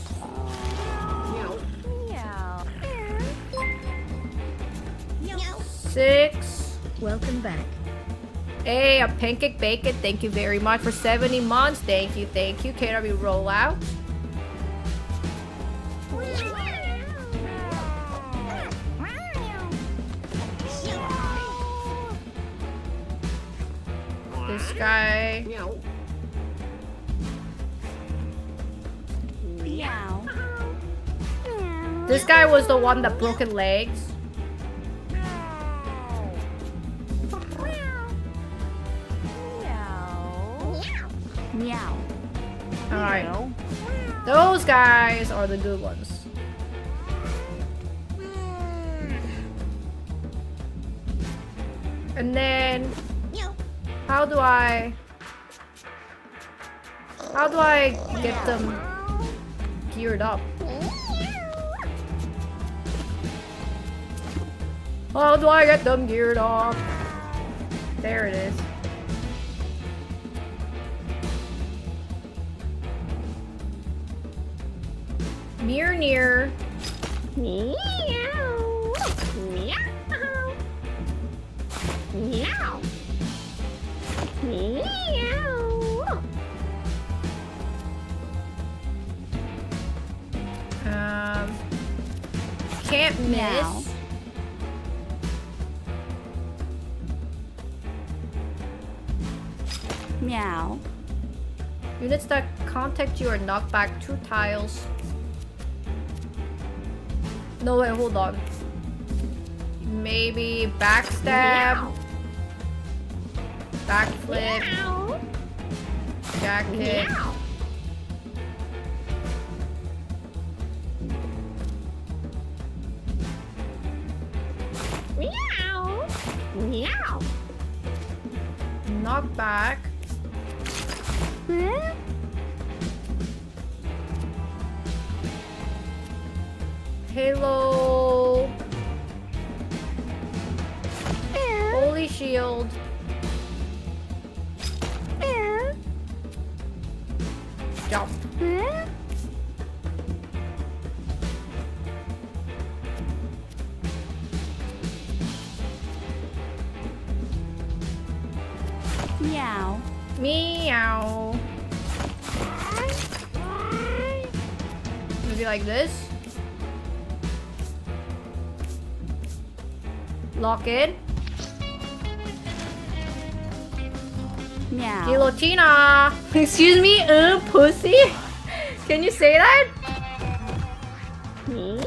6. Welcome back. Hey, a pancake bacon. Thank you very much for 70 months. Thank you, thank you. Can we roll out? This guy. This guy was the one that broken legs. Meow. Alright. Those guys are the good ones. And then how do I get them geared up? How do I get them geared up? There it is. Near. Meow. Meow. Meow. Meow. Can't miss. Meow. Meow. Units that contact you are knocked back 2 tiles. No, wait, hold on. Maybe backstab. Backflip. Meow. Jacket. Meow. Meow. Meow. Knock back. Huh? Halo. Holy shield. Jump. Meow. Meow. Maybe like this. Lock in. Meow. Guillotina. Excuse me, pussy. Can you say that? Meow.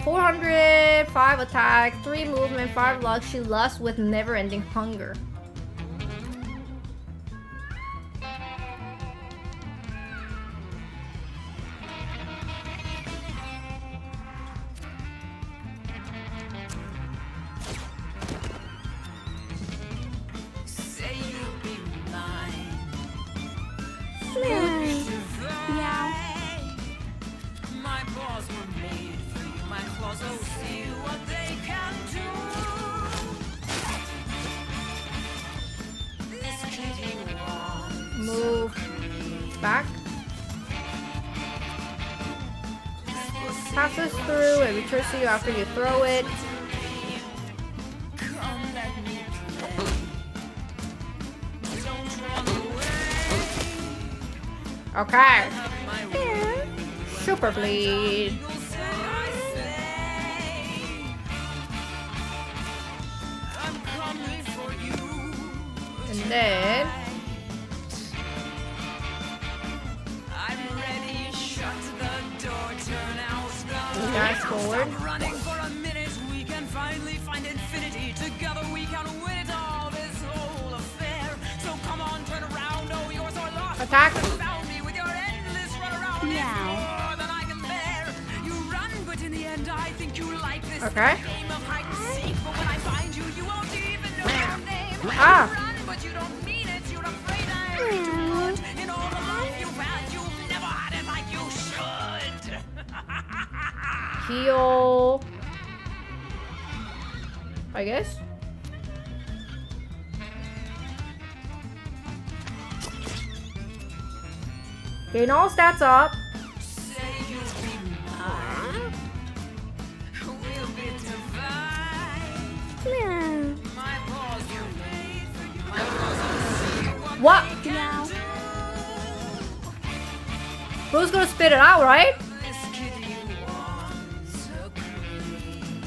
400, 5 attack, 3 movement, 5 luck. She lusts with never-ending hunger. Move back. Passes through, it returns to you after you throw it. Okay. Super bleed. And then forward. Stop running for a minute. We can finally find infinity. Together we can win it all. This whole affair. So come on, turn around. Oh, yours are lost. Attack. Found me with your endless run around. It's Meow. more than I can bear. You run, but in the end, I think you like this Okay. game of hide and seek. But when I find you, you won't even know your name. Ah. You run, but you don't mean it. You're afraid I'm too good. In all the love you've had, you've never had it like you should. Heal. I guess. Gain all stats up. Say you'll be mine. We'll be divine. Meow. My paws were made for you. My paws will see what What? they can do. Who's gonna spit it out, right? This kitty wants a cream.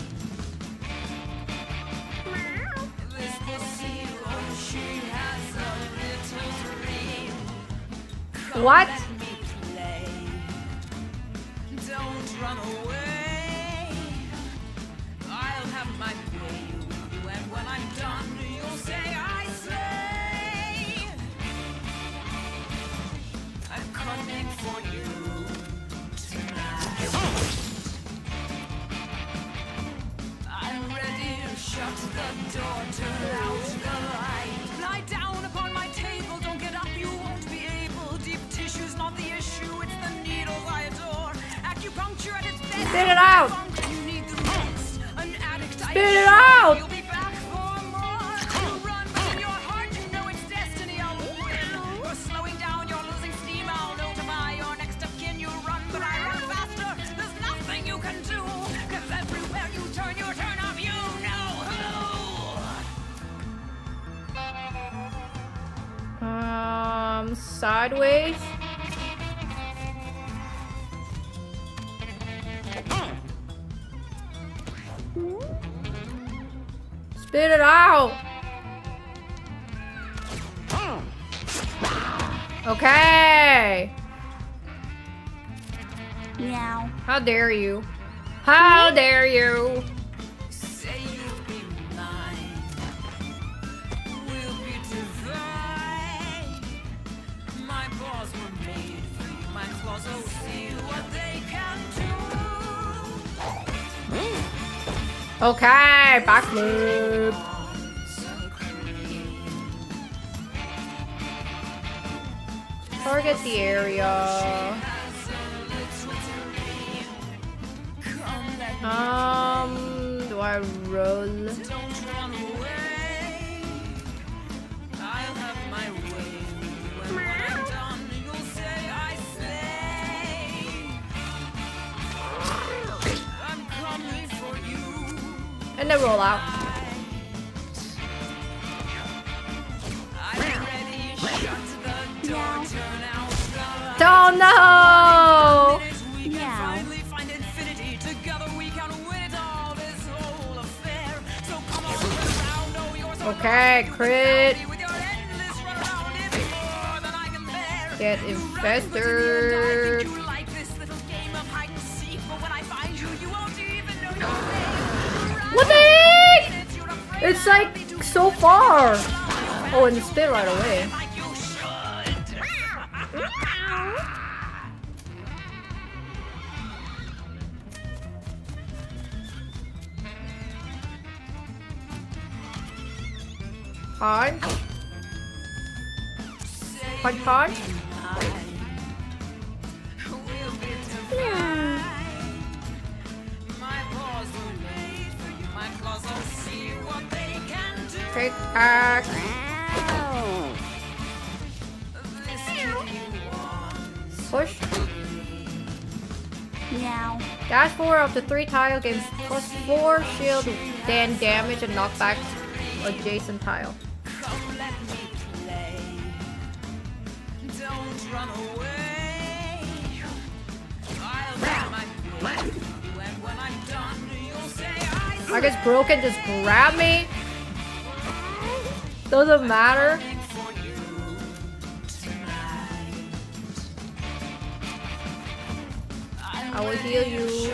This pussy, oh, she has a little dream. Come What? let me play. Don't run away. I'll have my way with you, and when I'm done, you'll say I slay. I'm coming for you tonight. I'm ready to shut the door, turn out the light. Lie down upon my table, don't get up, you won't be able. Deep tissue's not the issue, it's the needles I adore. Acupuncture at its best. Spit it out. You need the rest. An addict, I Spit it assure you, out. You'll be back for more. You run, but in your heart you know it's destiny. I'll win. You're slowing down, you're losing steam. I'll notify your next of kin. You run, but I run faster. There's nothing you can do. 'Cause everywhere you turn off, you know who. Sideways. Spit it out. Okay. Meow. How dare you? How dare you? Say you'll be mine. We'll be divine. My paws were made for you. My claws will see what they can do. Okay, backflip. Target the area. Do I roll? Don't run away. I'll have my way with you, and when I'm done, you'll say I slay. I'm coming for you. And then roll out. I'm ready. Shut the door. Turn out the light. Oh no! We can Meow. finally find infinity. Together we can win it all. This whole affair. So come on, turn around. Oh, yours are Okay, lost. crit. With your endless run around, it's more than I can bear. Get You run, but in the end, I infested. think you like this little game of hide and seek. But when I find you, you won't even know your name. What the heck? You're afraid It's I'll like be too so far. Oh, and spit right away. like you should. Punch. Punch, punch. We'll be divine. My paws were made for you. My claws will see what they can do. Take axe. Meow. This kitty wants Push. Meow. Dash forward up to 3 tile gains +4 shield, then damage and knockback adjacent tile. come let me play. Don't run away. I'll have my way with you, and when I'm done, you'll say I I guess broken, just grab me. Doesn't matter. Coming for you tonight. I will heal you.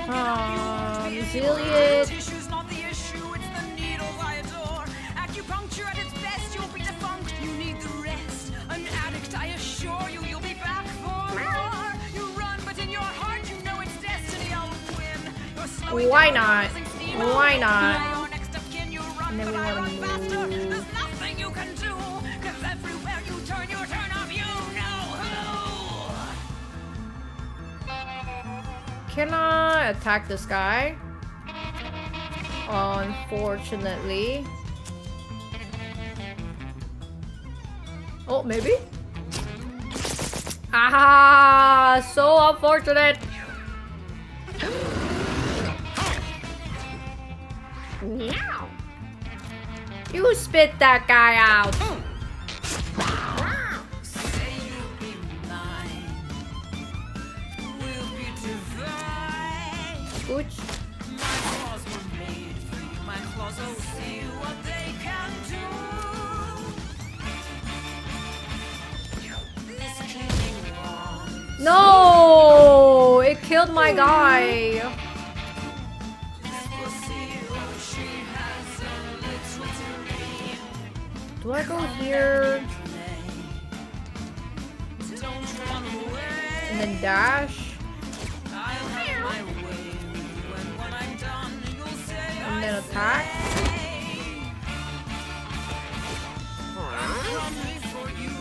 Meow. Resilient. Tissue's not the issue, it's the needles I adore. Acupuncture at its best, you'll be defunct. You need the rest. An addict, I assure you, you'll be back for more. You run, but in your heart, you know it's destiny. I'll win. You're slowing Why down, not? you're losing steam. Why not? Your next of kin, you run, And then but we I wanna run faster. move. There's nothing you can do, 'cause everywhere you turn up, you know who. Can I attack this guy? Unfortunately. Oh, maybe? Ah, so unfortunate. Meow. You spit that guy out. Say you'll be mine. We'll be divine. Scooch. My claws were made for you. My claws will see what they can do. This killing wrong. No! It killed my guy. This pussy, oh, she has a little dream. Do I go here Don't run away. and then dash? I'll have my way with you, and when I'm done, you'll say And then attack? I'm coming for you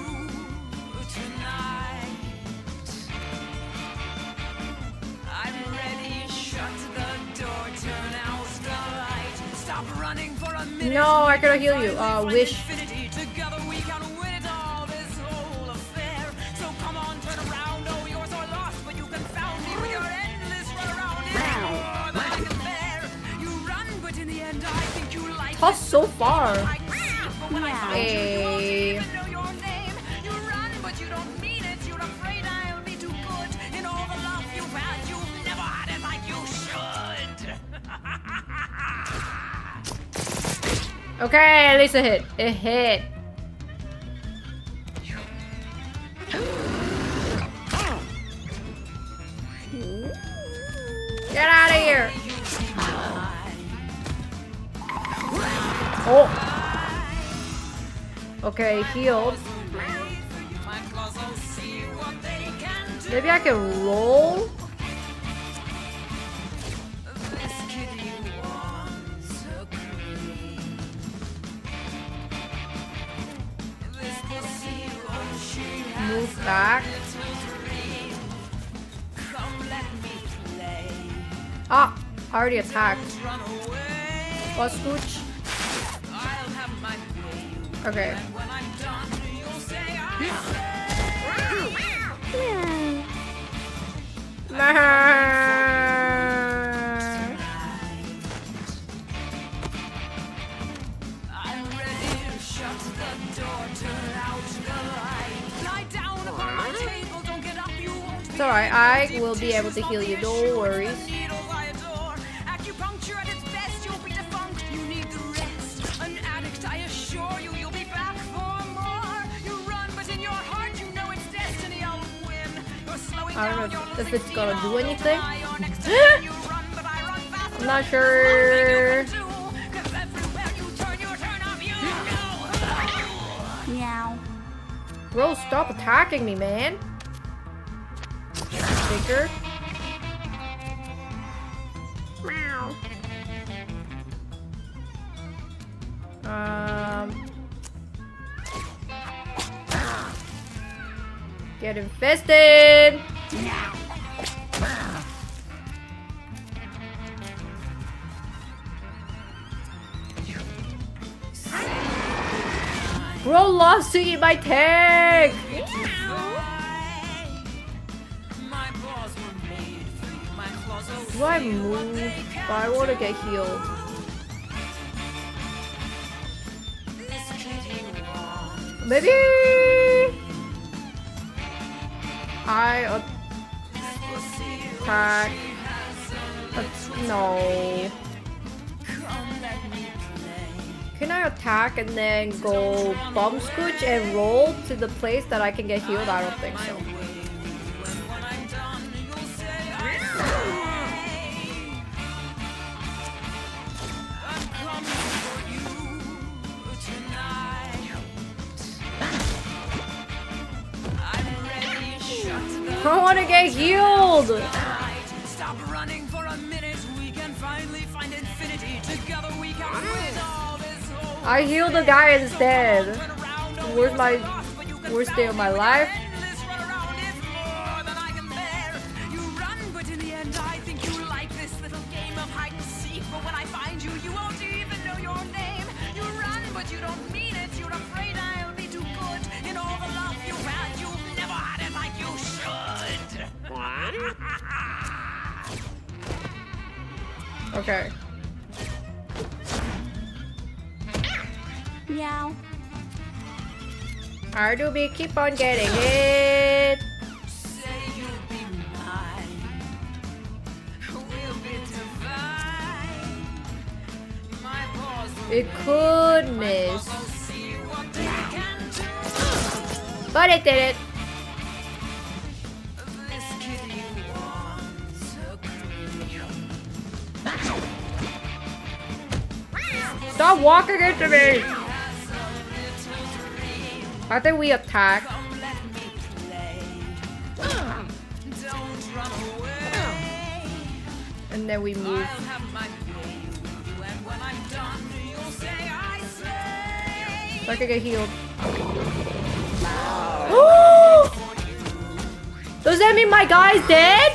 tonight. I'm ready. Shut the door. Turn out the light. Stop running for a minute. No, I cannot heal you. Wish. Infinity. Together we can win it all. This whole affair. So come on, turn around. Oh, you're so lost, but you confound me with your endless run around. It's more than I can bear. You run, but in the end, I think you like. Toss so far. I can see, but when I find you, you won't Hey. even know your name. You run, but you don't mean it. You're afraid I'll be too good. In all the love you've had, you've never had it like you should. Okay, at least it hit. It hit. Get out of here. Oh. Okay, healed. My claws will see what they can do. Maybe I can roll? This kitty wants a cream. This pussy, oh, she has Move back. a dream. Come let me play. Ah, I already attacked. Run away. What, Scooch? I'll have my way. Okay. And when I'm done, you'll say I'm ready to shut the door, turn out the light. Lie down upon my table, don't get up, you won't be. It's alright, I will be able to heal you, no worries. Needles I adore. Acupuncture at its best, you'll be defunct. You need the rest. An addict, I assure you, you'll be back for more. You run, but in your heart, you know it's destiny. I'll win. You're slowing I down, don't know you're if losing it's gonna steam. do I'll anything. die. You're next to me, you run, but I run faster. I'm not There's sure. nothing you can do, 'cause everywhere you turn up, you know. Meow. Bro, stop attacking me, man. Stinger. Meow. Get infested. Bro loves to eat my tank. My paws were made for you. My claws will Do I see what move? they can But I want to get healed. This kitty wants Maybe I attack. No. Come let me play. Can I attack and then go bum scooch and roll to the place that I can get healed? I don't think so. I want to get healed! Stop running for a minute. We can finally find infinity. Together we can win all this whole I healed the guy instead. Where's my worst day of my life? endless run around is more than I can bear. You run, but in the end I think you like this little game of hide and seek. But when I find you, you won't even know your name. You run, but you don't mean it. You're afraid I'll be too good. In all the love you've had, you've never had it like you should. Okay. Meow. How do we keep on getting it? Say you'll be mine. We'll be divine. My paws will It could miss. see what they can do. But it did it. This kid you want to cream. Stop walking into me! I think we attack. Come let me play. Don't run away. And then we I'll move. have my way with you, and when I'm done, you'll say I slay. So I can get healed. Does that mean my guy's dead?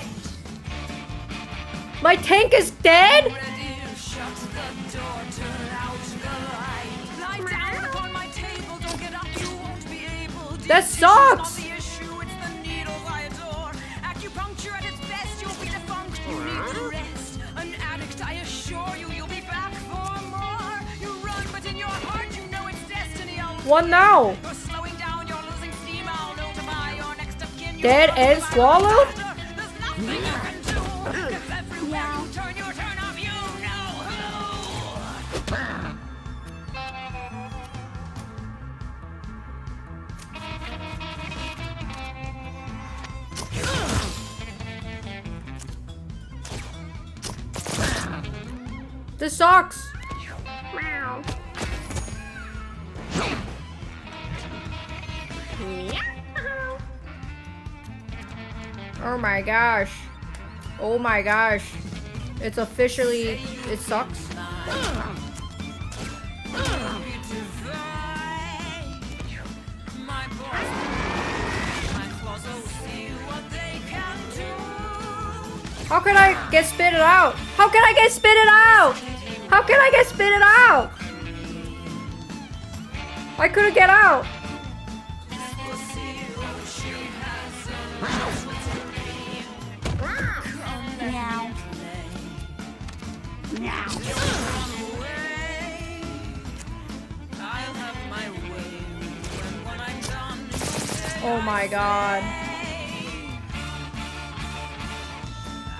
My tank is dead? Ready to shut the door, turn out the light. Lie down upon my table, don't get up, you won't be able. That Decision's sucks. not the issue, it's the needles I adore. Acupuncture at its best, you'll be defunct, you need to rest. An addict, I assure you, you'll be back for more. You run, but in your heart, you know it's destiny. What now? You're slowing down, you're losing steam, I'll notify your next of kin. Dead and swallowed? There's nothing you can do, 'cause everywhere you turn off, you know who. This sucks. Meow. Meow. Oh my gosh. Oh my gosh. It's officially... It sucks. My boys, my claws will see what they can do. How can I get spit it out? How can I get spit it out? How can I get spit it out? I couldn't get out. We'll see what she has Meow. Meow. away. I'll have my way, and when I'm done, you'll say Oh my god.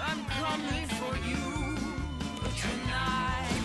I'm coming for you tonight.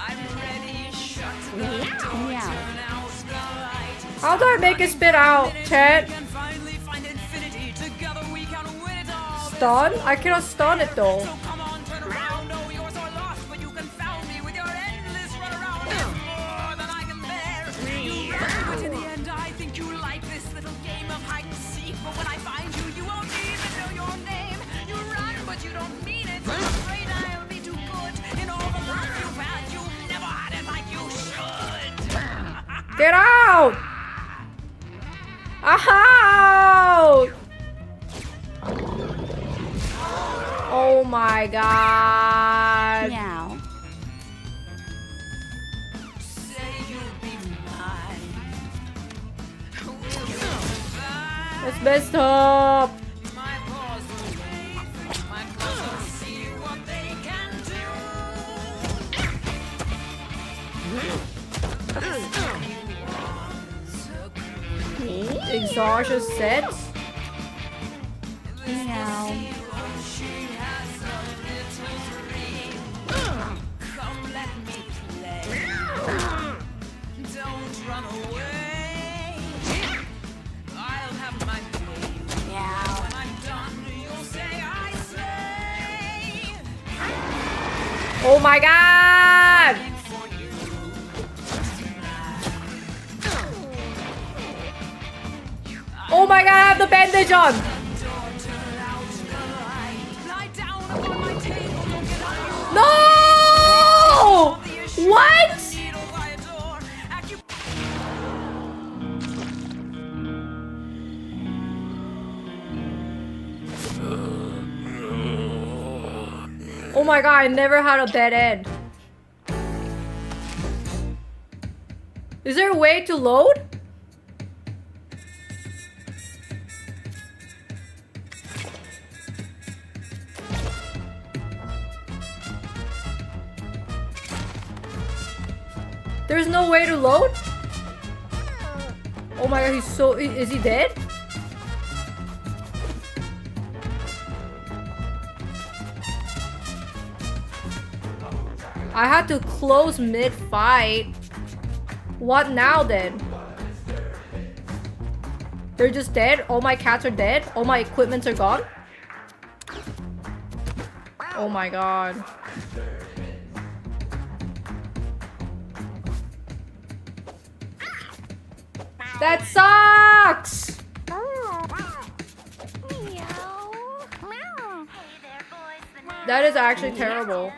I'm ready, shut the door, Meow. turn out the light. How do I make it spit out, chat? We can finally find infinity. Together we can win it all. Stun? I cannot stun it though. So come on, turn around. Oh, yours are lost, but you confound me with your endless run around. It's more than I can bear. You run, but in the end, I think you like this little game of hide and seek. But when I find you, you won't even know your name. You run, but you don't mean it. You're afraid I'll be too good. In all the love you've had, you've never had it like you should. Get out! Out! Oh my god. Meow. Say you'll be mine. We'll be fine. That's messed up. My paws will wait. My claws will see what they can do. Exhaustion sets. Meow. She has a little dream. Come Oh my god! Oh my god, I have the bandage on! Lie down upon my table, don't get on No! What? needles I adore. Oh my god, I never had a bad end. Is there a way to load? There's no way to load? Oh my god, he's so... Is he dead? I had to close mid-fight. What now then? They're just dead? All my cats are dead? All my equipments are gone? Oh my god. That sucks! That is actually terrible.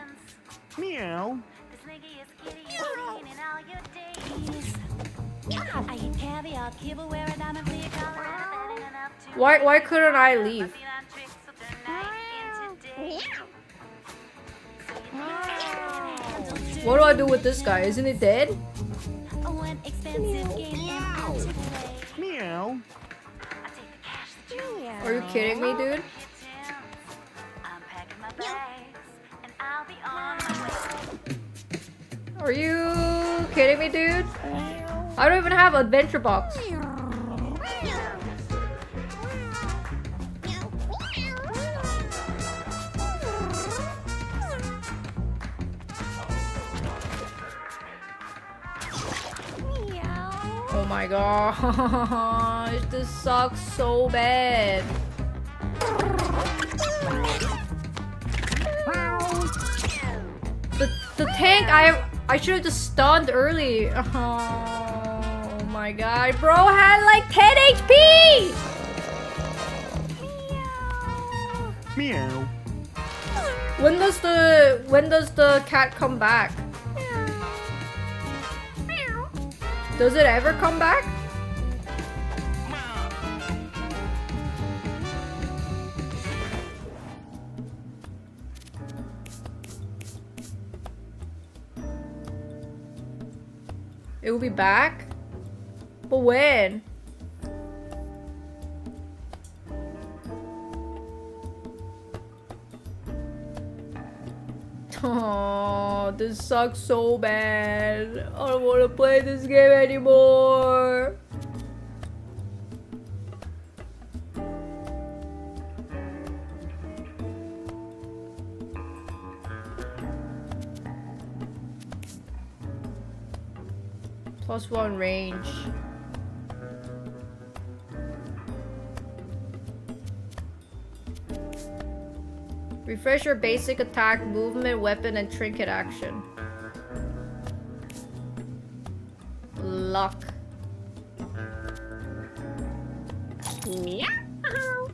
Meow. Why couldn't I leave? What do I do with this guy? Isn't he dead? Meow. Are you kidding me, dude? Are you kidding me, dude? I don't even have adventure box. Oh my gosh, this sucks so bad. The tank, I should have just stunned early. Oh my god, bro had like 10 HP! Meow. When does the cat come back? Does it ever come back? It will be back? But when? Oh, this sucks so bad. I don't want to play this game anymore. +1 range. Refresh your basic attack, movement, weapon, and trinket action. Luck. Meow.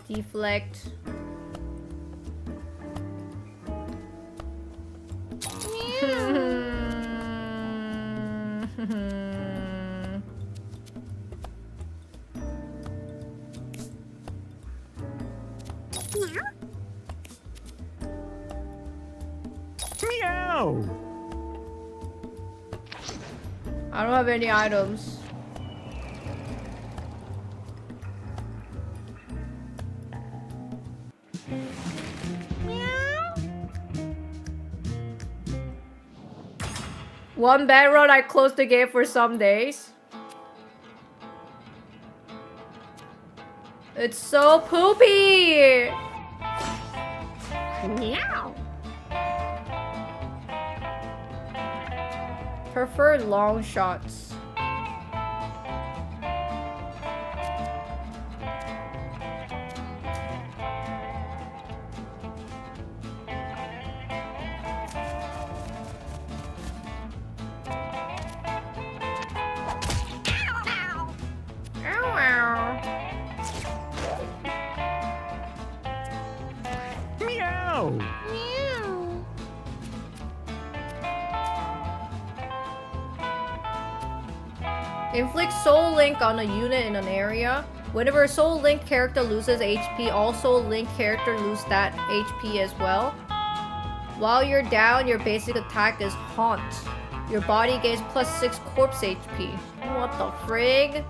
Deflect. Meow. I don't have any items. One bad run, I closed the game for some days. It's so poopy! Meow. Prefer long shots. Inflict Soul Link on a unit in an area. Whenever a Soul Link character loses HP, all Soul Link character lose that HP as well. While you're down, your basic attack is Haunt. Your body gains +6 corpse HP. What the frig?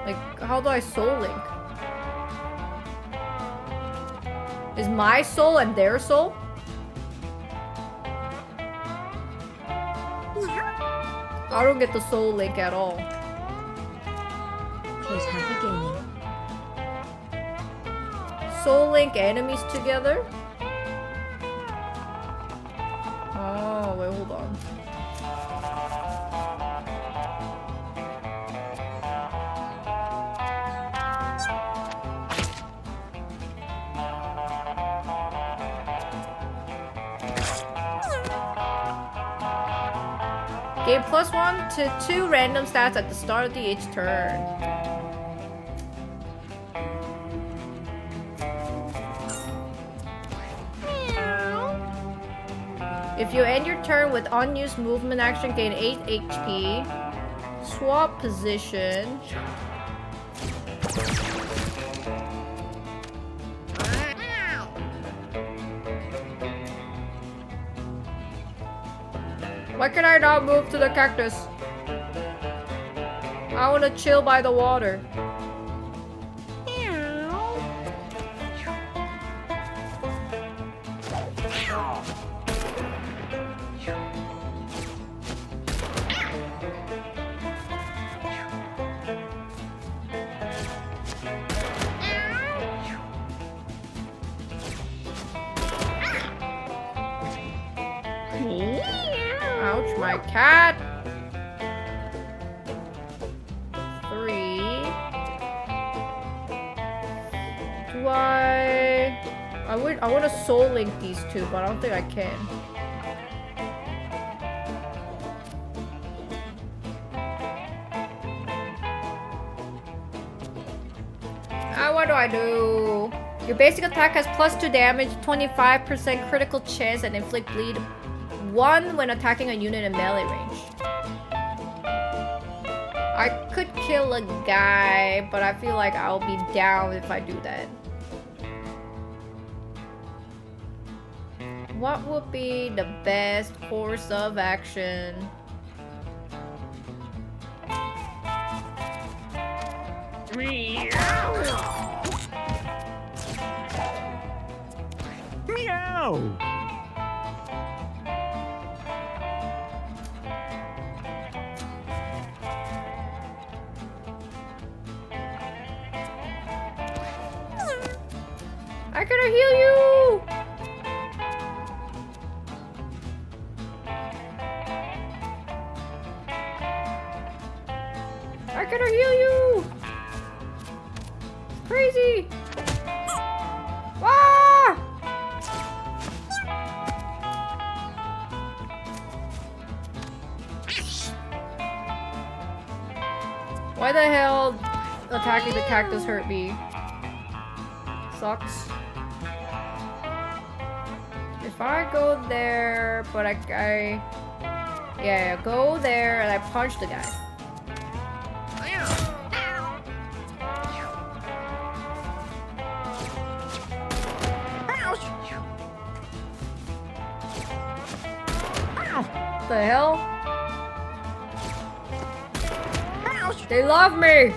Like, how do I Soul Link? Is my soul and their soul? I don't get the Soul Link at all. Here's happy gaming. Soul Link enemies together? Oh, wait, hold on. Gain +1 to 2 random stats at the start of each turn. If you end your turn with unused movement action, gain 8 HP. Swap position. Why can I not move to the cactus? I want to chill by the water. Ouch, my cat. 3. Do I want to Soul Link these two, but I don't think I can. What do I do? Your basic attack has +2 damage, 25% critical chance, and inflict bleed 1 when attacking a unit in melee range. I could kill a guy, but I feel like I'll be down if I do that. What would be the best course of action? Meow! I gotta heal you! I gotta heal you! Crazy! Ah! Why the hell attacking the cactus hurt me? Sucks. If I go there, but yeah, go there and I punch the guy. What the hell? They love me!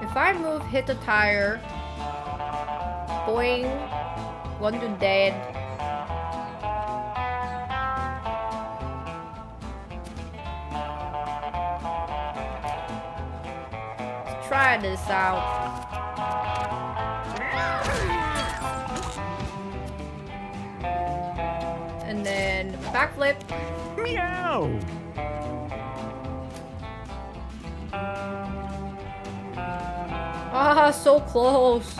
If I move, hit the tire. Boing. 1 to dead. Let's try this out. And then backflip. Meow! Ah, so close.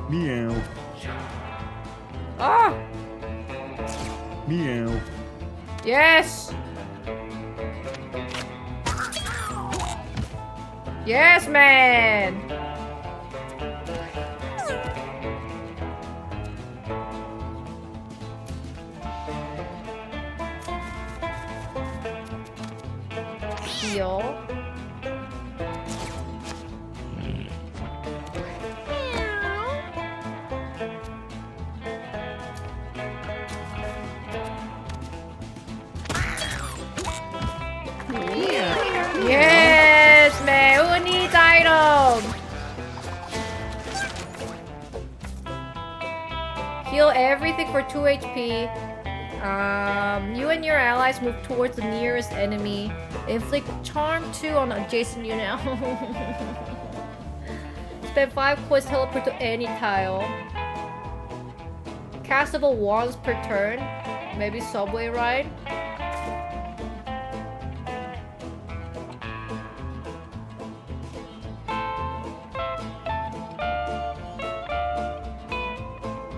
Meow. Ah! Meow. Yes! Yes, man. Heal. Yes, man. Who needs item? Heal everything for 2 HP. You and your allies move towards the nearest enemy. Inflict charm 2 on adjacent unit. Spend 5 coins, teleport to any tile. Castable once per turn. Maybe subway ride.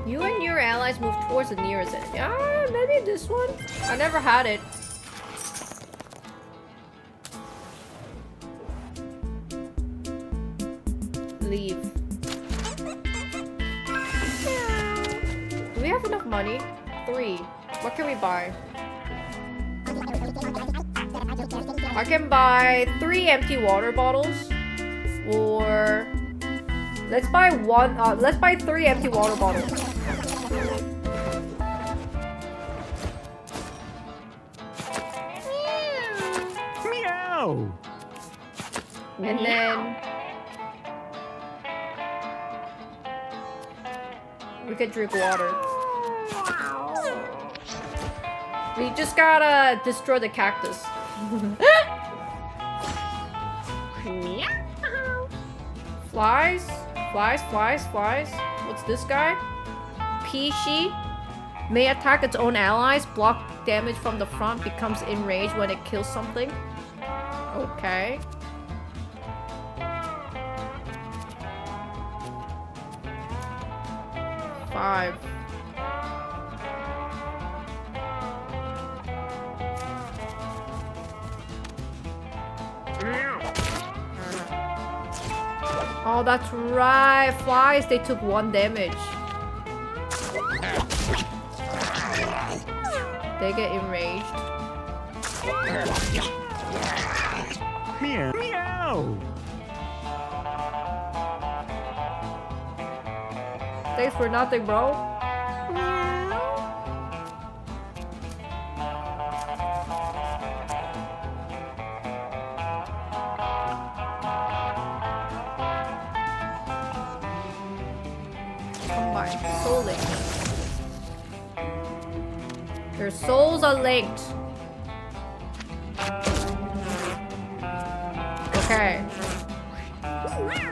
You and your allies move towards the nearest enemy. Ah, maybe this one? I never had it. Leave. Do we have enough money? 3. What can we buy? I can buy 3 empty water bottles. Or let's buy 3 empty water bottles. Meow. And then we could drink water. We just gotta destroy the cactus. Flies? Flies. What's this guy? Pishi may attack its own allies. Block damage from the front. Becomes enraged when it kills something. Okay. Five. Oh, that's right. Flies, they took 1 damage. They get enraged. Meow. Meow. Thanks for nothing, bro. Combine. Soul link. Their souls are linked. Okay.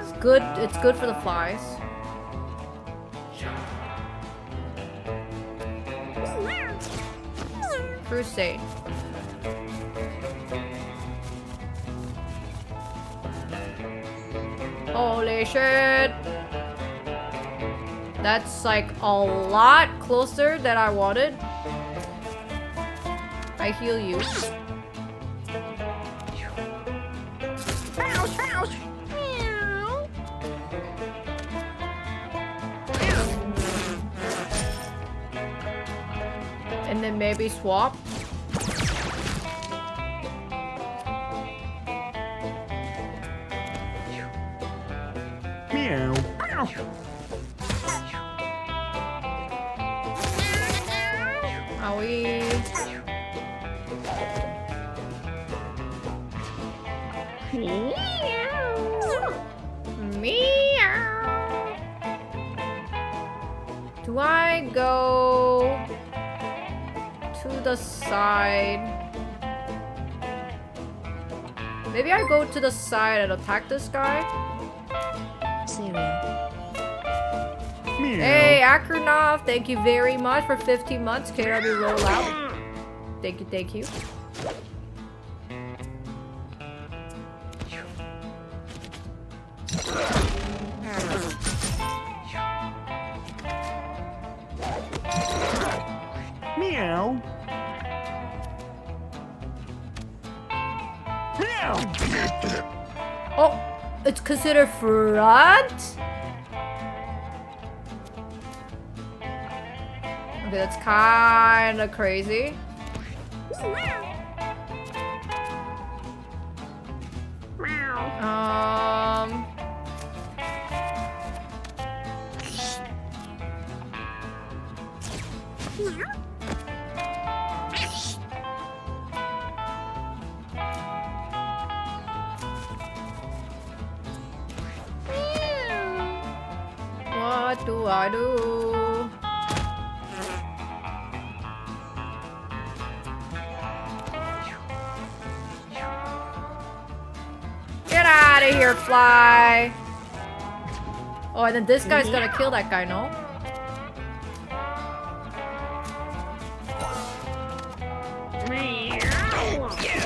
It's good for the flies. Crusade. Holy shit! That's like a lot closer than I wanted. I heal you. And then maybe swap. Meow. Owie. Meow. Do I go to the side? Maybe I go to the side and attack this guy? Meow. Hey, Akronov, thank you very much for 15 months. KW roll out. Thank you. Meow. Meow. Oh, It's considered front? Okay, that's kind of crazy. Um... What do I do? Get out of here, fly! Oh, and then this guy's gonna kill that guy, no?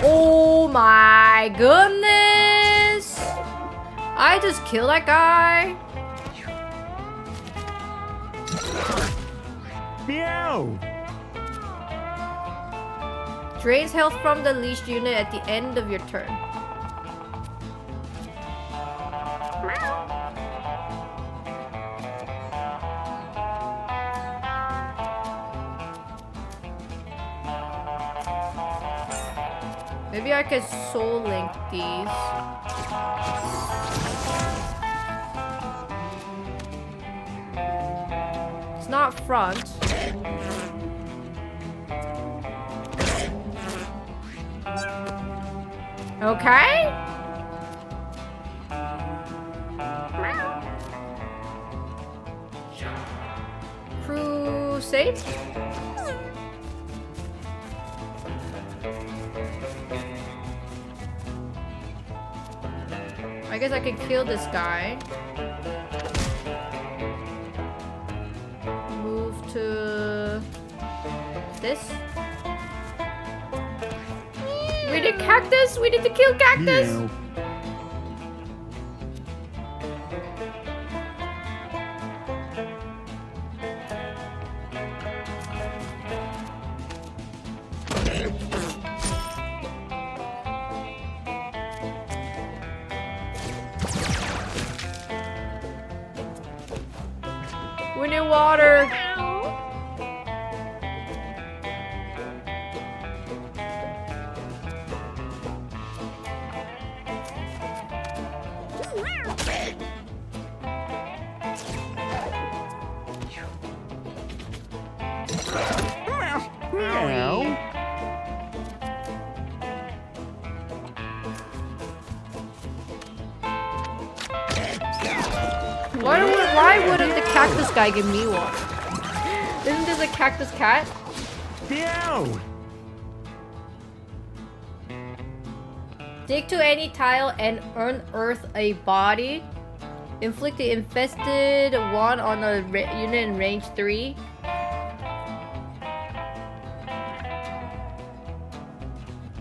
Oh my goodness! I just killed that guy. Meow. Drains health from the leashed unit at the end of your turn. Maybe I can soul link these. It's not front. Okay. Crusade. I guess I can kill this guy. Move to this. We need cactus. We need to kill cactus. Meow. We need water. Meow. Why wouldn't the cactus guy give me water? Isn't this a cactus cat? Meow. Dig to any tile and unearth a body. Inflict the infested one on a unit in range 3.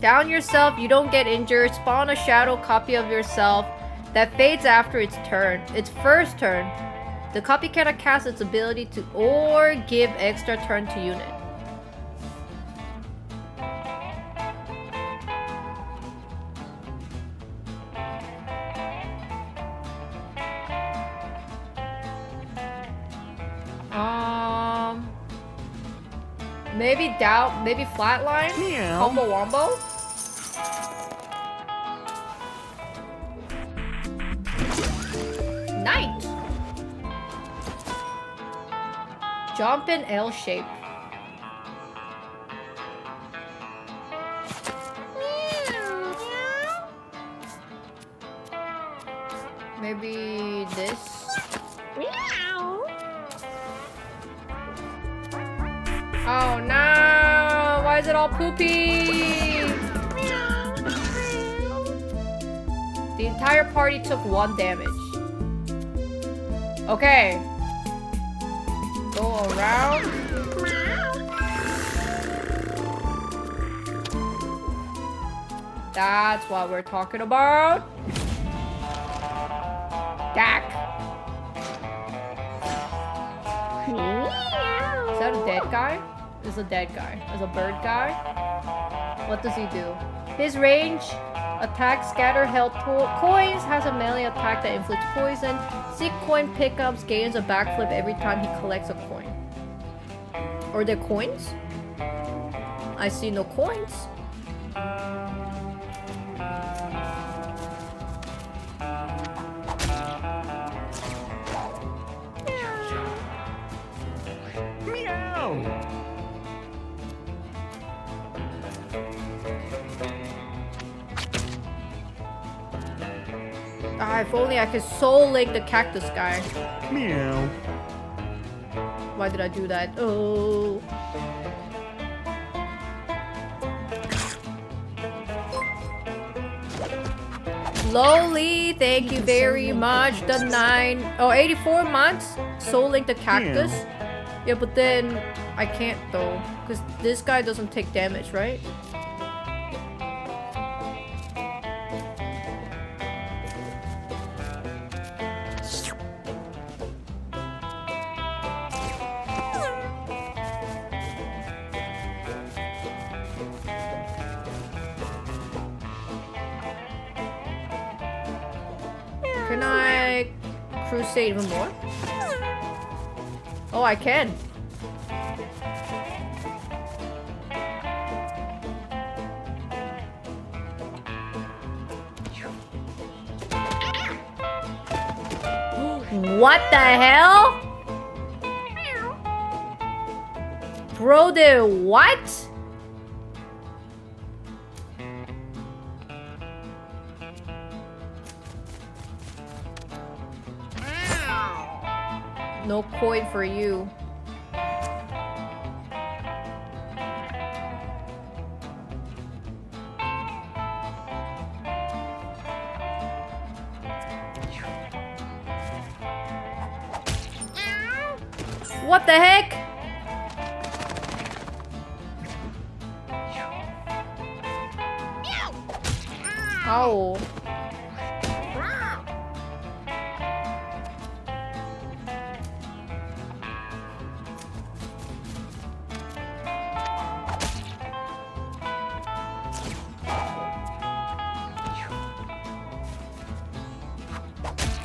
Down yourself, you don't get injured. Spawn a shadow copy of yourself that fades after its turn. Its first turn. The copy cannot cast its ability to or give extra turn to unit. Maybe doubt, maybe flatline? Meow. Combo wombo? Knight! Jump in L shape. Maybe this? Oh no! Why is it all poopy? The entire party took 1 damage. Okay. Go around. That's what we're talking about. Dak. Is that a dead guy? It's a dead guy. It's a bird guy. What does he do? His range Attack, scatter health coins, has a melee attack that inflicts poison. Seek coin pickups, gains a backflip every time he collects a coin. Are there coins? I see no coins. Meow. Ah, if only I could soul link the cactus guy. Meow. Why did I do that? Oh. Lowly, thank you very much. The 84 months. Soul link the cactus. Yeah, but then I can't though, because this guy doesn't take damage, right? Can I crusade even more? Oh, I can. What the hell? Bro, the what? No coin for you. What the heck? Oh.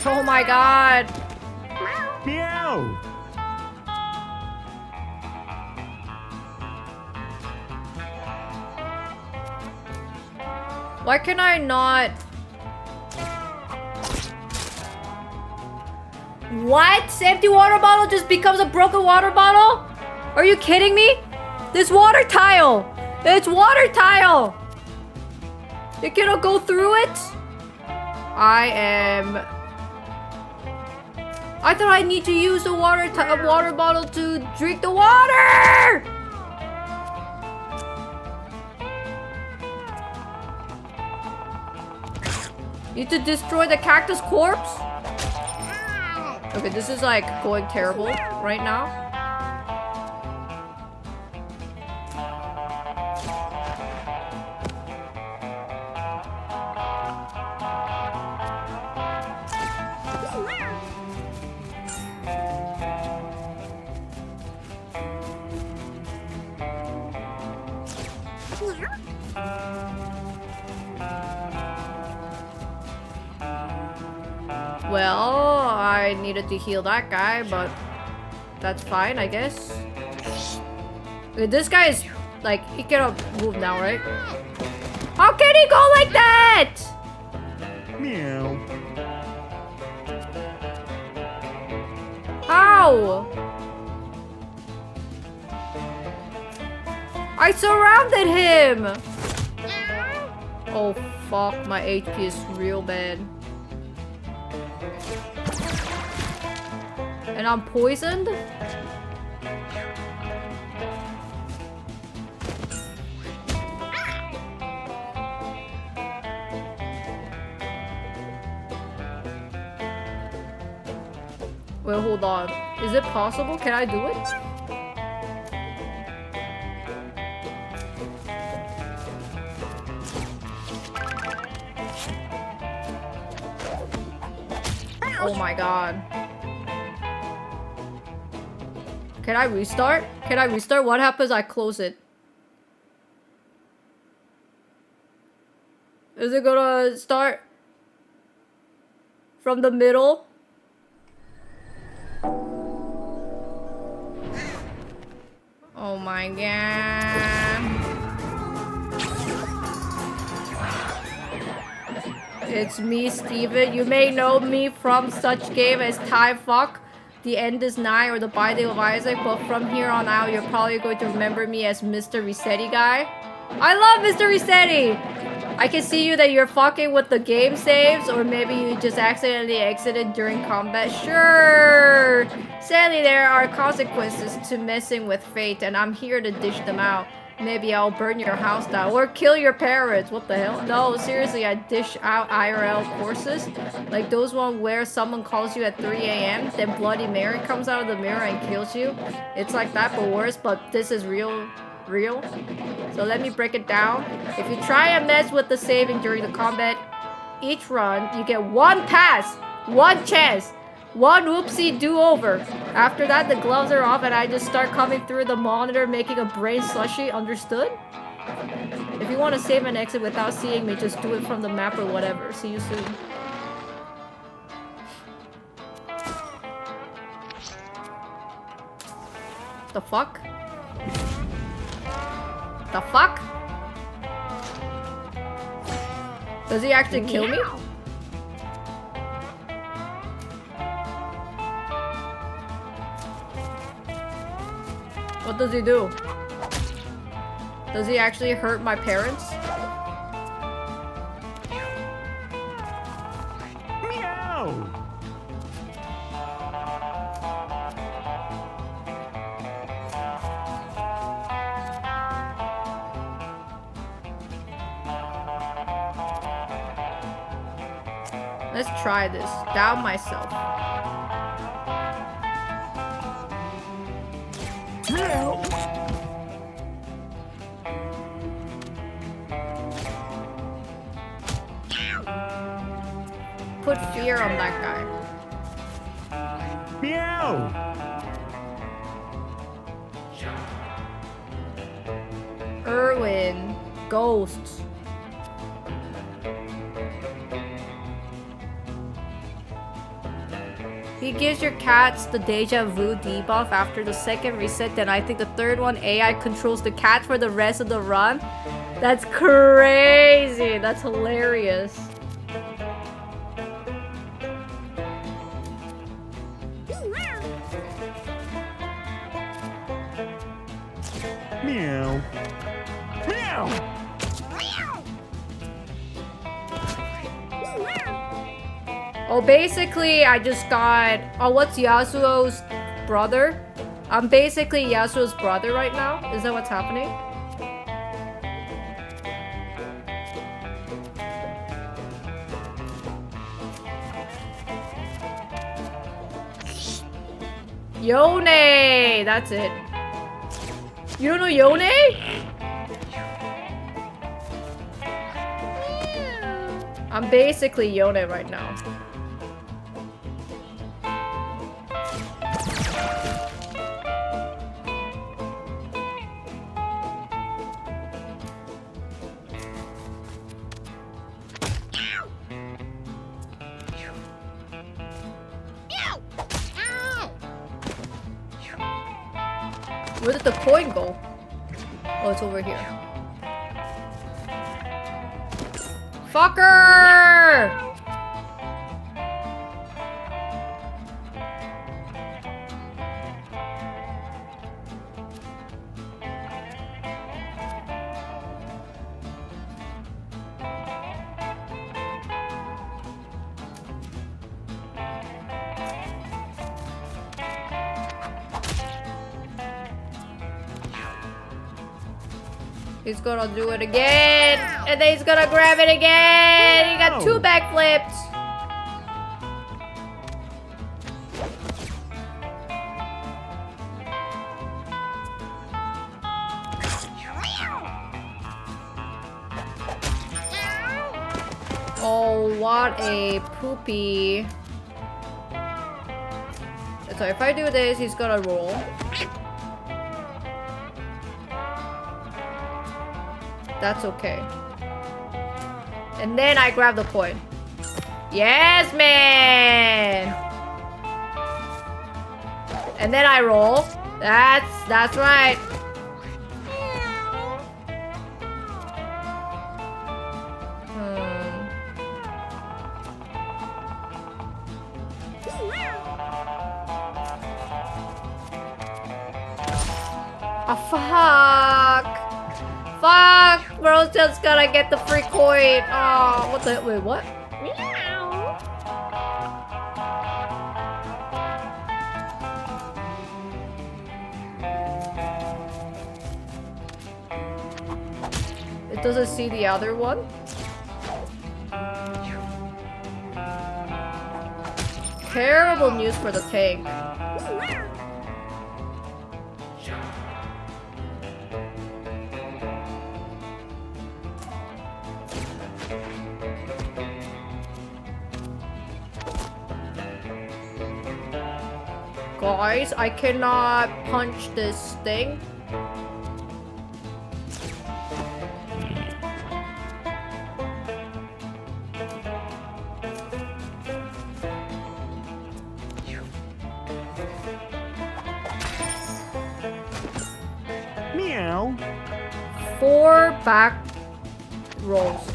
Oh my god. Meow. Why can I not? What? Empty water bottle just becomes a broken water bottle? Are you kidding me? This water tile. It's water tile. You cannot go through it? I thought I need to use the water bottle to drink the water! Need to destroy the cactus corpse? Okay, this is like going terrible right now. Well, I needed to heal that guy, but that's fine, I guess. Okay, this guy is like, he cannot move now, right? How can he go like that? Meow. How? I surrounded him! Oh fuck, my HP is real bad. And I'm poisoned? Wait, hold on. Is it possible? Can I do it? Oh my god. Can I restart? Can I restart? What happens? I close it. Is it gonna start from the middle? Oh my god. It's me, Steven. You may know me from such game as Time Fuck, The End is Nigh, or The Binding of Isaac, but from here on out, you're probably going to remember me as Mr. Resetti guy. I love Mr. Resetti! I can see you that you're fucking with the game saves, or maybe you just accidentally exited during combat. Sure! Sadly, there are consequences to messing with fate, and I'm here to dish them out. Maybe I'll burn your house down, or kill your parents. What the hell? No, seriously, I dish out IRL courses. Like those one where someone calls you at 3 a.m., then Bloody Mary comes out of the mirror and kills you. It's like that, but worse, but this is real. So let me break it down. If you try and mess with the saving during the combat, each run, you get one pass, one chance, one whoopsie do-over. After that, the gloves are off and I just start coming through the monitor making a brain slushy. Understood? If you want to save and exit without seeing me, just do it from the map or whatever. See you soon. The fuck? The fuck? Does he actually kill me? What does he do? Does he actually hurt my parents? Meow. Let's try this. Down myself. Meow. Put fear on that guy. Meow. Irwin. Ghosts. He gives your cats the deja vu debuff after the second reset, then I think the third one AI controls the cat for the rest of the run. That's crazy. That's hilarious. Meow. Meow. Oh, basically, I just got... Oh, what's Yasuo's brother? I'm basically Yasuo's brother right now. Is that what's happening? Yone! That's it. You don't know Yone? I'm basically Yone right now. Where did the coin go? Oh, it's over here. Fucker! He's gonna do it again, and then he's gonna grab it again. He got 2 backflips. Oh, what a poopy. So if I do this, he's gonna roll. That's okay. And then I grab the coin. Yes, man! And then I roll. That's right. Oh, fuck. Fuck. Bro's just gonna get the free coin. Oh, what the? Wait, what? It doesn't see the other one. Terrible news for the tank. Guys, I cannot punch this thing. Meow. 4 back rolls.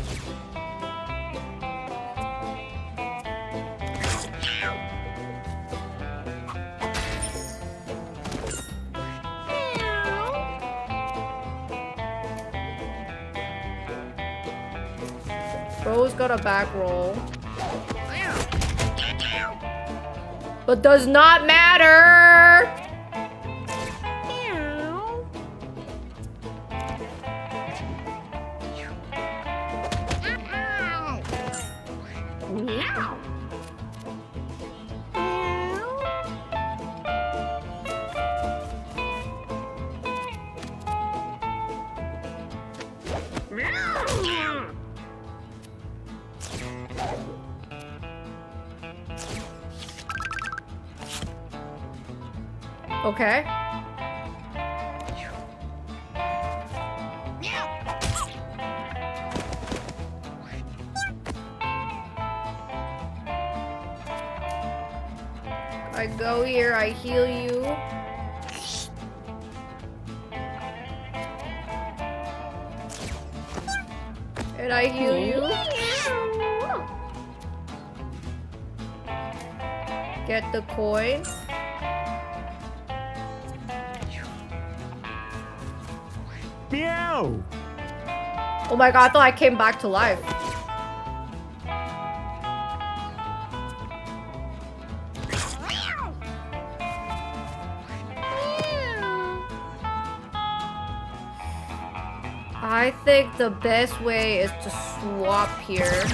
Bro's got a back roll. But does not matter! Okay. I go here, I heal you. And I heal you. Get the coin. Meow. Oh my god, I thought I came back to life. I think the best way is to swap here.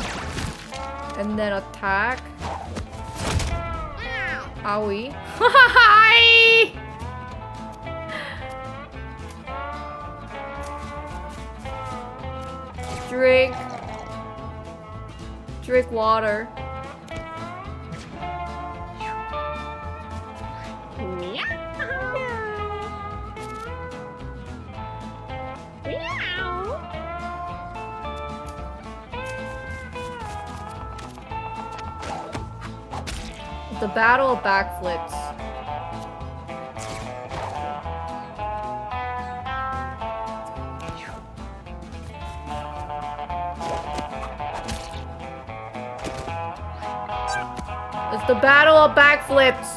And then attack. Owie. Hi! Drink. Drink water. The battle of backflips. It's the battle of backflips.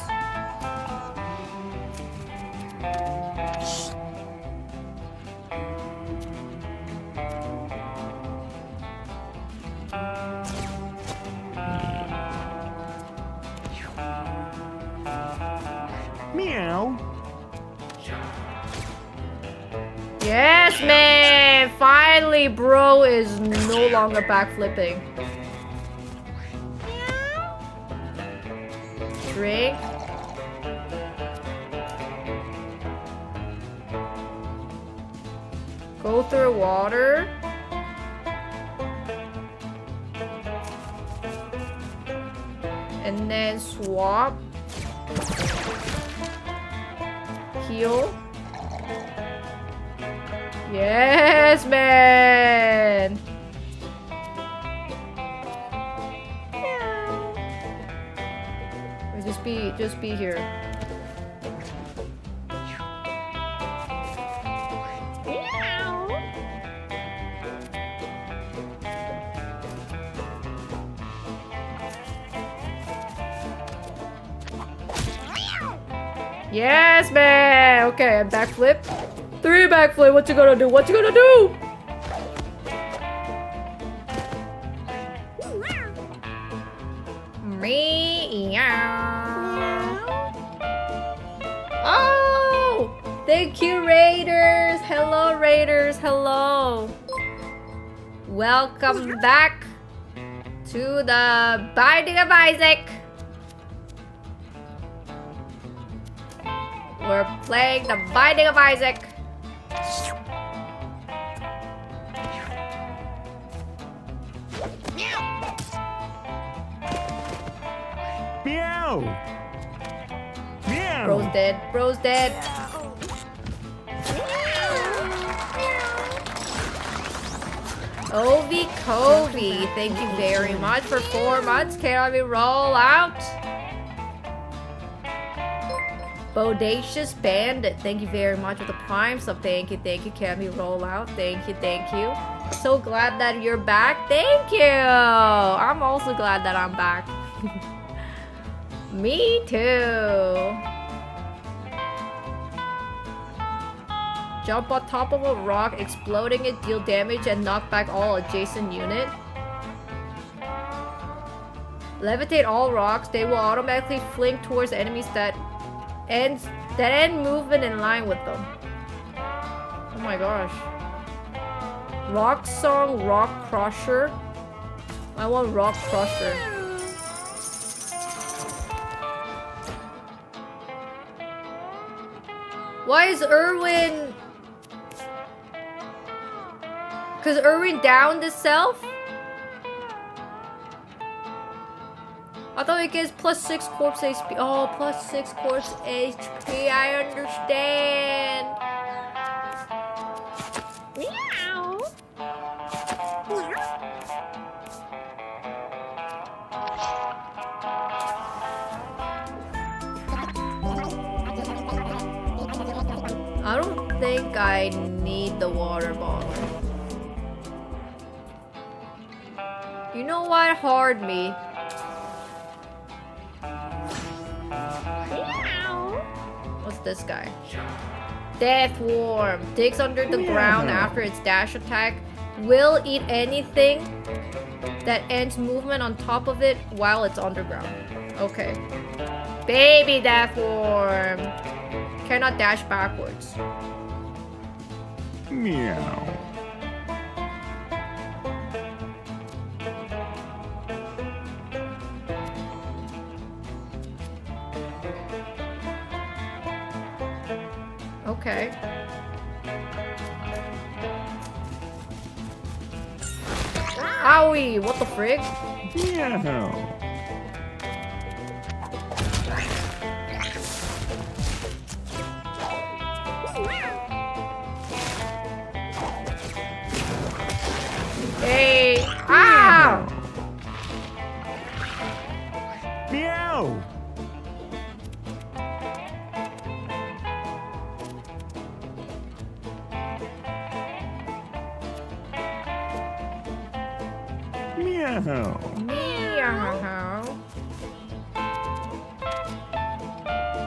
Meow. Yes, man! Finally, bro is no longer backflipping. Drink. Go through water. And then swap. Heal. Yes, man! just be here. Yes, man. Okay, backflip. 3 backflip. What you gonna do? What you gonna do? Oh! Thank you, Raiders. Hello, Raiders. Hello. Welcome back to the Binding of Isaac. We're playing the Binding of Isaac. Meow. Meow. Bro's dead. Bro's dead. Ovi Kovi, thank you very much for 4 months. Can we roll out? Bodacious Bandit, thank you very much for the prime sub. Thank you. Can we roll out? Thank you. So glad that you're back. Thank you. I'm also glad that I'm back. Me too. Jump on top of a rock, exploding it, deal damage, and knock back all adjacent unit. Levitate all rocks. They will automatically fling towards enemies that end movement in line with them. Oh my gosh. Rock Song, Rock Crusher. I want Rock Crusher. Why is Irwin... Cause Irwin downed himself? I thought it gives +6 corpse HP. Oh, +6 corpse HP. I understand. Meow. I don't think I need the water bottle. You know what? Hard me. What's this guy? Death Worm. Digs under the ground after its dash attack. Will eat anything that ends movement on top of it while it's underground. Okay. Baby Death Worm. Cannot dash backwards. Meow. Okay. Owie! What the frig? Meow. Hey! Ah! Meow. Meow. Meow.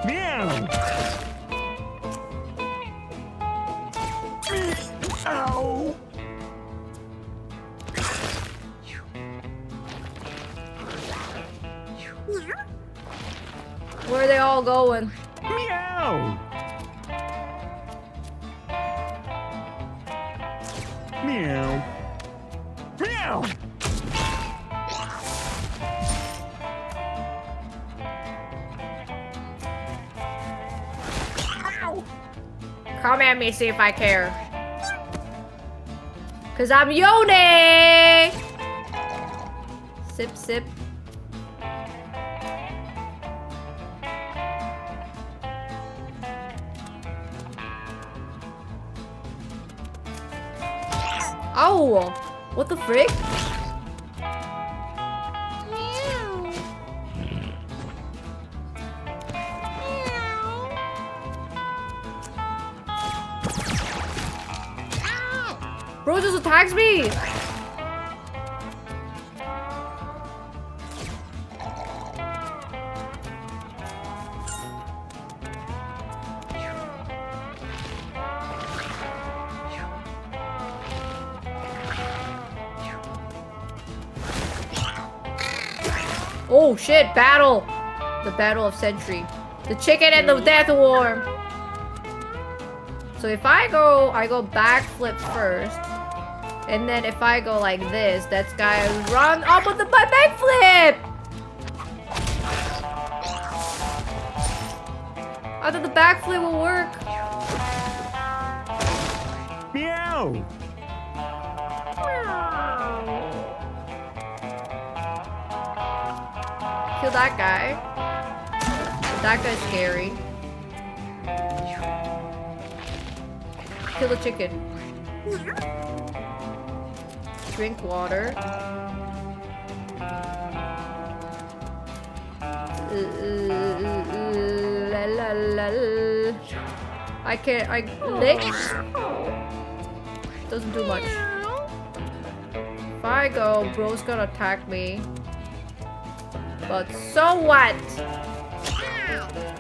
Meow. Ow. Where are they all going? Meow. Meow. Meow. Come at me, see if I care. Cause I'm Yone! Sip, sip. Oh! What the frick? Bro just attacks me! Oh shit, battle! The battle of century. The chicken and the death worm. So if I go backflip first. And then if I go like this, that guy run up with the backflip! I thought the backflip will work. Meow. Kill that guy. That guy's scary. Kill the chicken. Drink water. La, la, la, la. I can't. I lick. Doesn't do much. If I go, bro's gonna attack me. But so what?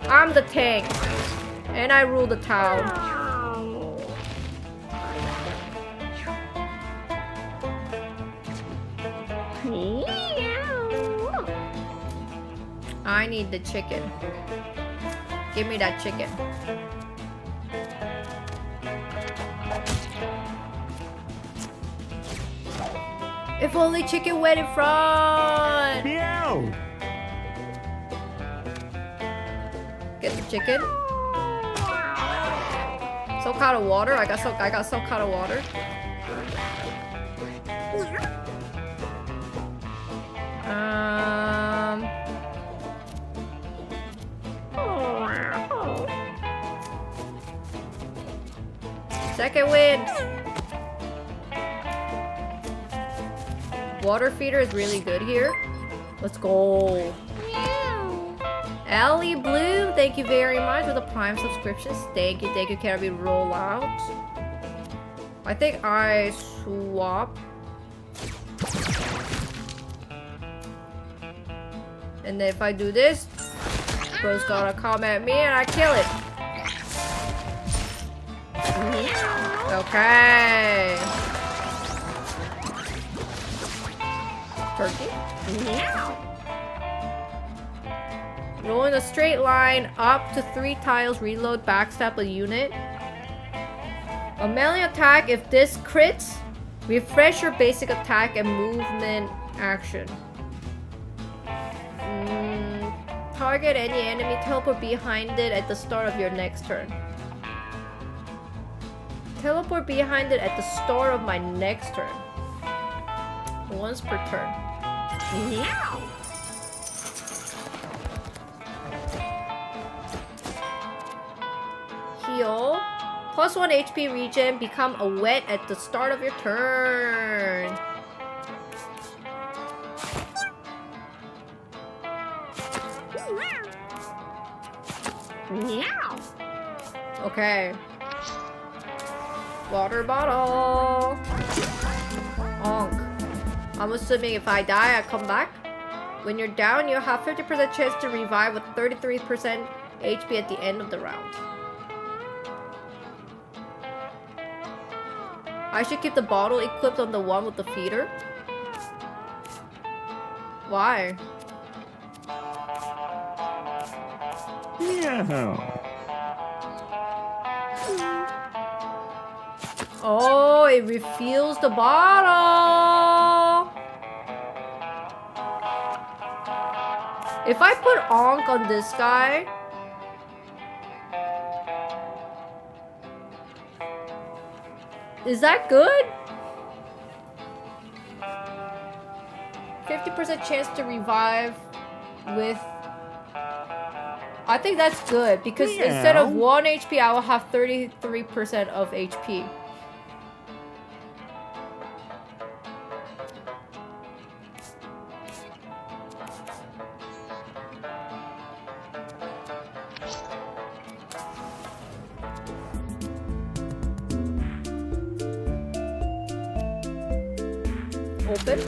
I'm the tank. And I rule the town. I need the chicken. Give me that chicken. If only chicken went in front. Meow. Get the chicken. Some kind of water. I got some kind of water. Second wind. Water feeder is really good here. Let's go. Ellie Bloom, thank you very much for the Prime subscriptions. Thank you, can we roll out? I think I swap. And then if I do this, bro's gonna come at me and I kill it. Okay. Turkey. Roll in a straight line up to 3 tiles, reload, backstab a unit. A melee attack, if this crits, refresh your basic attack and movement action. Target any enemy, teleport behind it at the start of your next turn. Teleport behind it at the start of my next turn. Once per turn. Heal. +1 HP regen. Become a wet at the start of your turn. Okay. Water bottle. Onk. I'm assuming if I die, I come back. When you're down, you have 50% chance to revive with 33% HP at the end of the round. I should keep the bottle equipped on the one with the feeder. Why? Meow. Oh, it refills the bottle. If I put Onk on this guy, is that good? 50% chance to revive with... I think that's good because instead of 1 HP, I will have 33% of HP. Open.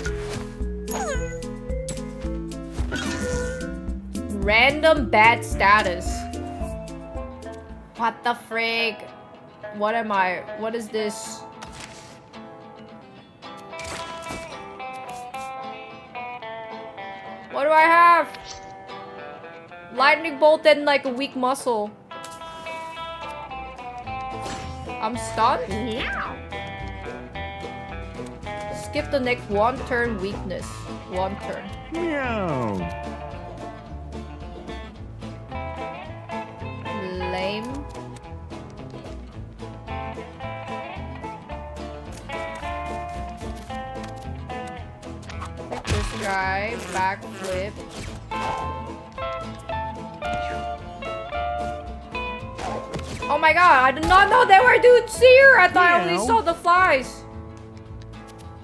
Random bad status. What the frig? What am I? What is this? What do I have? Lightning bolt and like a weak muscle. I'm stunned? Skip the next one turn weakness. One turn. Meow. Lame. Take this guy. Backflip. Oh my god, I did not know they were dudes here! I thought I only Meow. saw the flies.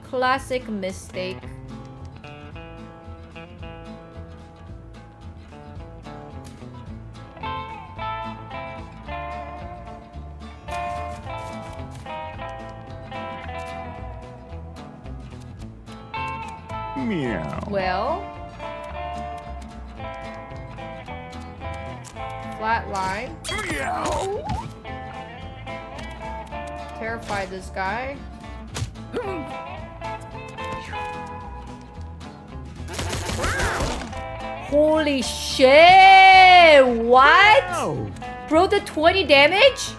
Classic mistake. Meow. Well. Flat line. Meow. Terrify this guy. Holy shit! What? Meow. Bro, the 20 damage?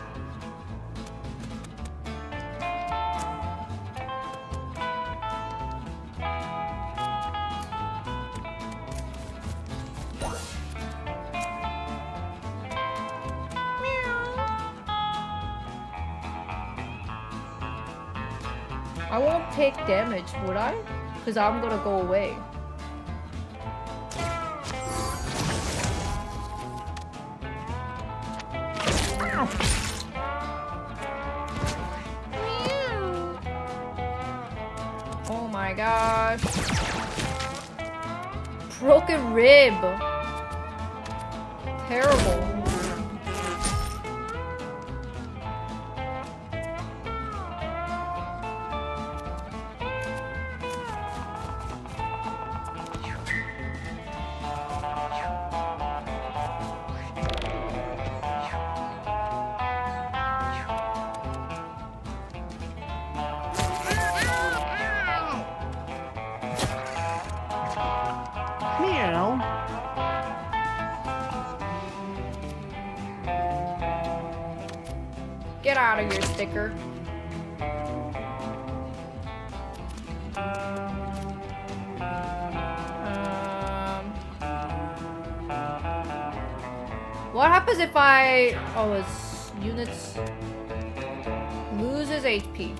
I won't take damage, would I? Because I'm gonna go away. Oh my gosh. Broken rib. Terrible. Meow. Get out of here, sticker. What happens if I... Oh, it's units... Loses HP.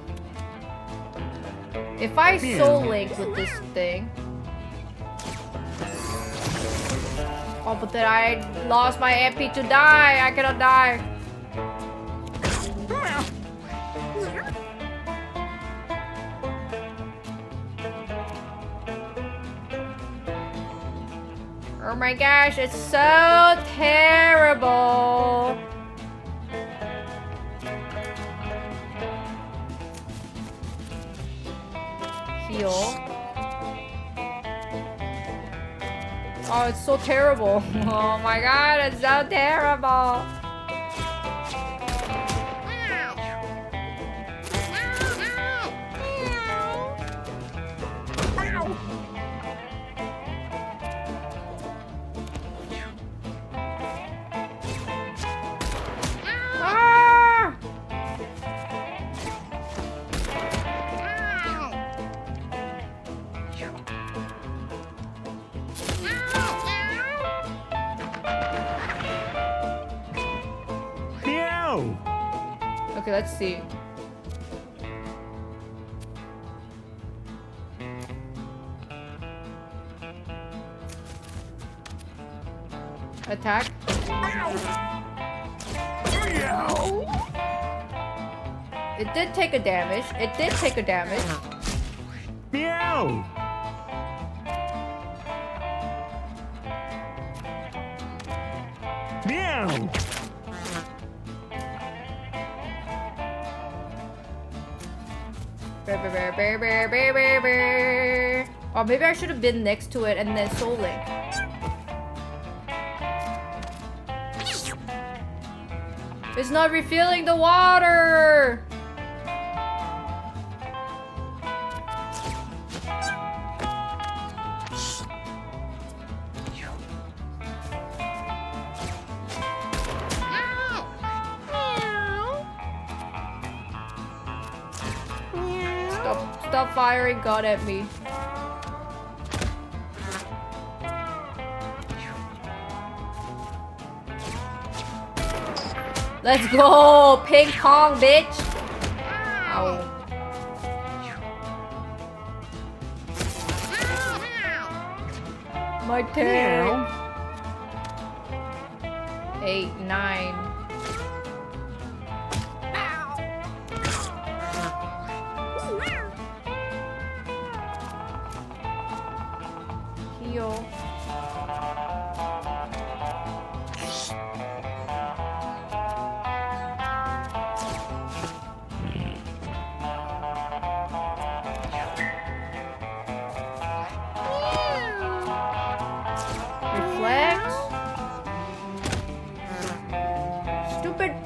If I soul link with this thing... Oh, but then I lost my MP to die. I cannot die. Oh my gosh, it's so terrible. Heal. Oh, it's so terrible. Oh my god, it's so terrible. Ah! Meow. Okay, let's see. Attack. It did take a damage. It did take a damage. Meow. Meow. Bear, bear, bear, bear, bear, bear, bear. Or maybe I should have been next to it and then Soul Link. It's not refilling the water! Stop firing God at me. Let's go! Ping pong, bitch! Ow. My turn. 8, 9. Heal.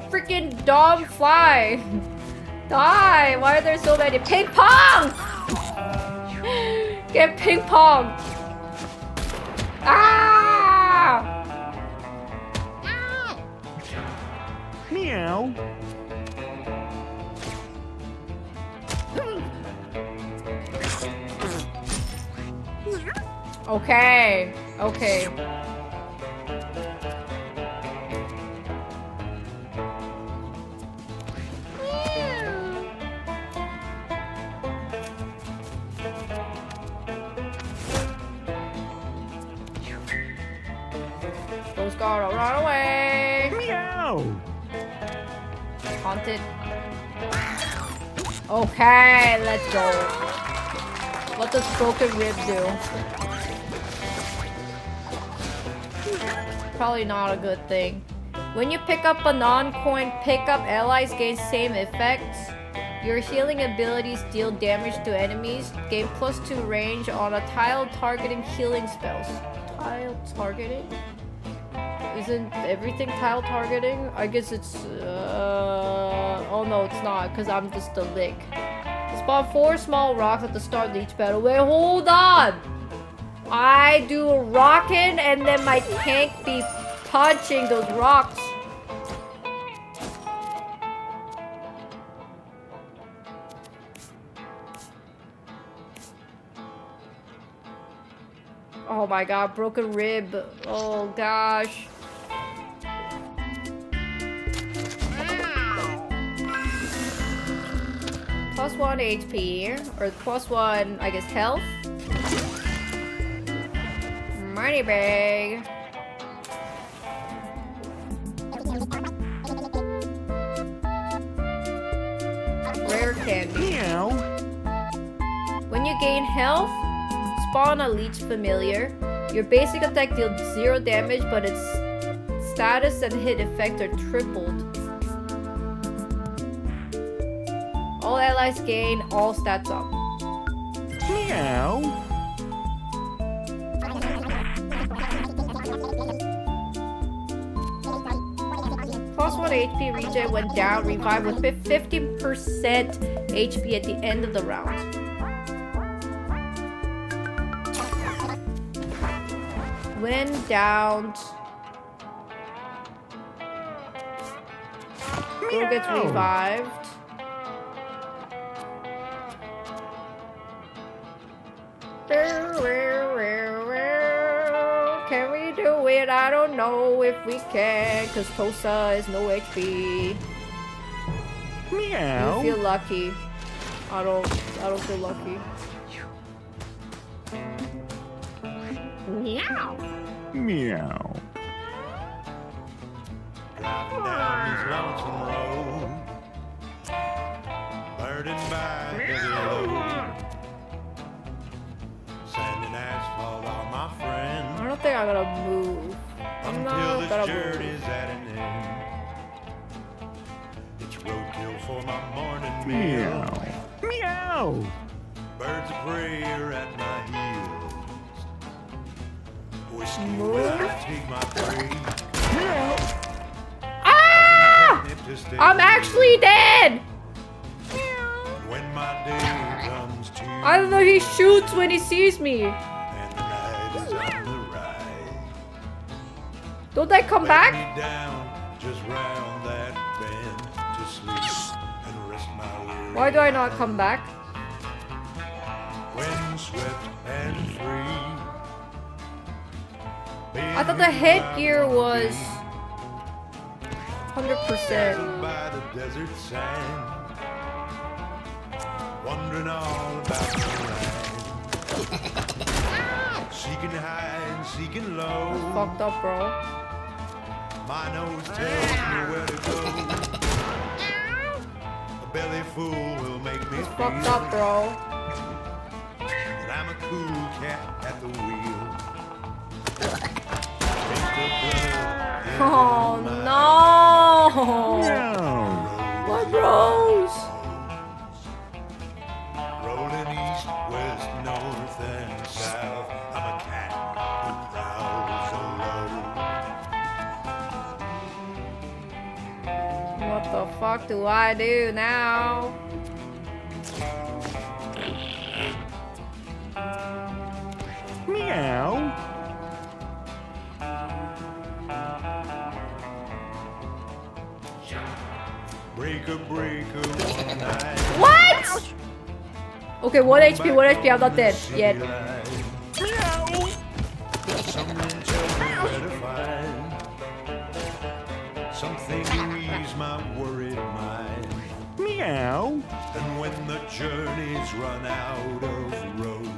Freaking dumb fly! Die! Why are there so many? Ping pong! Get ping pong! Ah! Meow. Okay. Okay. Those gotta run away. Meow. Haunted. Okay, let's go. What does broken rib do? Probably not a good thing. When you pick up a non-coin pickup, allies gain same effects. Your healing abilities deal damage to enemies. Gain +2 range on a tile targeting healing spells. Tile targeting? Isn't everything tile targeting? I guess it's... oh no, it's not, because I'm just a lick. Spawn 4 small rocks at the start of each battle. Wait, hold on! I do rockin' and then my tank be punching those rocks. Oh my god, broken rib. Oh gosh. +1 HP, or +1, I guess, health. Money bag. Rare candy. Meow. When you gain health, spawn a leech familiar. Your basic attack deals 0 damage, but its status and hit effect are tripled. All allies gain all stats up. Meow. +1 HP regen went down, revive with 50% HP at the end of the round. When downed, Girl gets revived. Can we do it? I don't know if we can, cause Tosa is no HP. Meow. You feel lucky. I don't feel lucky. Meow. Meow. Driving down this lonesome road, burdened by heavy load. Sand and asphalt are my friend. I don't think I'm gonna move. I'm Until not this gonna journey's move. at an end. It's roadkill for my morning Meow. meal. Meow. Birds of prey are at my heels. Ah! I'm actually dead! When my day comes to I don't know, he shoots when he sees me. and the night is on the rise. Don't I come Lay back? me down just round that bend to sleep and rest my weary Why do I not come back? when swept and free. I thought the headgear was 100%. By the desert sand, wondering all about the land, seeking high and seeking low. Fucked up, bro. My nose tells me where to go. A belly full will make me feel Fucked up, bro. that I'm a cool cat at the wheel. Taste of blood is Oh in my no! Meow. My bros! rolling east, west, north, and south. I'm a cat who prowls alone. What the fuck do I do now? Meow. Breaker, breaker, one night. What? Okay, 1 HP, 1 HP, I'm not dead yet. Someone tell me where to find something to ease my worried mind. Meow. And when the journeys run out of road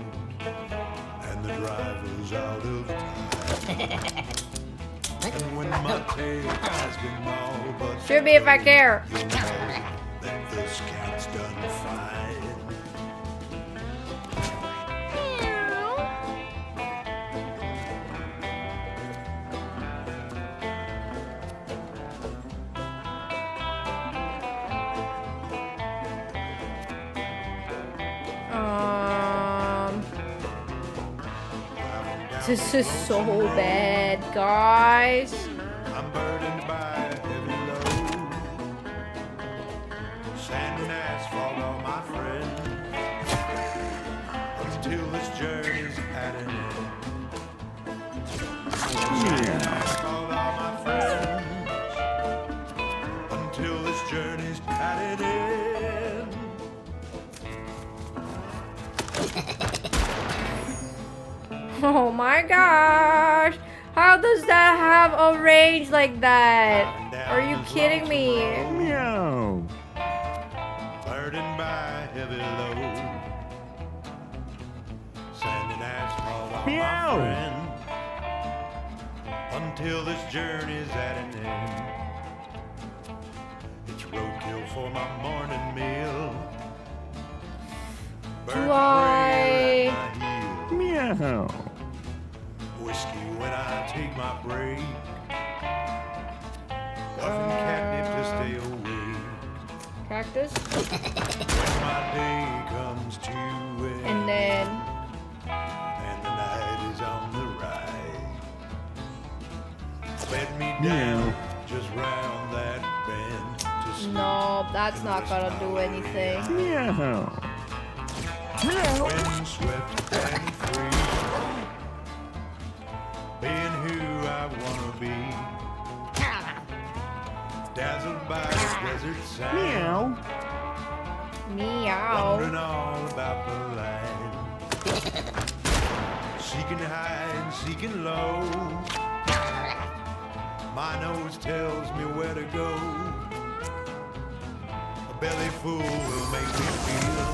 and the driver's out of time, and when my tail has been all but Shoot me if I care. you'll know that this cat's done fine. This is so bad, guys. I'm burdened by a heavy load. Sand and asphalt are my friend. Until this journey's at an end. Sand and asphalt are my friends. Until this journey's at an end. Oh my gosh. How does that have a range like that? Are you kidding me? Meow. Burdened by a heavy load. Sand and asphalt are Meow. my friend. Until this journey's at an end. It's roadkill for my morning meal. Birds Why? prey at my heel. Meow. Whiskey when I take my break. Puffing catnip to stay awake. Cactus. When my day comes to end. And then And the night is on the rise. Bed me Meow. down just round that bend to sleep. no, that's not gonna do anything. Meow. Wind swept and free. Being who I wanna be. Dazzled by the desert sand. Meow. Meow. Wondering all about the land. Seeking high and seeking low. My nose tells me where to go. A belly full will make me feel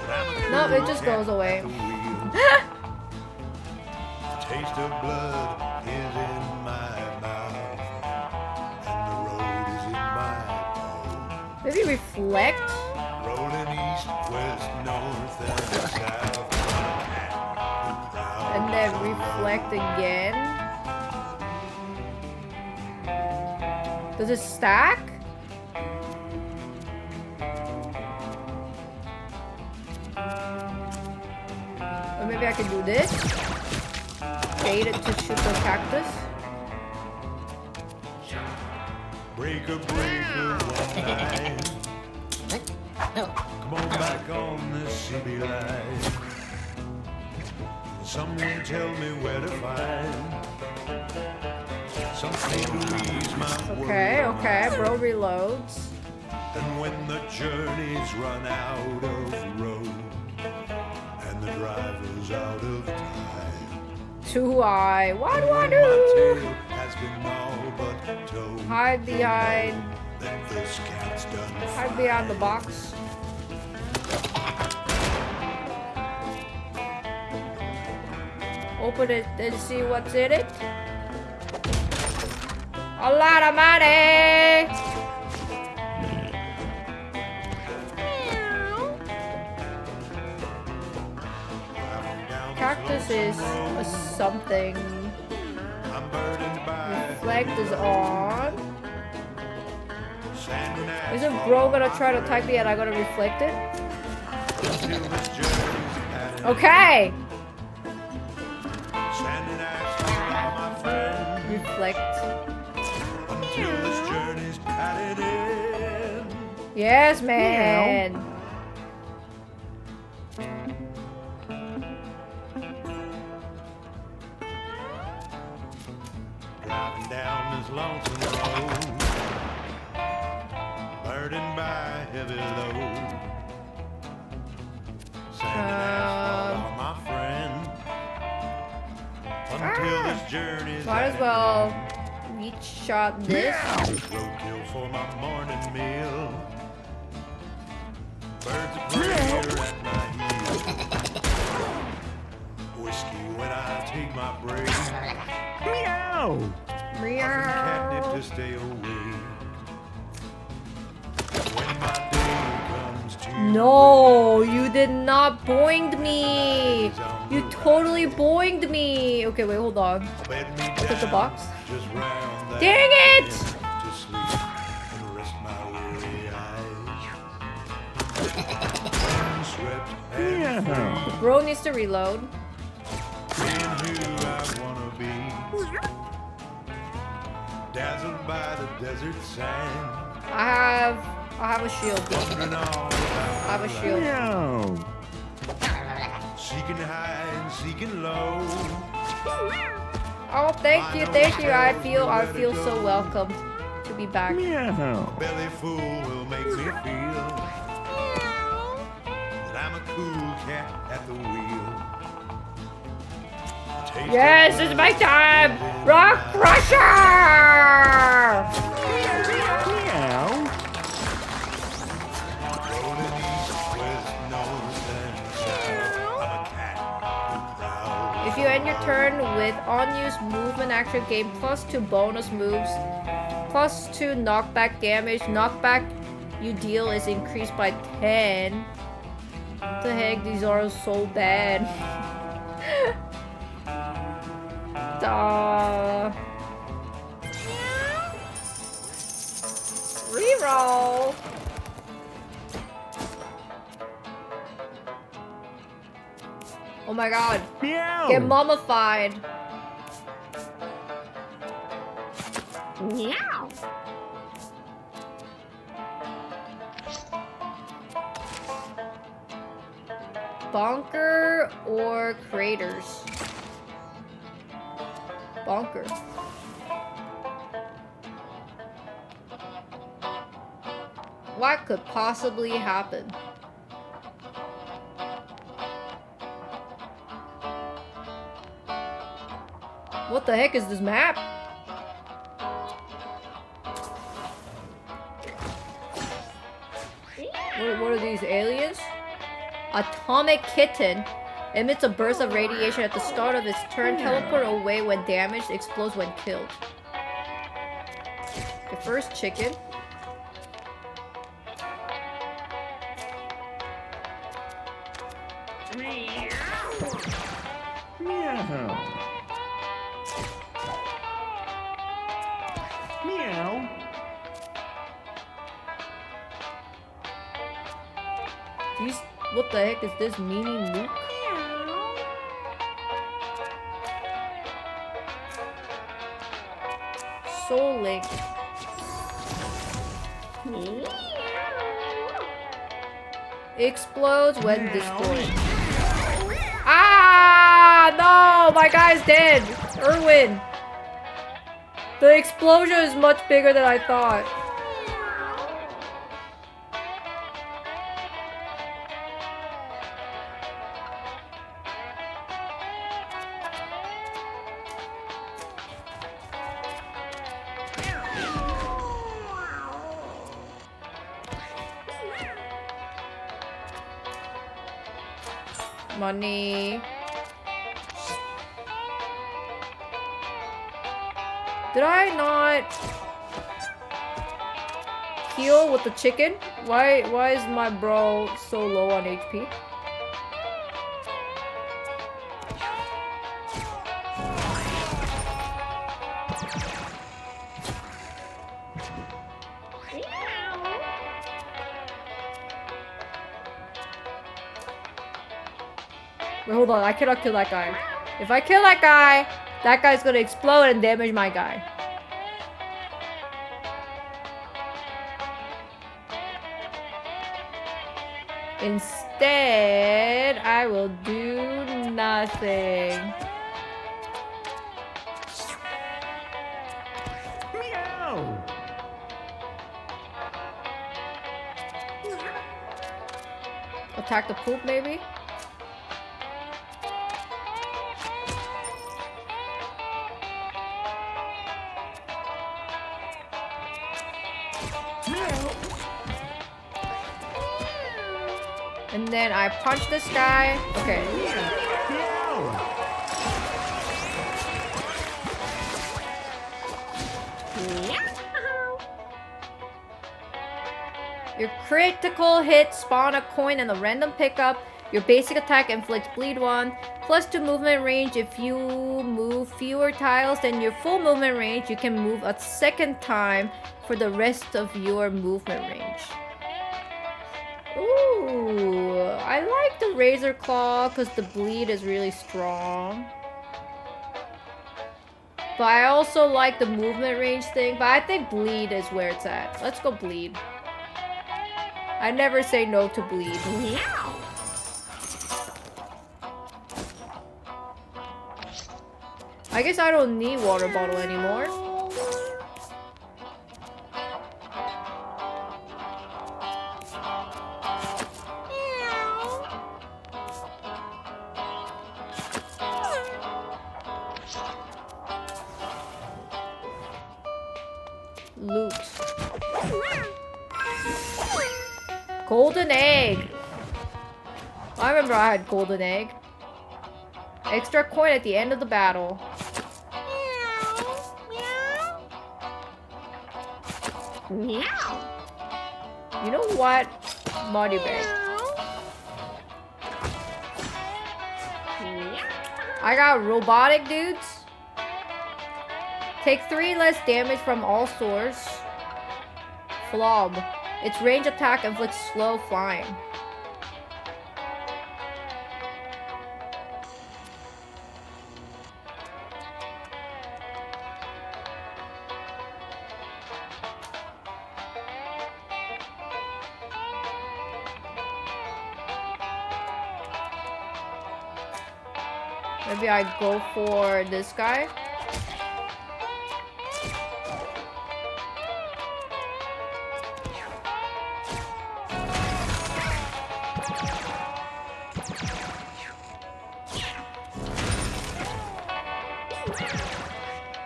that I'm a No, cool it just cat goes away. at the wheel. The taste of blood is in my mouth, and the road is in my bones. Maybe reflect? Rolling east, west, north, and south. And then reflect again? Does it stack? Or maybe I can do this? shaded to super cactus. Breaker, breaker, one night. Come on back on this CB line. Someone tell me where to find something to ease my Okay, worry okay, mind. bro reloads. And when the journeys run out of road and the driver's out of time, Too high. What do I when my do? tail has been all but towed, Hide behind. that this cat's done Hide behind the box. Open it and see what's in it. A lot of money. Cactus is a something. I'm burdened by Reflect is on. sand and asphalt. Isn't bro gonna try to type me and I gotta reflect it? Until this journey's had an Okay. sand and asphalt are my friend. Reflect. Until this journey's at an end. Yes, man. Driving down this lonesome road, burdened by heavy load. Sand and asphalt are my friend. Until this journey's Might as at well reach shot this. roadkill for my morning meal. Birds of prey are at my heel. Whiskey when I take my break. Meow. Catnip Meow. to stay awake. When my day comes to No, you did not boinged me. You totally boinged me. Okay, wait, hold on. bed me Put the down box. just round that Dang it! bend to sleep and rest my weary eyes. Swept and Meow. Bro needs to reload. being who I wanna be. Dazzled by the desert sand. I have a shield. Wondering all I have a about shield. Meow. seeking high and seeking low. Oh, thank you, thank you. I feel so welcomed to be back. Meow. Belly full will make me feel that I'm a cool cat at the wheel. Taste Yes, of it's my love time. in Rock my Crusher. Meow. rolling east, west, north, and south. I'm a cat who prowls. If you end your turn with unused movement action, gain +2 bonus moves, +2 knockback damage. Knockback you deal is increased by 10. What the heck? These are so bad. Duh. Reroll. Oh my god. Meow. Get mummified. Meow. Bonker or craters? Bonker. What could possibly happen? What the heck is this map? What are these aliens? Atomic Kitten emits a burst of radiation at the start of its turn. Teleport away when damaged. Explodes when killed. The first chicken. Meow. Meow. These, what the heck is this meanie Luke? Soul Link. Explodes when destroyed. Ah, no, my guy's dead. Erwin. The explosion is much bigger than I thought. Money. Did I not heal with the chicken? Why is my bro so low on HP? Wait, hold on. I cannot kill that guy. If I kill that guy's gonna explode and damage my guy. Instead, I will do nothing. Meow. Attack the poop, maybe? And then I punch this guy. Okay. Meow. Your critical hit spawn a coin and a random pickup. Your basic attack inflicts bleed 1. +2 movement range. If you move fewer tiles than your full movement range, you can move a second time for the rest of your movement range. Ooh, I like the Razor Claw because the bleed is really strong. But I also like the movement range thing. But I think bleed is where it's at. Let's go bleed. I never say no to bleed. I guess I don't need water bottle anymore. Loot. Golden egg. I remember I had golden egg. Extra coin at the end of the battle. You know what? Money bag. I got robotic dudes. Take 3 less damage from all swords. Flob. Its range attack inflicts slow flying. Maybe I go for this guy.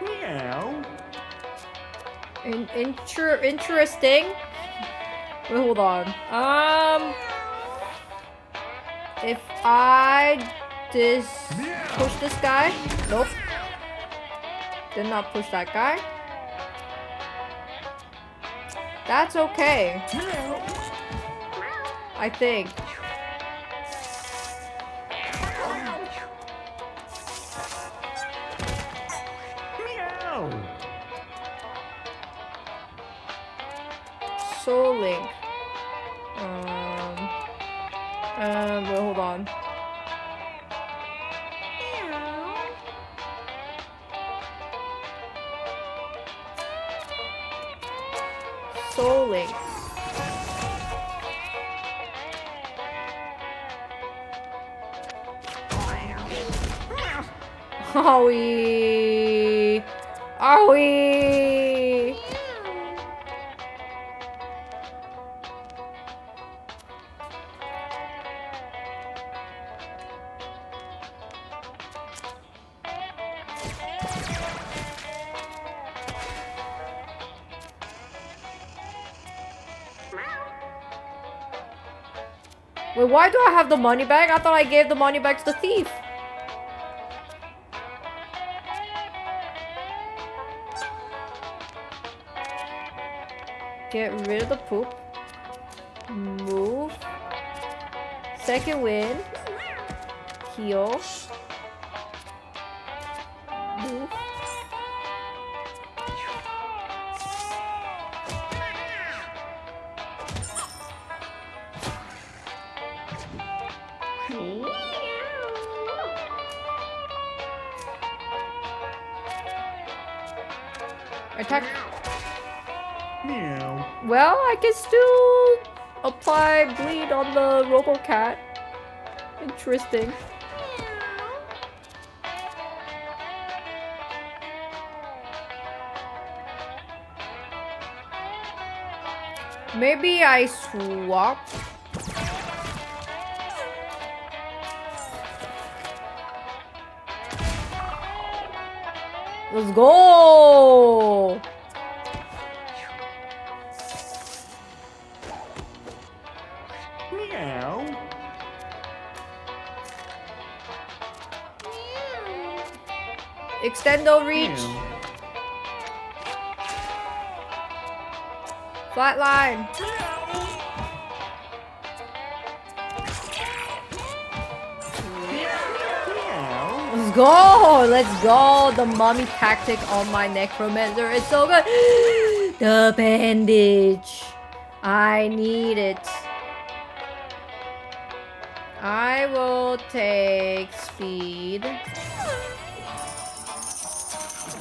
Meow. Interesting. Wait, hold on. If I push this guy. Nope. Did not push that guy. That's okay. I think. Meow. Soul Link. Wait, hold on. Soul Link. Owie! Owie! Wait, why do I have the money bag? I thought I gave the money back to the thief. Get rid of the poop. Move. Second wind. Heal. Move. Attack. Meow. Well, I can still apply bleed on the RoboCat. Interesting. Maybe I swap. Let's go! Meow. Extendo reach. Meow. Flatline. Meow. Let's go! Let's go! The mummy tactic on my necromancer is so good. The bandage. I need it. I will take speed.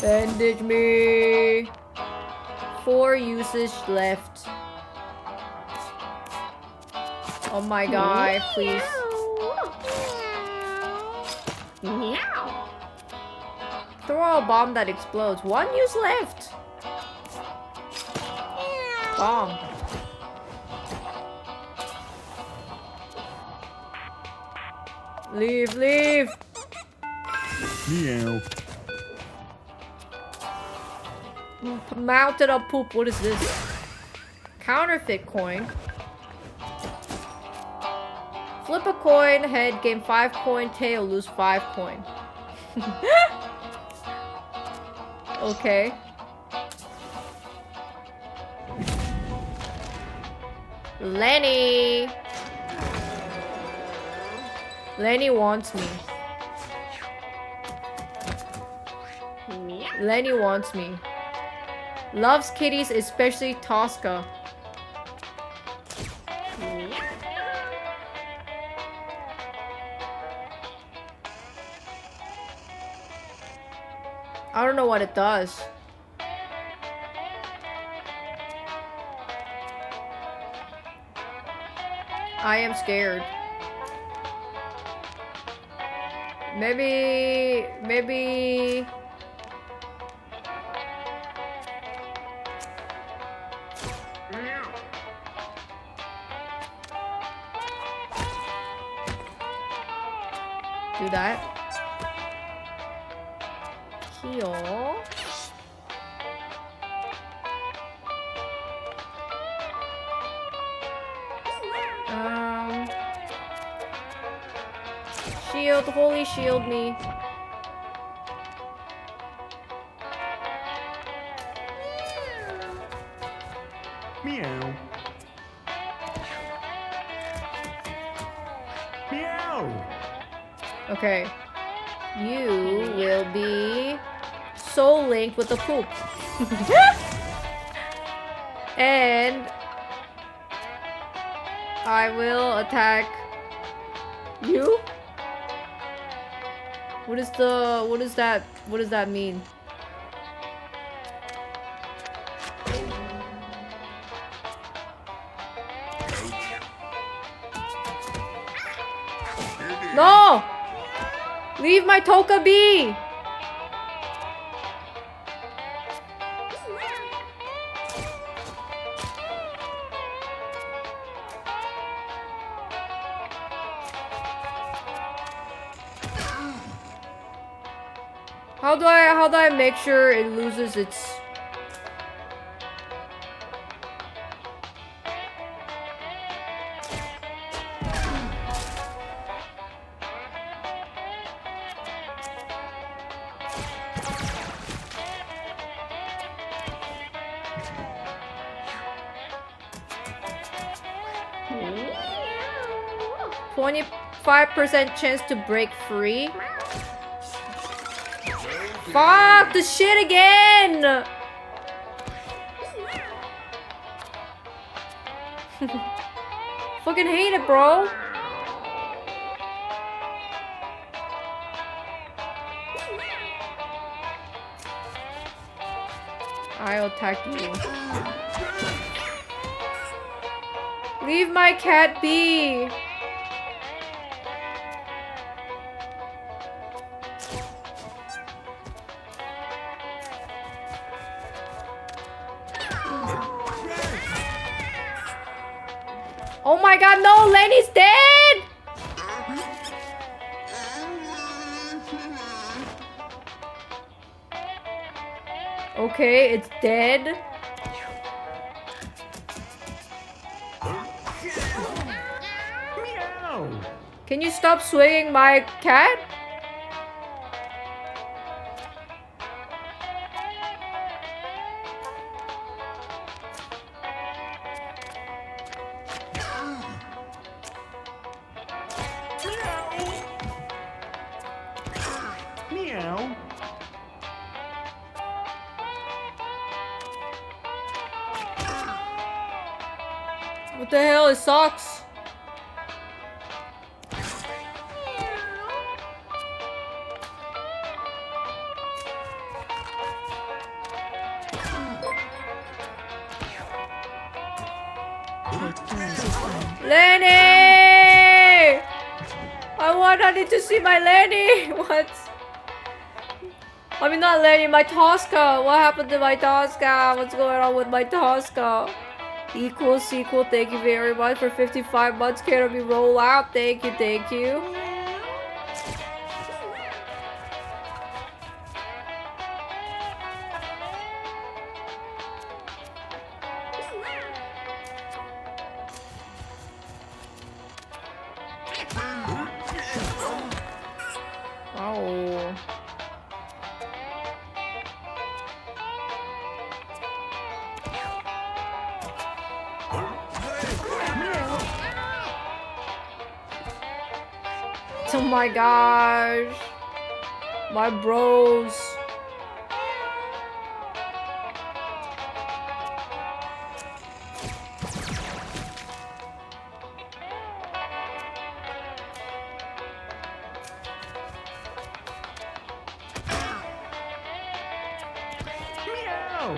Bandage me. 4 usage left. Oh my god, please. Throw a bomb that explodes. 1 use left. Bomb. Leave, leave. Meow. Mounted up poop. What is this? Counterfeit coin. Flip a coin, head, gain 5 coin, tail, lose 5 coin. Okay. Lenny! Lenny wants me. Lenny wants me. Loves kitties, especially Tosca. I don't know what it does. I am scared. Maybe... do that. Heal. Shield, holy shield me. Meow. Meow. Okay. You will be soul linked with the poop. And I will attack you. What does that mean? No! Leave my Toka be! How do I make sure it loses its... Meow. 25% chance to break free. Fuck the shit again! Fucking hate it, bro. I'll attack you. Leave my cat be. Oh my god, no! Lenny's dead! Okay, it's dead. Meow. Can you stop swinging my cat? Meow. What the hell? It sucks. Lenny! I need to see my Lenny! What? I mean, not Lenny, my Tosca! What happened to my Tosca? What's going on with my Tosca? Equal sequel, thank you very much for 55 months. Can we roll out? Thank you, thank you. Oh. Oh my gosh. My bros. Meow.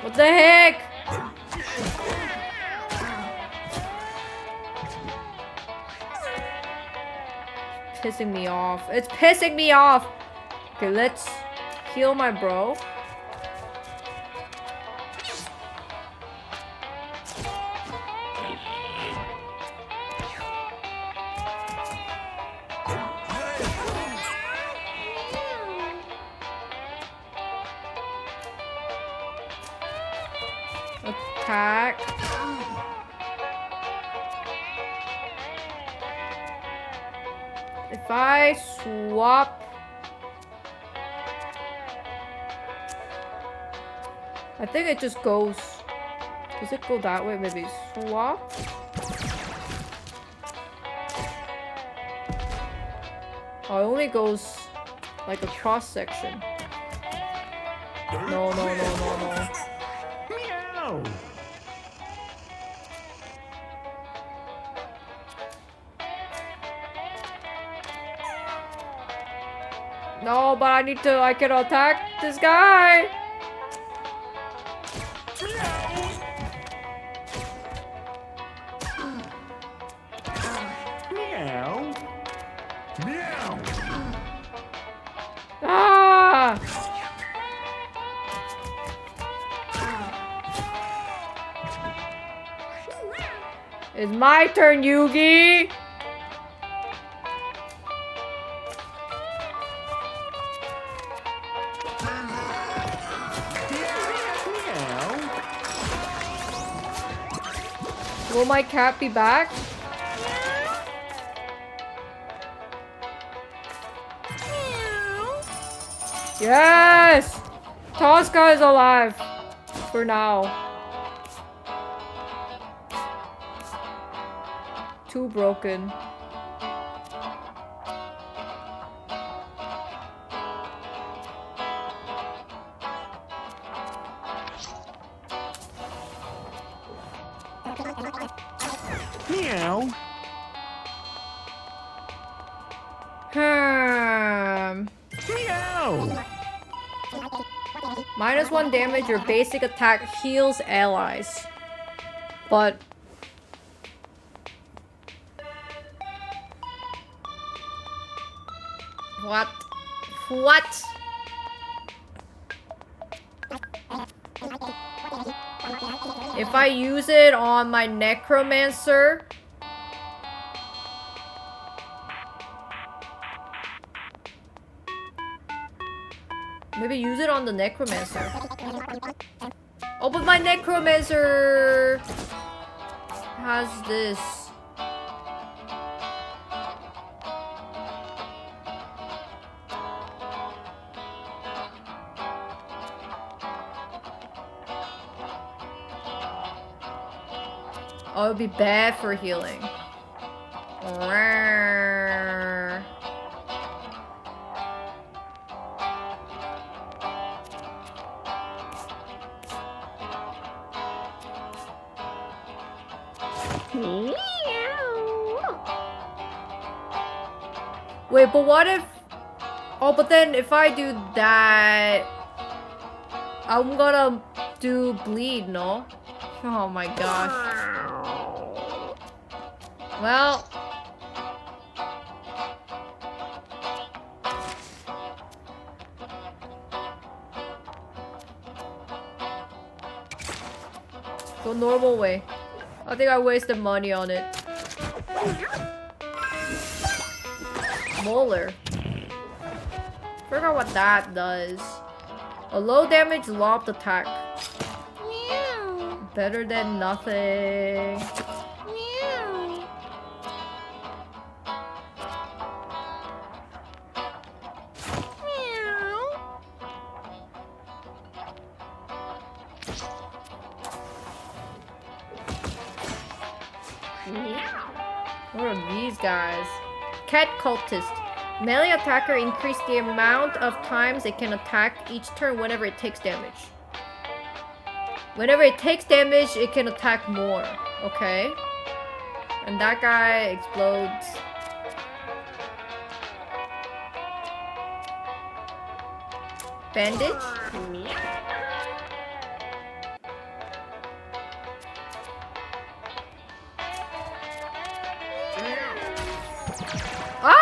What the heck? Pissing me off. It's pissing me off. Okay, let's heal my bro. Attack. If I swap, I think it just goes. Does it go that way? Maybe swap. Oh, it only goes like a cross section. No, no, no, no, no. Meow. No, but I can attack this guy. It's my turn, Yugi! Meow. Will my cat be back? Yes! Tosca is alive. For now. Too broken. Meow. Meow. -1 damage, your basic attack heals allies. But... What? What? If I use it on my necromancer... Maybe use it on the necromancer. Oh, but my necromancer has this. Oh, it would be bad for healing. Rawr. Wait, but what if... Oh, but then if I do that... I'm gonna do bleed, no? Oh my gosh. Well... Go normal way. I think I wasted money on it. Molar. Forgot what that does. A low damage lobbed attack. Better than nothing. What are these guys? Cat cultist. Melee attacker increase the amount of times it can attack each turn whenever it takes damage. Whenever it takes damage, it can attack more. Okay. And that guy explodes. Bandage? Ah!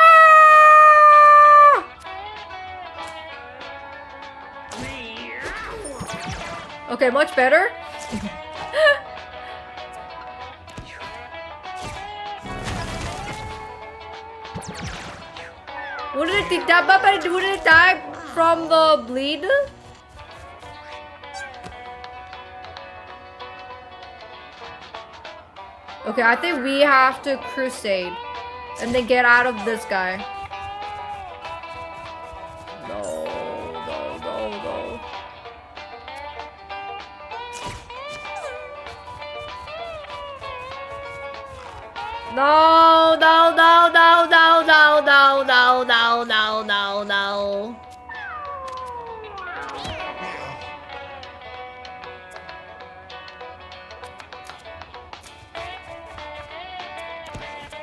Okay, much better. Wouldn't it die from the bleed? Okay, I think we have to crusade and then get out of this guy. No. No.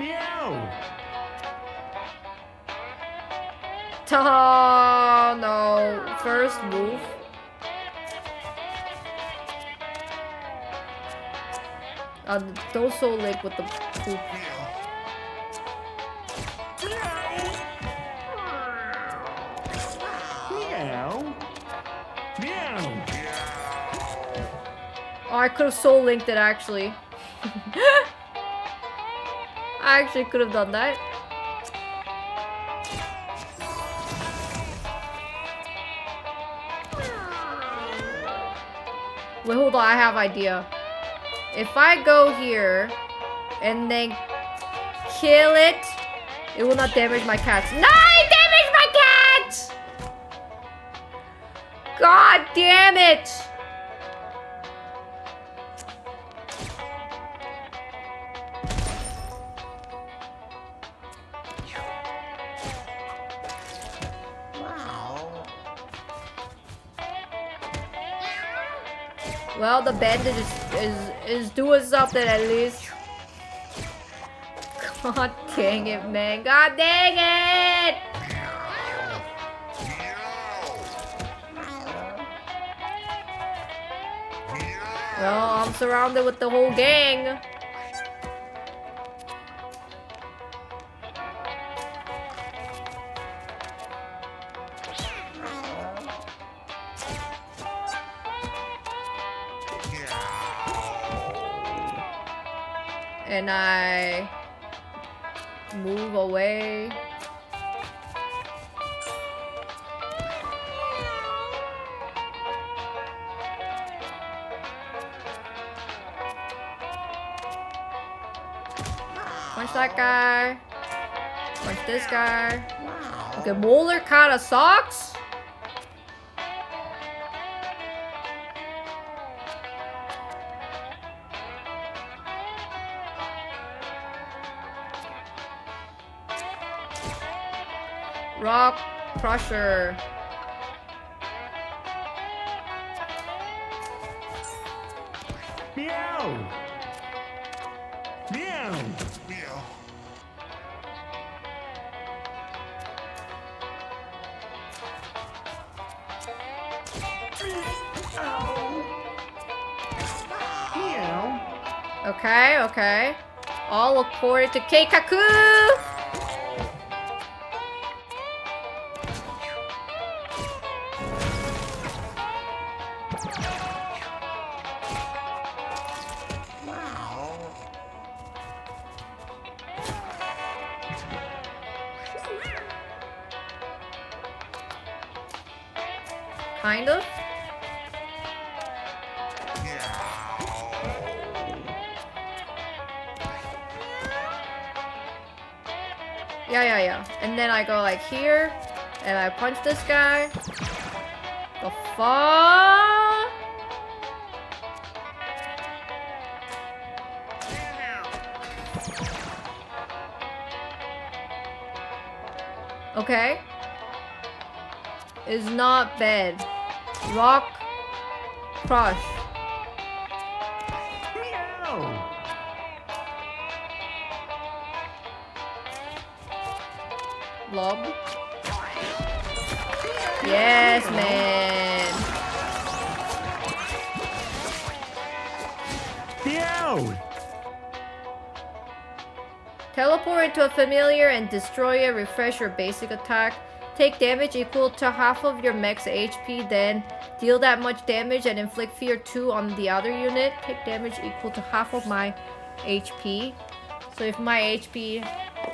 Meow. Ta no. First move. Don't soul lick with the poop. Meow. Meow. Oh, I could have soul linked it actually. I actually could have done that. Wait, hold on, I have idea. If I go here and then kill it, it will not damage my cats. No, it damaged my cats! God damn it! Well, the bandage is doing something at least. God dang it, man. God dang it! Well, I'm surrounded with the whole gang. And I move away. Punch that guy. Punch this guy. Okay, Molar kinda sucks. Rock Crusher. Meow. Meow. Meow. Okay, okay. All according to Keikaku. Kind of. Yeah. And then I go like here, and I punch this guy. The fuck? Okay. Is not bad. Rock Crush. Meow. Lob. Yes, man. Meow. Teleport into a familiar and destroy it. Refresh your basic attack. Take damage equal to half of your max HP, then deal that much damage and inflict fear 2 on the other unit. Take damage equal to half of my HP. So if my HP,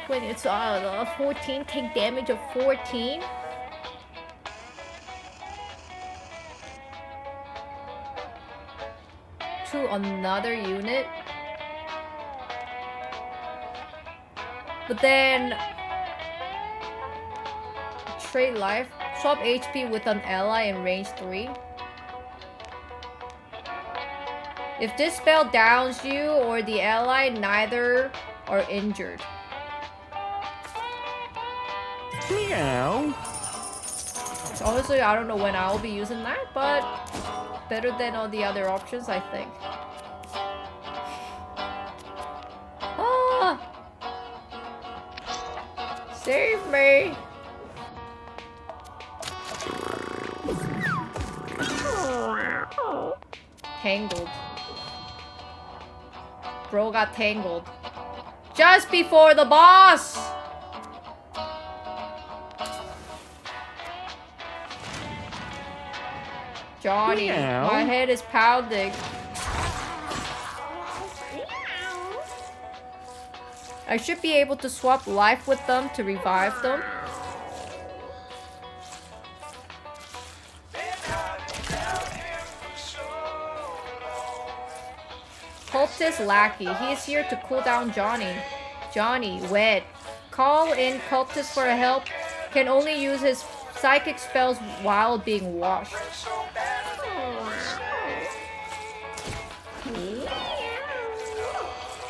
when it's 14, take damage of 14. To another unit. But then trade life. Swap HP with an ally in range 3. If this spell downs you or the ally, neither are injured. Meow. Honestly, I don't know when I'll be using that, but better than all the other options, I think. Ah! Save me! Tangled. Bro got tangled. Just before the boss! Johnny, Meow. my head is pounding. I should be able to swap life with them to revive them. Cultist Lackey. He is here to cool down Johnny. Johnny, wet. Call in cultist for help. Can only use his psychic spells while being washed.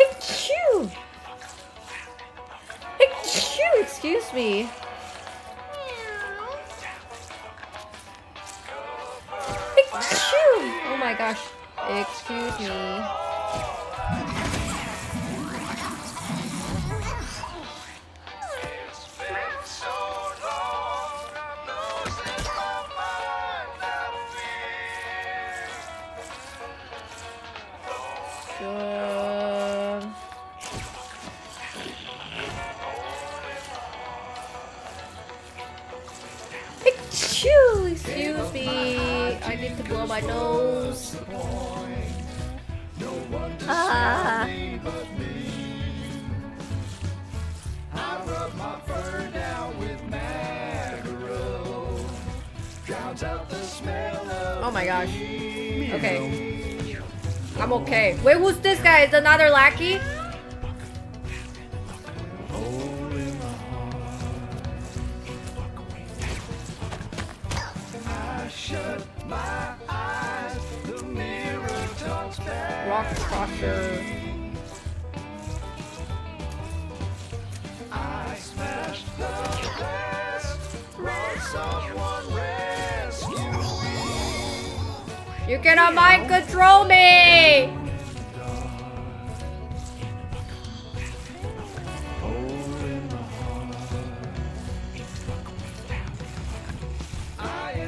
Achoo! Achoo! Excuse me. Achoo! Oh my gosh. Excuse me. Achoo! Excuse me. I need to blow my nose. Ah. Oh my gosh. Okay. I'm okay. Wait, who's this guy? Is another lackey? Rock crusher. You cannot mind control me!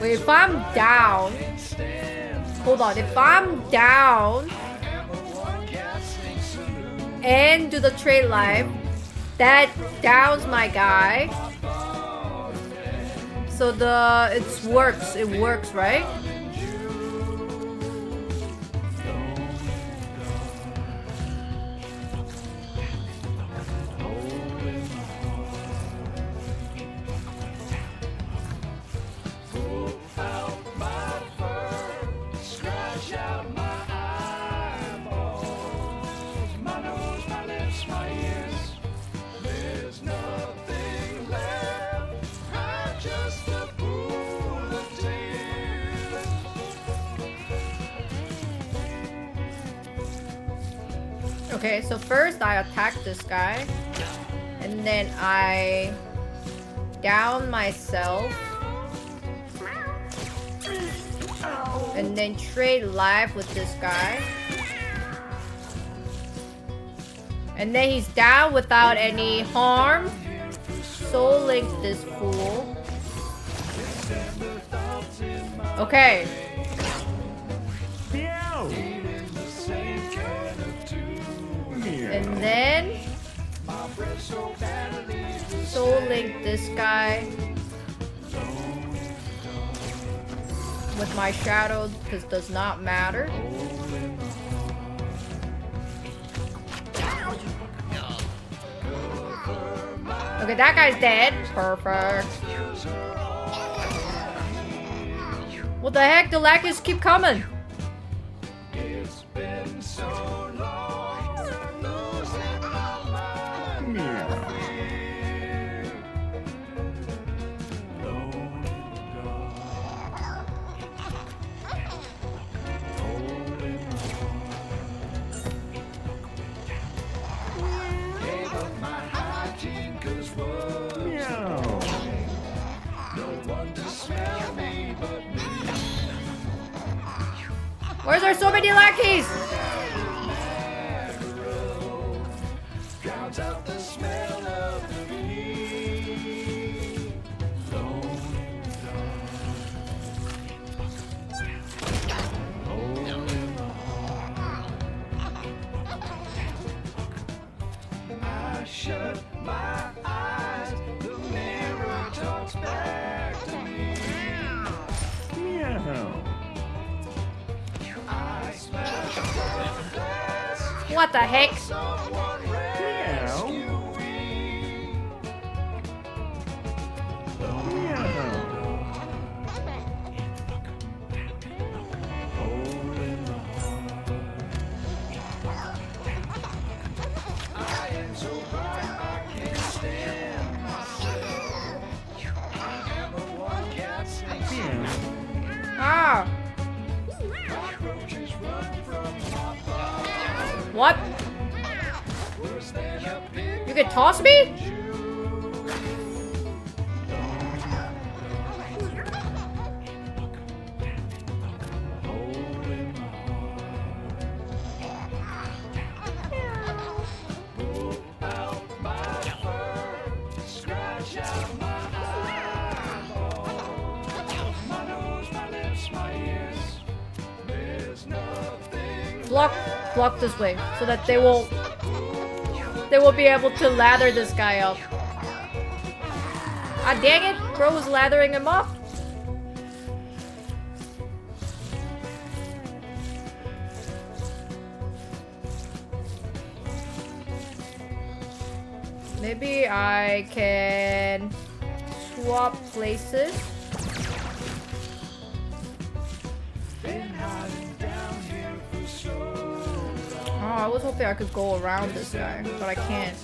Wait, if I'm down... Hold on, if I'm down... and do the trade life, that downs my guy. So it works, right? Okay, so first I attack this guy, and then I down myself, and then trade life with this guy, and then he's down without any harm. Soul Link this fool. Okay. Meow. And then Soul Link this guy with my shadow, because does not matter. Okay, that guy's dead. Perfect. What the heck? The lackeys keep coming. Why are there so many lackeys? I shut my eyes, the mirror talks back to me. Meow. What the heck? Meow. What? You can toss me? Block this way so that they will be able to lather this guy up. Ah, dang it! Bro was lathering him up. Maybe I can swap places. Oh, I was hoping I could go around this guy, but I can't.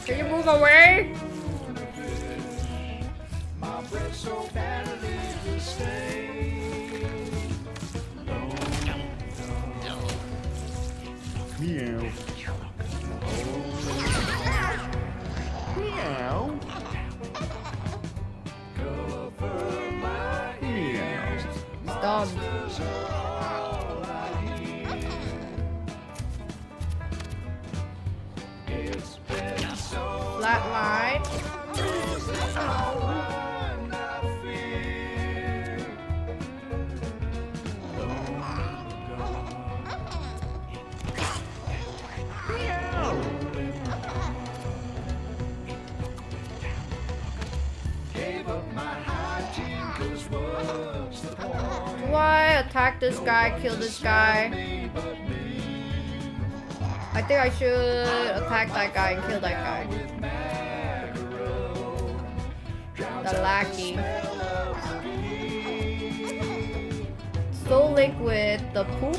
Can you move away? Meow. Meow. Meow. Dumb. Flat line. Do I attack this guy, kill this guy? I think I should attack that guy and kill that guy. The lackey. So liquid, the poop.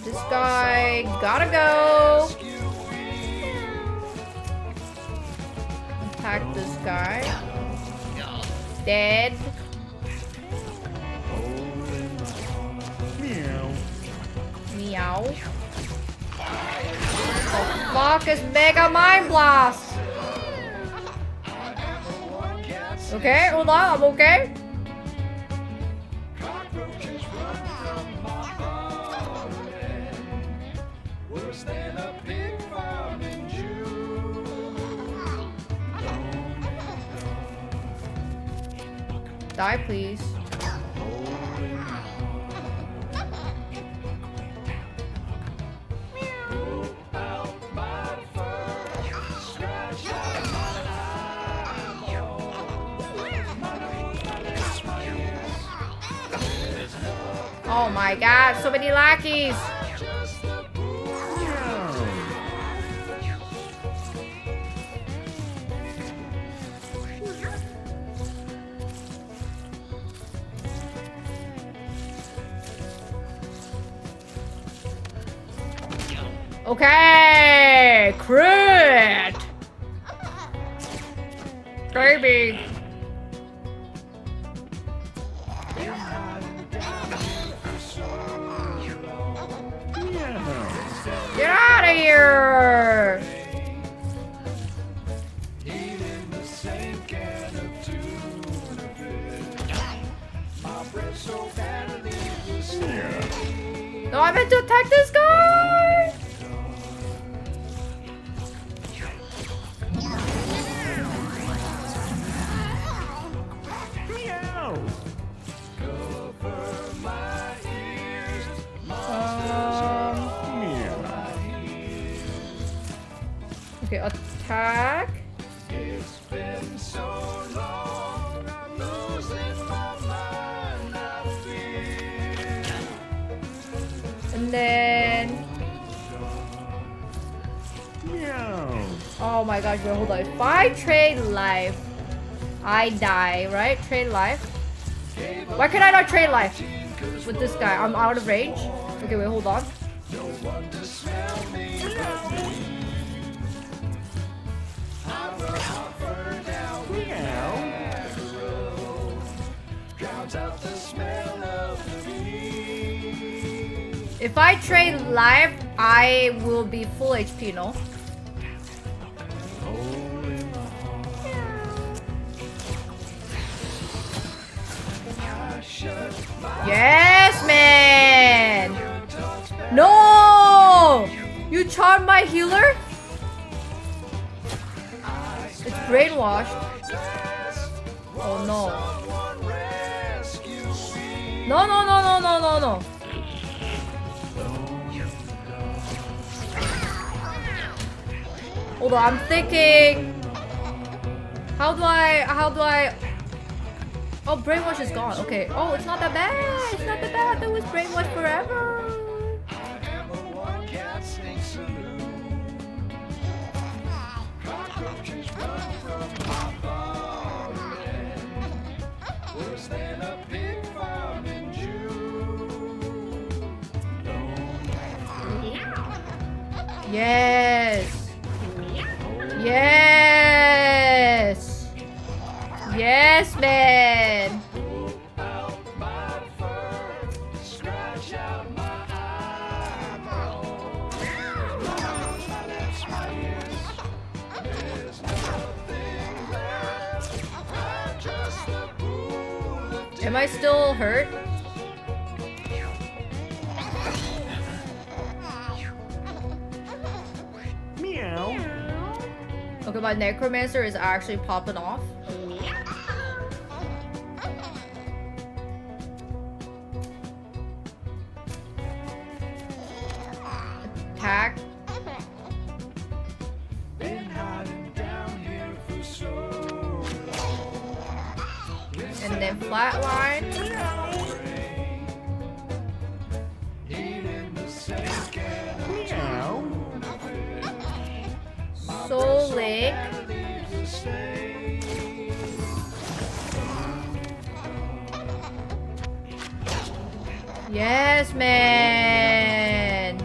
This guy gotta go. Attack this guy. Dead. Meow. Meow. The fuck is Mega Mind Blast? Okay, hold on, I'm okay. Die, please. Oh my god, so many lackeys! Okay, crit! Baby! Get out of here! No, I meant to attack this guy! Meow. Meow. Okay, attack. And then Meow. Oh my gosh, bro, hold on. If I trade life, I die, right? Trade life. Why can I not trade life with this guy? I'm out of range. Okay, wait, hold on. If I trade life, I will be full HP, no? Yes, man! No! You charmed my healer? It's brainwashed. Oh no. No, no, no, no, no, no, no. Hold on, I'm thinking. How do I... Oh, brainwash is gone. Okay. Oh, it's not that bad. It's not that bad. That was brainwash forever. Yes. Yes. Yes, man. Am I still hurt? Meow. Okay, my necromancer is actually popping off. Attack. And then flatline. Meow. Soul Link. Yes, man.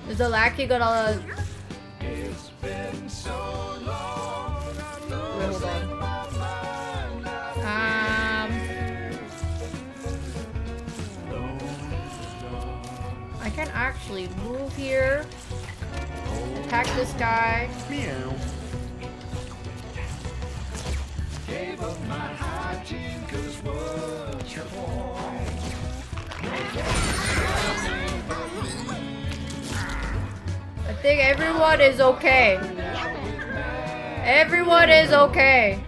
Is the lackey gonna... Wait, hold on. I can actually move here. Attack this guy. Meow. I think everyone is okay. Everyone is okay.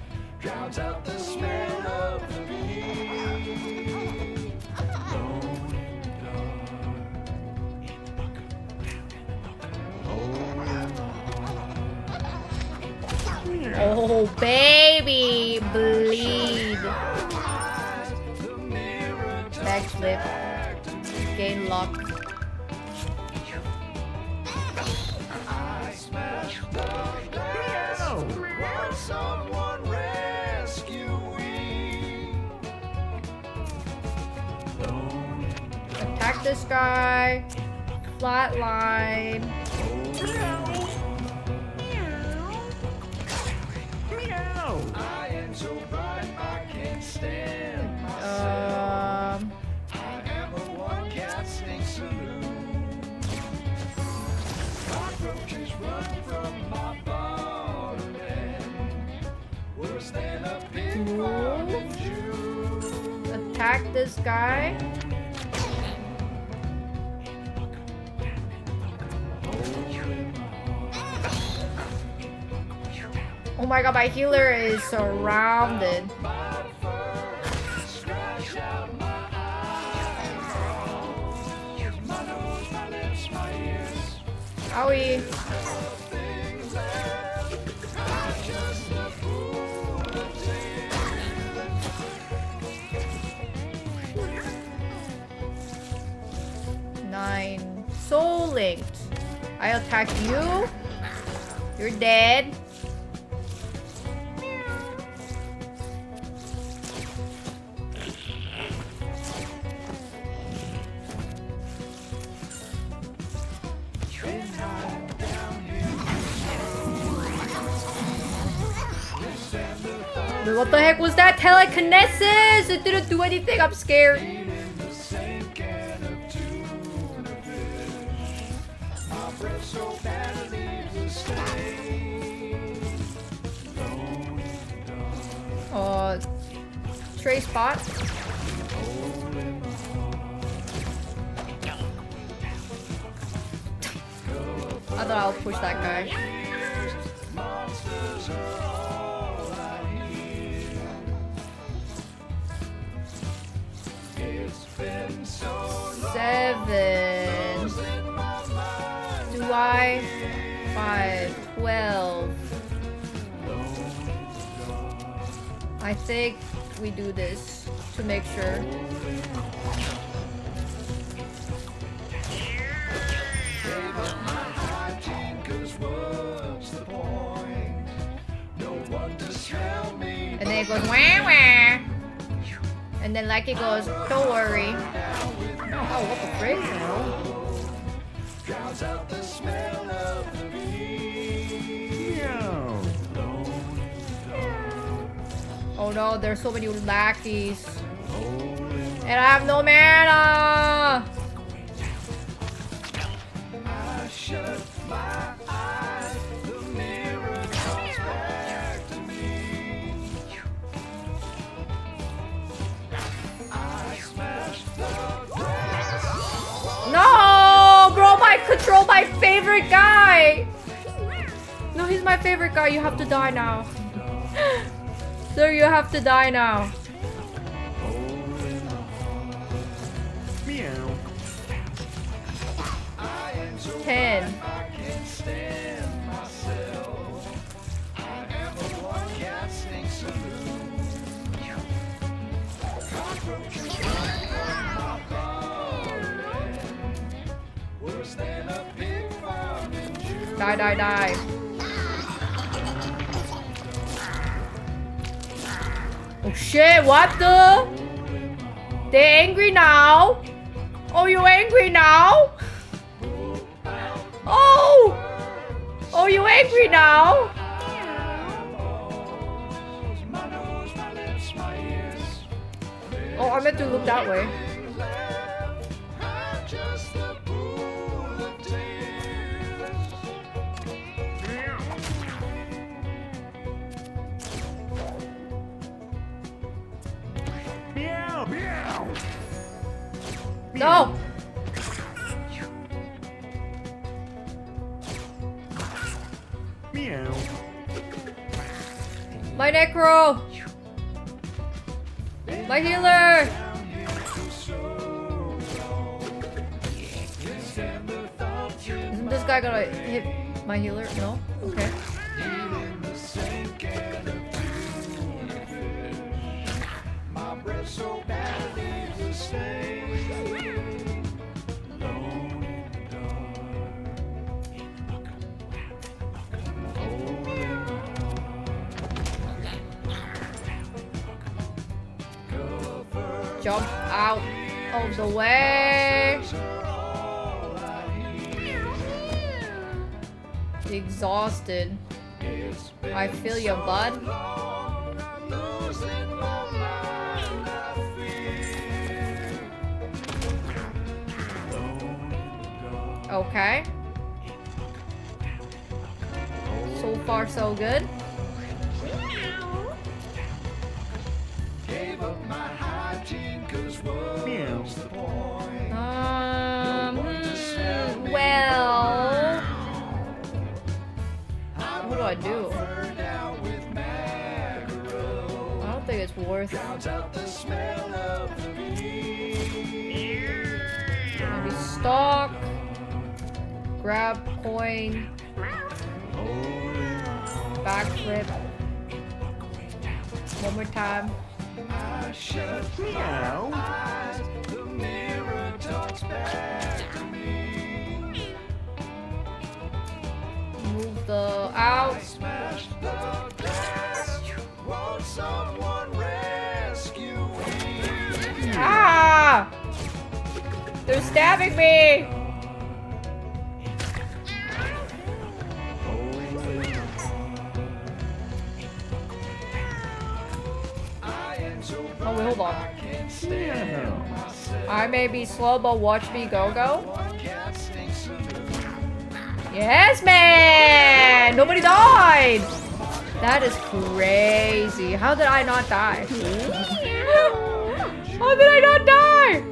Oh, baby, bleed. Backflip. Gain luck. Attack this guy. Flatline. Meow. Attack this guy. Oh my god, my healer is surrounded. Owie. blinked. I attack you. You're dead. But what the heck was that? Telekinesis! It didn't do anything. I'm scared. Stray spot. I thought I'll push that guy. Seven. Do I? 5, 12. I think we do this to make sure. And then it goes wah wah. And then Lucky goes, don't worry. Oh, what the frick? Oh no, there's so many lackeys. And I have no mana! No! Bro, control my favorite guy! No, he's my favorite guy. You have to die now. Sir, you have to die now. Meow. 10. Die, die, die. Oh shit, what the? They're angry now? Oh, you angry now? Oh! Oh, you angry now? Oh, I meant to look that way. Meow, meow. No! Meow. My necro! My healer! Isn't this guy gonna hit my healer? No? Okay. Jump out of the way. Exhausted. I feel your bud. Okay. So far, so good. Meow. Well, what do I do? I don't think it's worth it. Maybe stock, grab coin, backflip. One more time. Meow. the out. Won't someone rescue me? Ah! They're stabbing me! Oh, wait, hold on. I may be slow, but watch me go. Yes, man! Nobody died! That is crazy. How did I not die? How did I not die?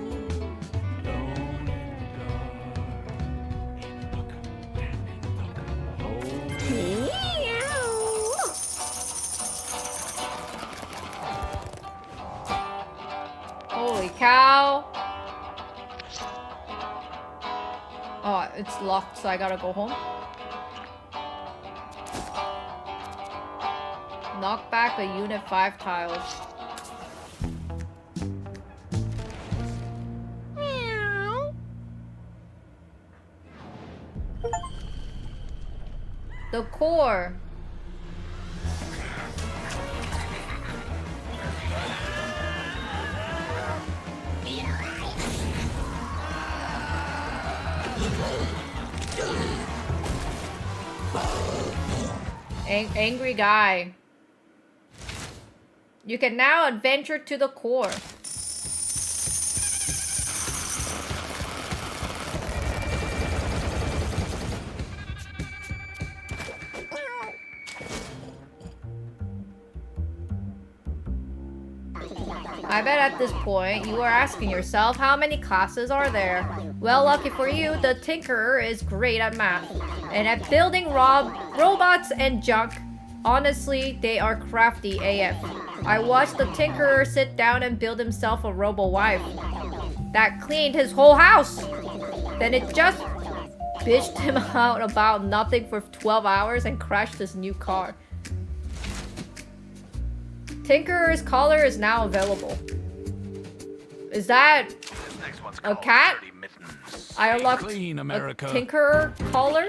Holy cow. Oh, it's locked, so I gotta go home. Knock back a unit 5 tiles. The core. Angry guy. You can now adventure to the core. I bet at this point you are asking yourself, how many classes are there? Well, lucky for you, the Tinkerer is great at math and at building robots and junk. Honestly, they are crafty AF. I watched the Tinkerer sit down and build himself a robo-wife that cleaned his whole house. Then it just bitched him out about nothing for 12 hours and crashed his new car. Tinkerer's collar is now available. Is that a cat? I unlocked Clean, America. a Tinkerer collar.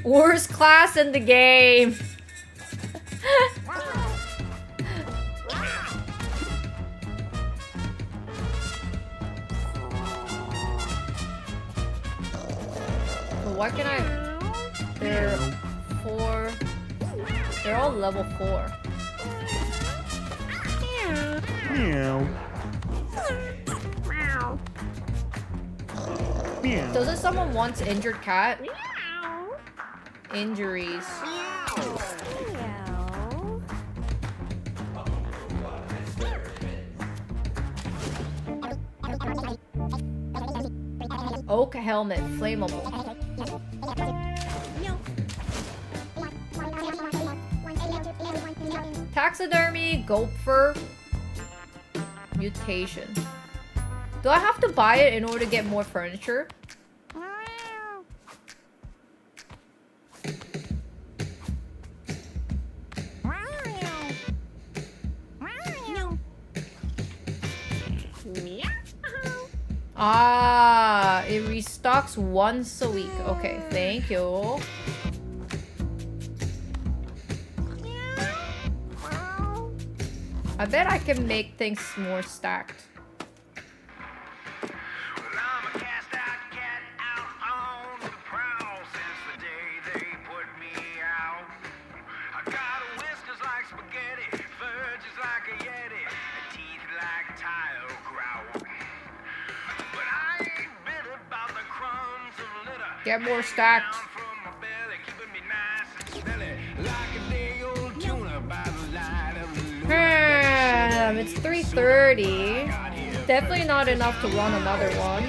Worst class in the game. What can I... They're 4... They're all level 4. Meow. Meow. Doesn't someone once injured cat? Injuries. Oak helmet, flammable. Taxidermy, gopher, mutation. Do I have to buy it in order to get more furniture? Ah, it restocks once a week. Okay, thank you. I bet I can make things more stacked. Get more stacked. It's 3:30. Definitely not enough to run another one.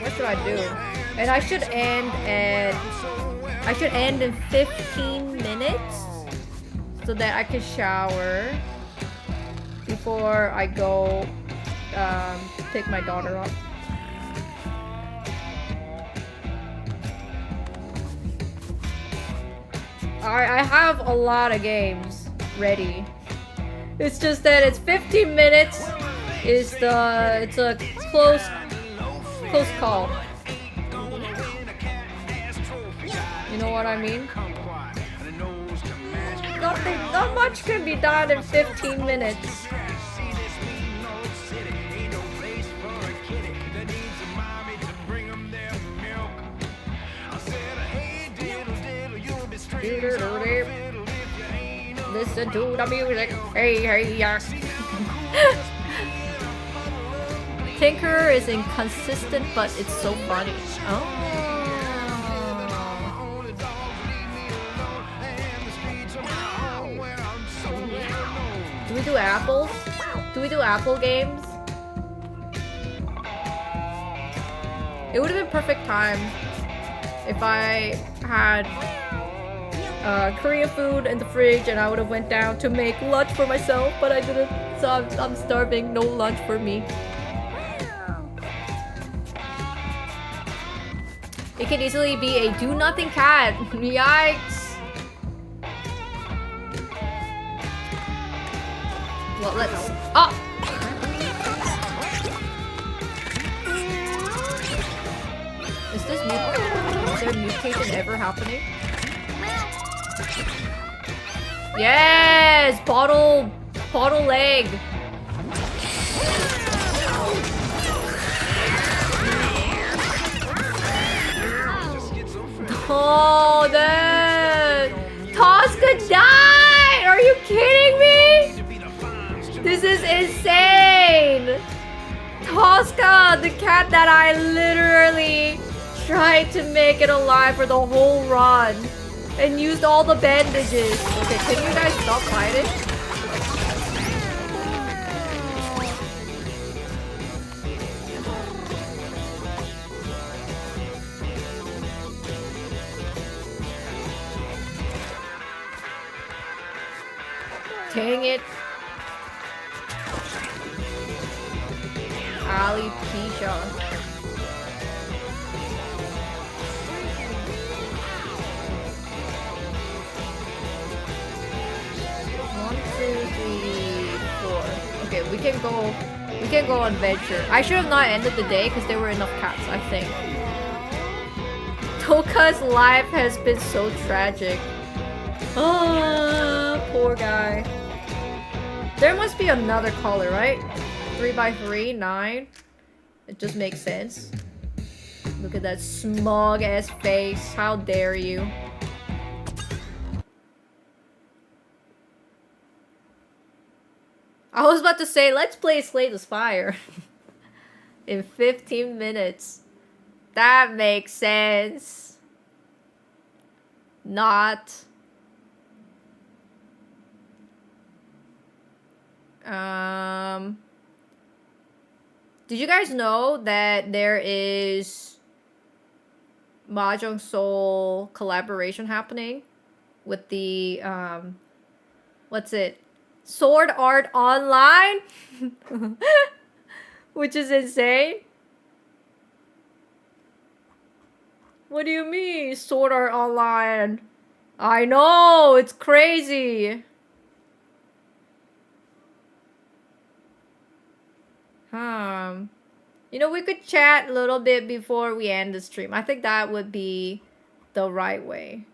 What should I do? And I should end in 15 minutes so that I can shower before I go pick my daughter up. I have a lot of games ready. It's just that it's 15 minutes. It's a close call. You know what I mean? Not much can be done in 15 minutes. Listen to the music. Hey, yes. Tinker is inconsistent, but it's so funny. Oh. Do we do apples? Do we do apple games? It would have been perfect time if I had Korean food in the fridge and I would have went down to make lunch for myself, but I didn't. So I'm starving. No lunch for me. It could easily be a do-nothing cat. Yikes. Well, let's... Oh! Is there mutation ever happening? Yes! Bottle leg! Oh, that Tosca died! Are you kidding me? This is insane! Tosca, the cat that I literally tried to make it alive for the whole run and used all the bandages. Okay, can you guys stop fighting? Dang it. Alopecia. One, two, three, four. Okay, we can go on venture. I should have not ended the day because there were enough cats, I think. Toka's life has been so tragic. Oh, poor guy. There must be another color, right? 3x3, 9. It just makes sense. Look at that smug ass face. How dare you? I was about to say, let's play Slay the Spire. In 15 minutes. That makes sense. Not. Did you guys know that there is Mahjong Soul collaboration happening with the what's it? Sword Art Online? Which is insane. What do you mean, Sword Art Online? I know, it's crazy. You know, we could chat a little bit before we end the stream. I think that would be the right way.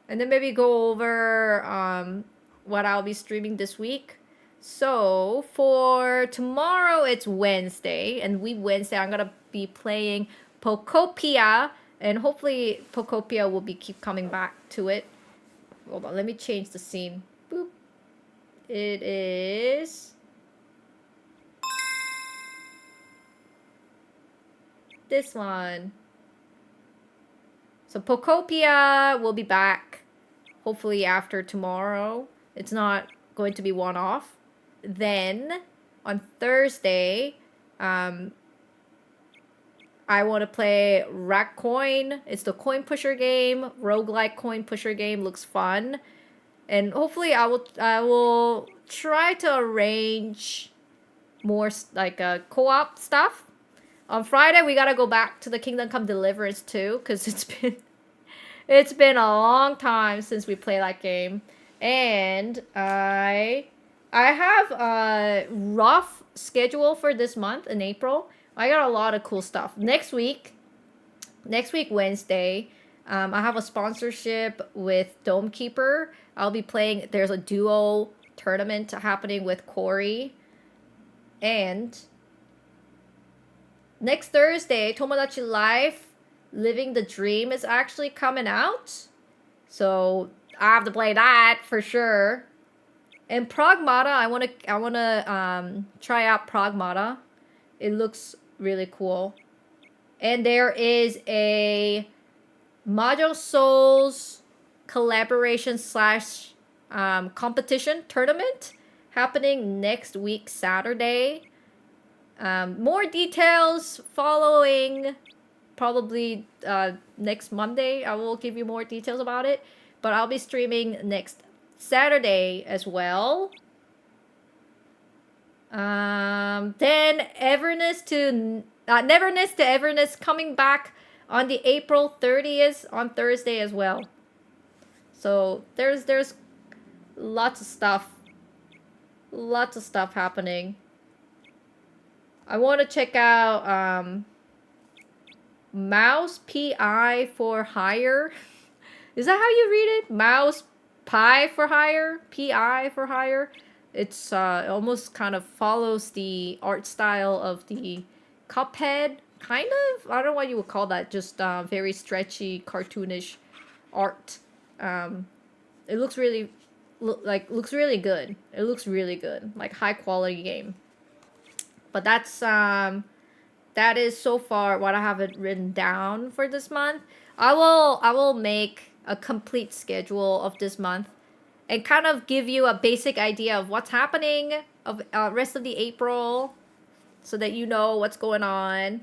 And then maybe go over what I'll be streaming this week. So for tomorrow, it's Wednesday. And Wednesday, I'm going to be playing Pokopia. And hopefully Pokopia will keep coming back to it. Hold on, let me change the scene. Boop. It is... this one. So Pokopia will be back hopefully after tomorrow. It's not going to be one-off. Then on Thursday, I want to play Rack Coin. It's the coin pusher game, roguelike coin pusher game. Looks fun. And hopefully I will try to arrange more like co-op stuff. On Friday, we gotta go back to the Kingdom Come Deliverance too, because it's It's been a long time since we played that game. And I have a rough schedule for this month in April. I got a lot of cool stuff. Next week Wednesday, I have a sponsorship with Dome Keeper. I'll be playing, there's a duo tournament happening with Corey. And next Thursday, Tomodachi Life Living the Dream is actually coming out. So I have to play that for sure. And Pragmata, I wanna try out Pragmata. It looks really cool. And there is a Mahjong Souls collaboration slash competition tournament happening next week Saturday. More details following probably next Monday. I will give you more details about it, but I'll be streaming next Saturday as well. Then Neverness to Everness coming back on the April 30th on Thursday as well. So there's lots of stuff happening. I want to check out Mouse PI for Hire. Is that how you read it? Mouse Pie for Hire? PI for Hire? It's almost kind of follows the art style of the Cuphead, kind of. I don't know what you would call that. Just very stretchy, cartoonish art. It looks really good. It looks really good, like high quality game. But that's that is so far what I have it written down for this month. I will make a complete schedule of this month and kind of give you a basic idea of what's happening of rest of the April, so that you know what's going on.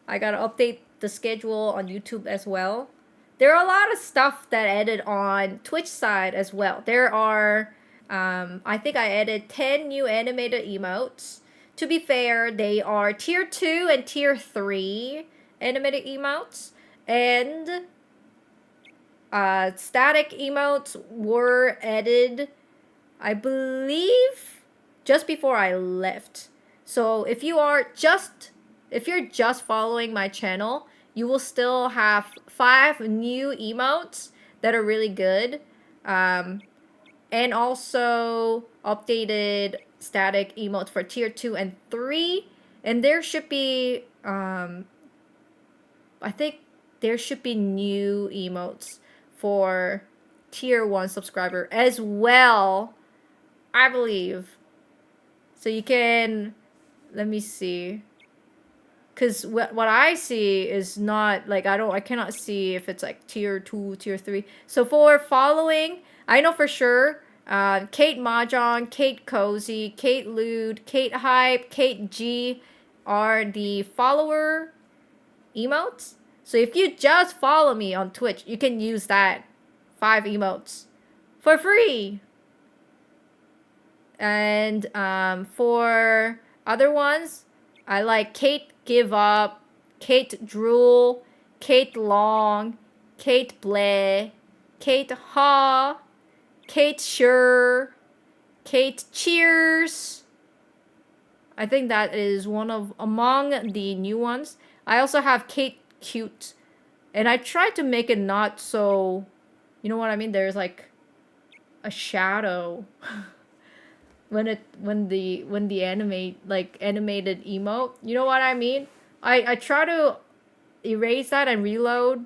I gotta update the schedule on YouTube as well. There are a lot of stuff that I added on Twitch side as well. There are, I think I added 10 new animated emotes. To be fair, they are tier 2 and tier 3 animated emotes. And static emotes were added, I believe, just before I left. So if you're just following my channel, you will still have 5 new emotes that are really good. And also updated static emotes for tier 2 and 3. And there should be, I think there should be new emotes for tier 1 subscriber as well, I believe. So you can, let me see. Because what I see is not, like, I cannot see if it's like tier 2, tier 3. So for following, I know for sure, Kate Mahjong, Kate Cozy, Kate Lude, Kate Hype, Kate G are the follower emotes. So if you just follow me on Twitch, you can use that 5 emotes for free. And for other ones, I like Kate Give Up, Kate Drool, Kate Long, Kate Bleh, Kate Ha, Kate Sure, Kate Cheers. I think that is one of among the new ones. I also have Kate Cute, and I tried to make it not so, you know what I mean? There's like a shadow when the animated emote. You know what I mean? I try to erase that and re-upload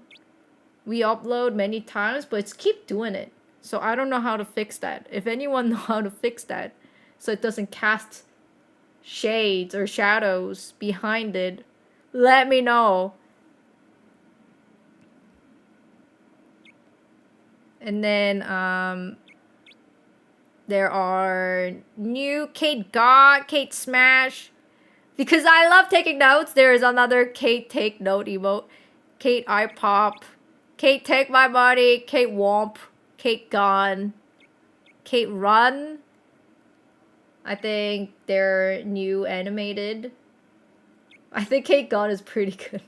many times, but it's keep doing it. So I don't know how to fix that. If anyone know how to fix that, so it doesn't cast shades or shadows behind it, let me know. And then there are new Kate God, Kate Smash. Because I love taking notes, there is another Kate Take Note emote. Kate I Pop, Kate Take My Money, Kate Womp, Kate Gone, Kate Run. I think they're new animated. I think Kate Gone is pretty good.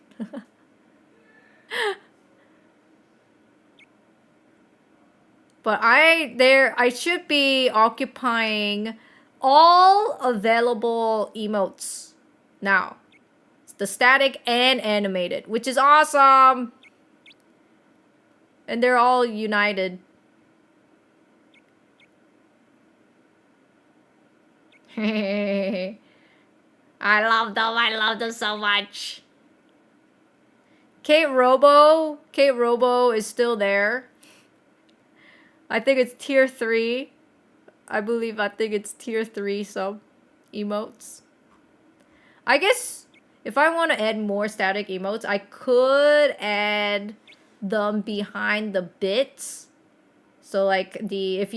But I should be occupying all available emotes now. It's the static and animated, which is awesome. And they're all united. I love them so much. Kate Robo is still there. I think it's tier 3. I think it's tier 3 sub emotes. I guess if I want to add more static emotes, I could add them behind the bits. So like if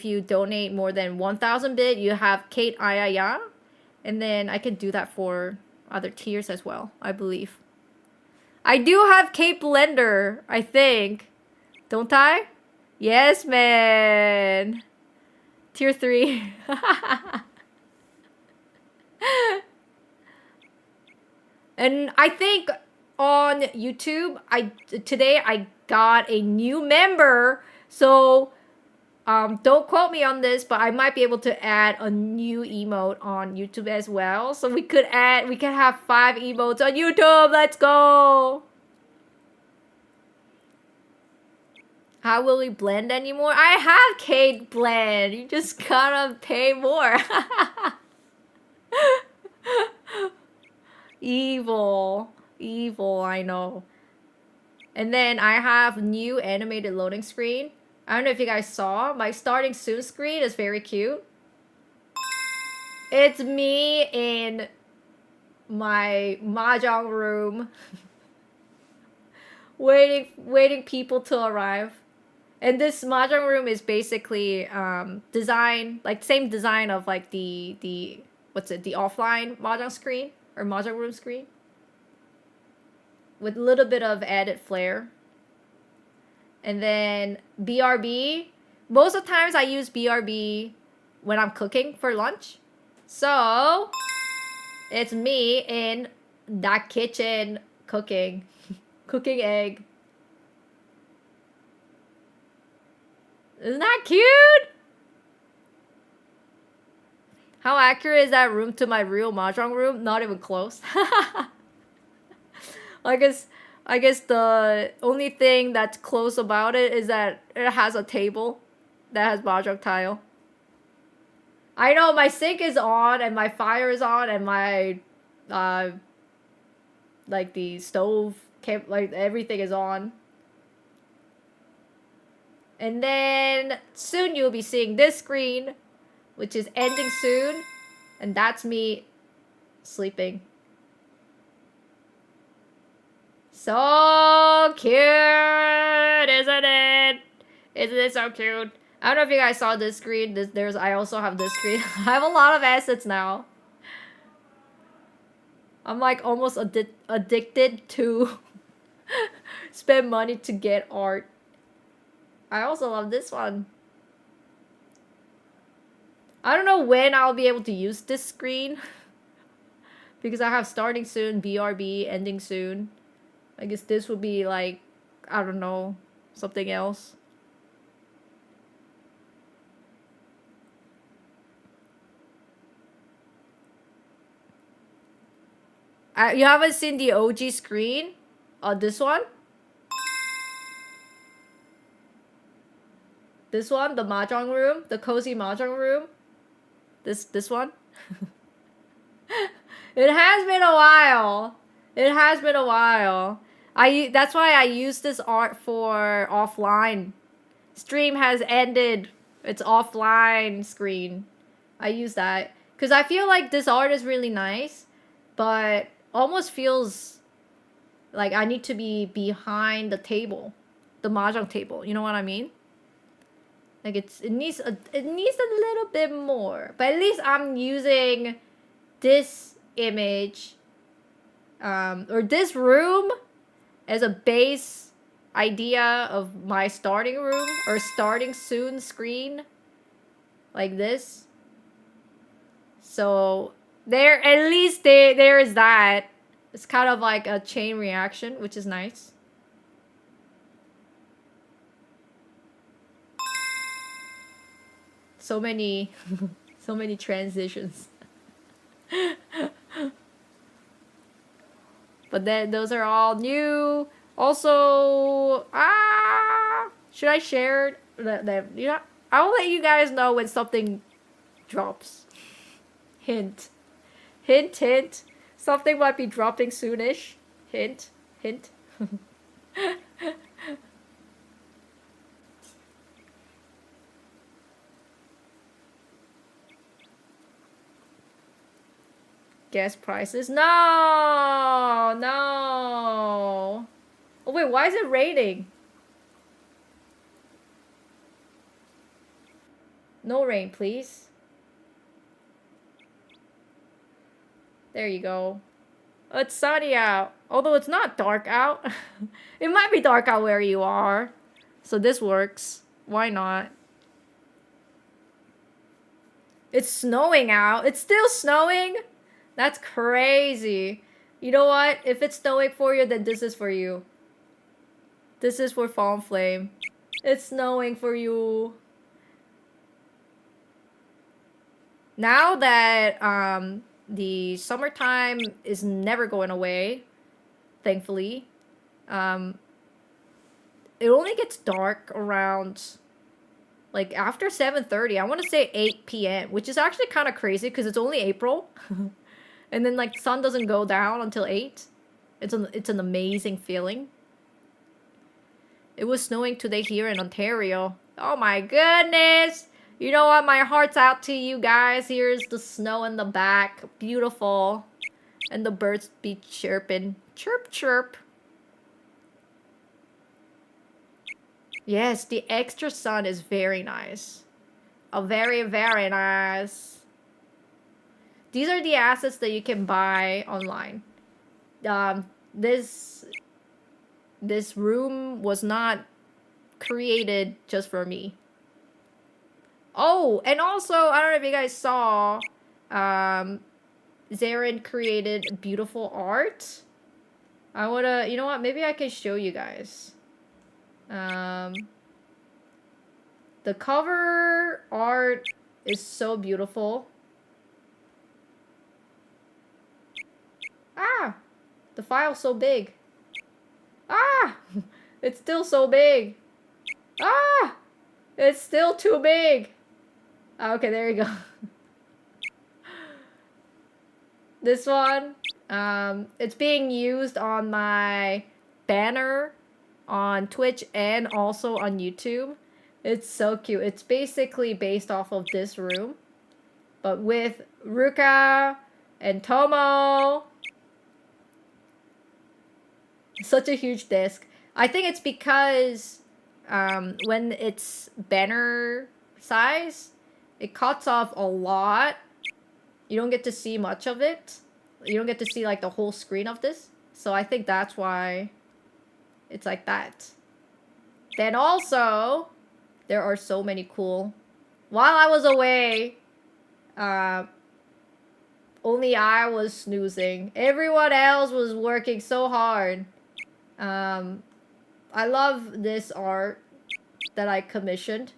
you donate more than 1,000 bit, you have Kate Ayaya, and then I can do that for other tiers as well, I believe. I do have Kate Blender, I think. Don't I? Yes, man. Tier 3. And I think on YouTube, today I got a new member. So don't quote me on this, but I might be able to add a new emote on YouTube as well. So we can have 5 emotes on YouTube. Let's go. How will we blend anymore? I have Kate Blend. You just gotta pay more. Evil, I know. And then I have new animated loading screen. I don't know if you guys saw. My starting soon screen is very cute. It's me in my mahjong room. waiting people to arrive. And this mahjong room is basically design, like same design of like the offline mahjong screen or mahjong room screen. With a little bit of added flair. And then BRB. Most of the times I use BRB when I'm cooking for lunch. So it's me in that kitchen cooking. Cooking egg. Isn't that cute? How accurate is that room to my real mahjong room? Not even close. I guess the only thing that's close about it is that it has a table that has mahjong tile. I know my sink is on and my fire is on and my like the stove, like everything is on. And then soon you'll be seeing this screen, which is ending soon, and that's me sleeping. So cute, isn't it? Isn't it so cute? I don't know if you guys saw this screen. I also have this screen. I have a lot of assets now. I'm like almost addicted to spend money to get art. I also love this one. I don't know when I'll be able to use this screen. Because I have starting soon, BRB, ending soon. I guess this would be like, I don't know, something else. You haven't seen the OG screen? This one? This one, the mahjong room, the cozy mahjong room. This one. It has been a while. It has been a while. That's why I use this art for offline. Stream has ended. It's offline screen. I use that because I feel like this art is really nice, but almost feels like I need to be behind the table, the mahjong table. You know what I mean? Like it needs a little bit more, but at least I'm using this image or this room as a base idea of my starting room or starting soon screen, like this. So there, at least there is that. It's kind of like a chain reaction, which is nice. So many, so many transitions. But then those are all new. Also, should I share them? You know, I'll let you guys know when something drops. Hint, hint, hint. Something might be dropping soonish. Hint, hint. Guess prices? No! No! Oh wait, why is it raining? No rain, please. There you go. It's sunny out. Although it's not dark out. It might be dark out where you are. So this works. Why not? It's snowing out. It's still snowing? That's crazy. You know what? If it's snowing for you, then this is for you. This is for Fallen Flame. It's snowing for you. Now that the summertime is never going away, thankfully, it only gets dark around like after 7:30. I want to say 8 p.m., which is actually kind of crazy because it's only April. And then like sun doesn't go down until 8. It's an amazing feeling. It was snowing today here in Ontario. Oh my goodness. You know what? My heart's out to you guys. Here's the snow in the back. Beautiful. And the birds be chirping. Chirp, chirp. Yes, the extra sun is very nice. Oh, very, very nice. These are the assets that you can buy online. This room was not created just for me. Oh, and also, I don't know if you guys saw, Zarin created beautiful art. I wanna, you know what? Maybe I can show you guys. The cover art is so beautiful. Ah! The file's so big. Ah! It's still so big. Ah! It's still too big. Okay, there you go. This one, it's being used on my banner on Twitch and also on YouTube. It's so cute. It's basically based off of this room, but with Ruka and Tomo. Such a huge disc. I think it's because when it's banner size, it cuts off a lot. You don't get to see much of it. You don't get to see like the whole screen of this. So I think that's why it's like that. Then also, there are so many cool. While I was away, only I was snoozing. Everyone else was working so hard. I love this art that I commissioned.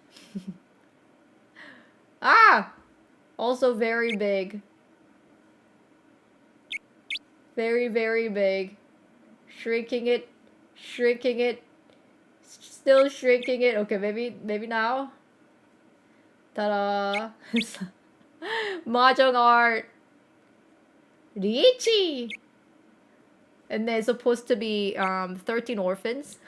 Ah! Also very big. Very, very big. Shrinking it. Shrinking it. Still shrinking it. Okay, maybe now. Ta-da! Mahjong art. Riichi! And they're supposed to be 13 orphans.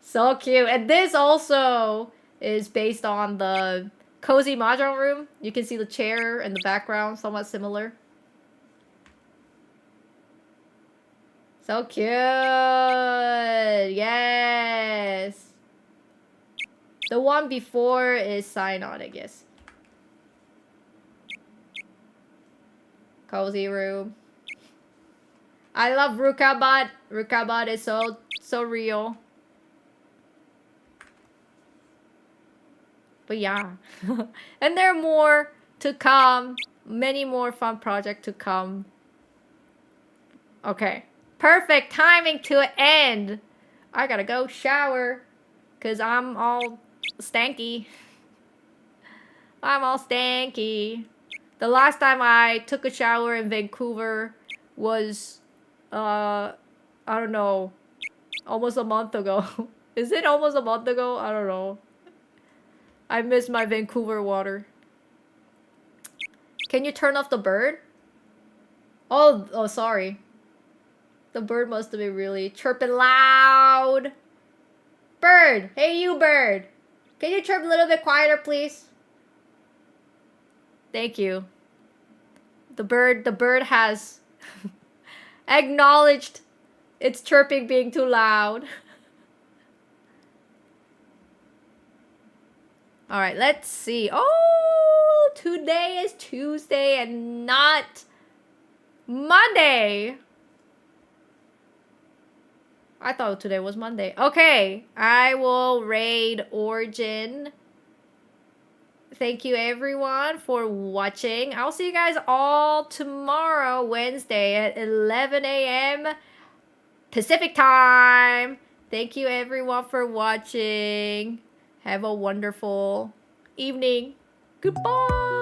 So cute. And this also is based on the cozy mahjong room. You can see the chair in the background, somewhat similar. So cute. Yes. The one before is Sign-On, I guess. Cozy room. I love Rukabot. Rukabot is so real. But yeah. And there are more to come. Many more fun projects to come. Okay. Perfect timing to end. I gotta go shower. Because I'm all stanky. I'm all stanky. The last time I took a shower in Vancouver was, I don't know, almost a month ago. Is it almost a month ago? I don't know. I miss my Vancouver water. Can you turn off the bird? Oh, sorry. The bird must have been really chirping loud. Bird! Hey, you bird! Can you chirp a little bit quieter, please? Thank you. The bird has acknowledged its chirping being too loud. Alright, let's see. Oh, today is Tuesday and not Monday. I thought today was Monday. Okay, I will raid Origin. Thank you everyone for watching. I'll see you guys all tomorrow, Wednesday at 11 a.m. Pacific time. Thank you everyone for watching. Have a wonderful evening. Goodbye.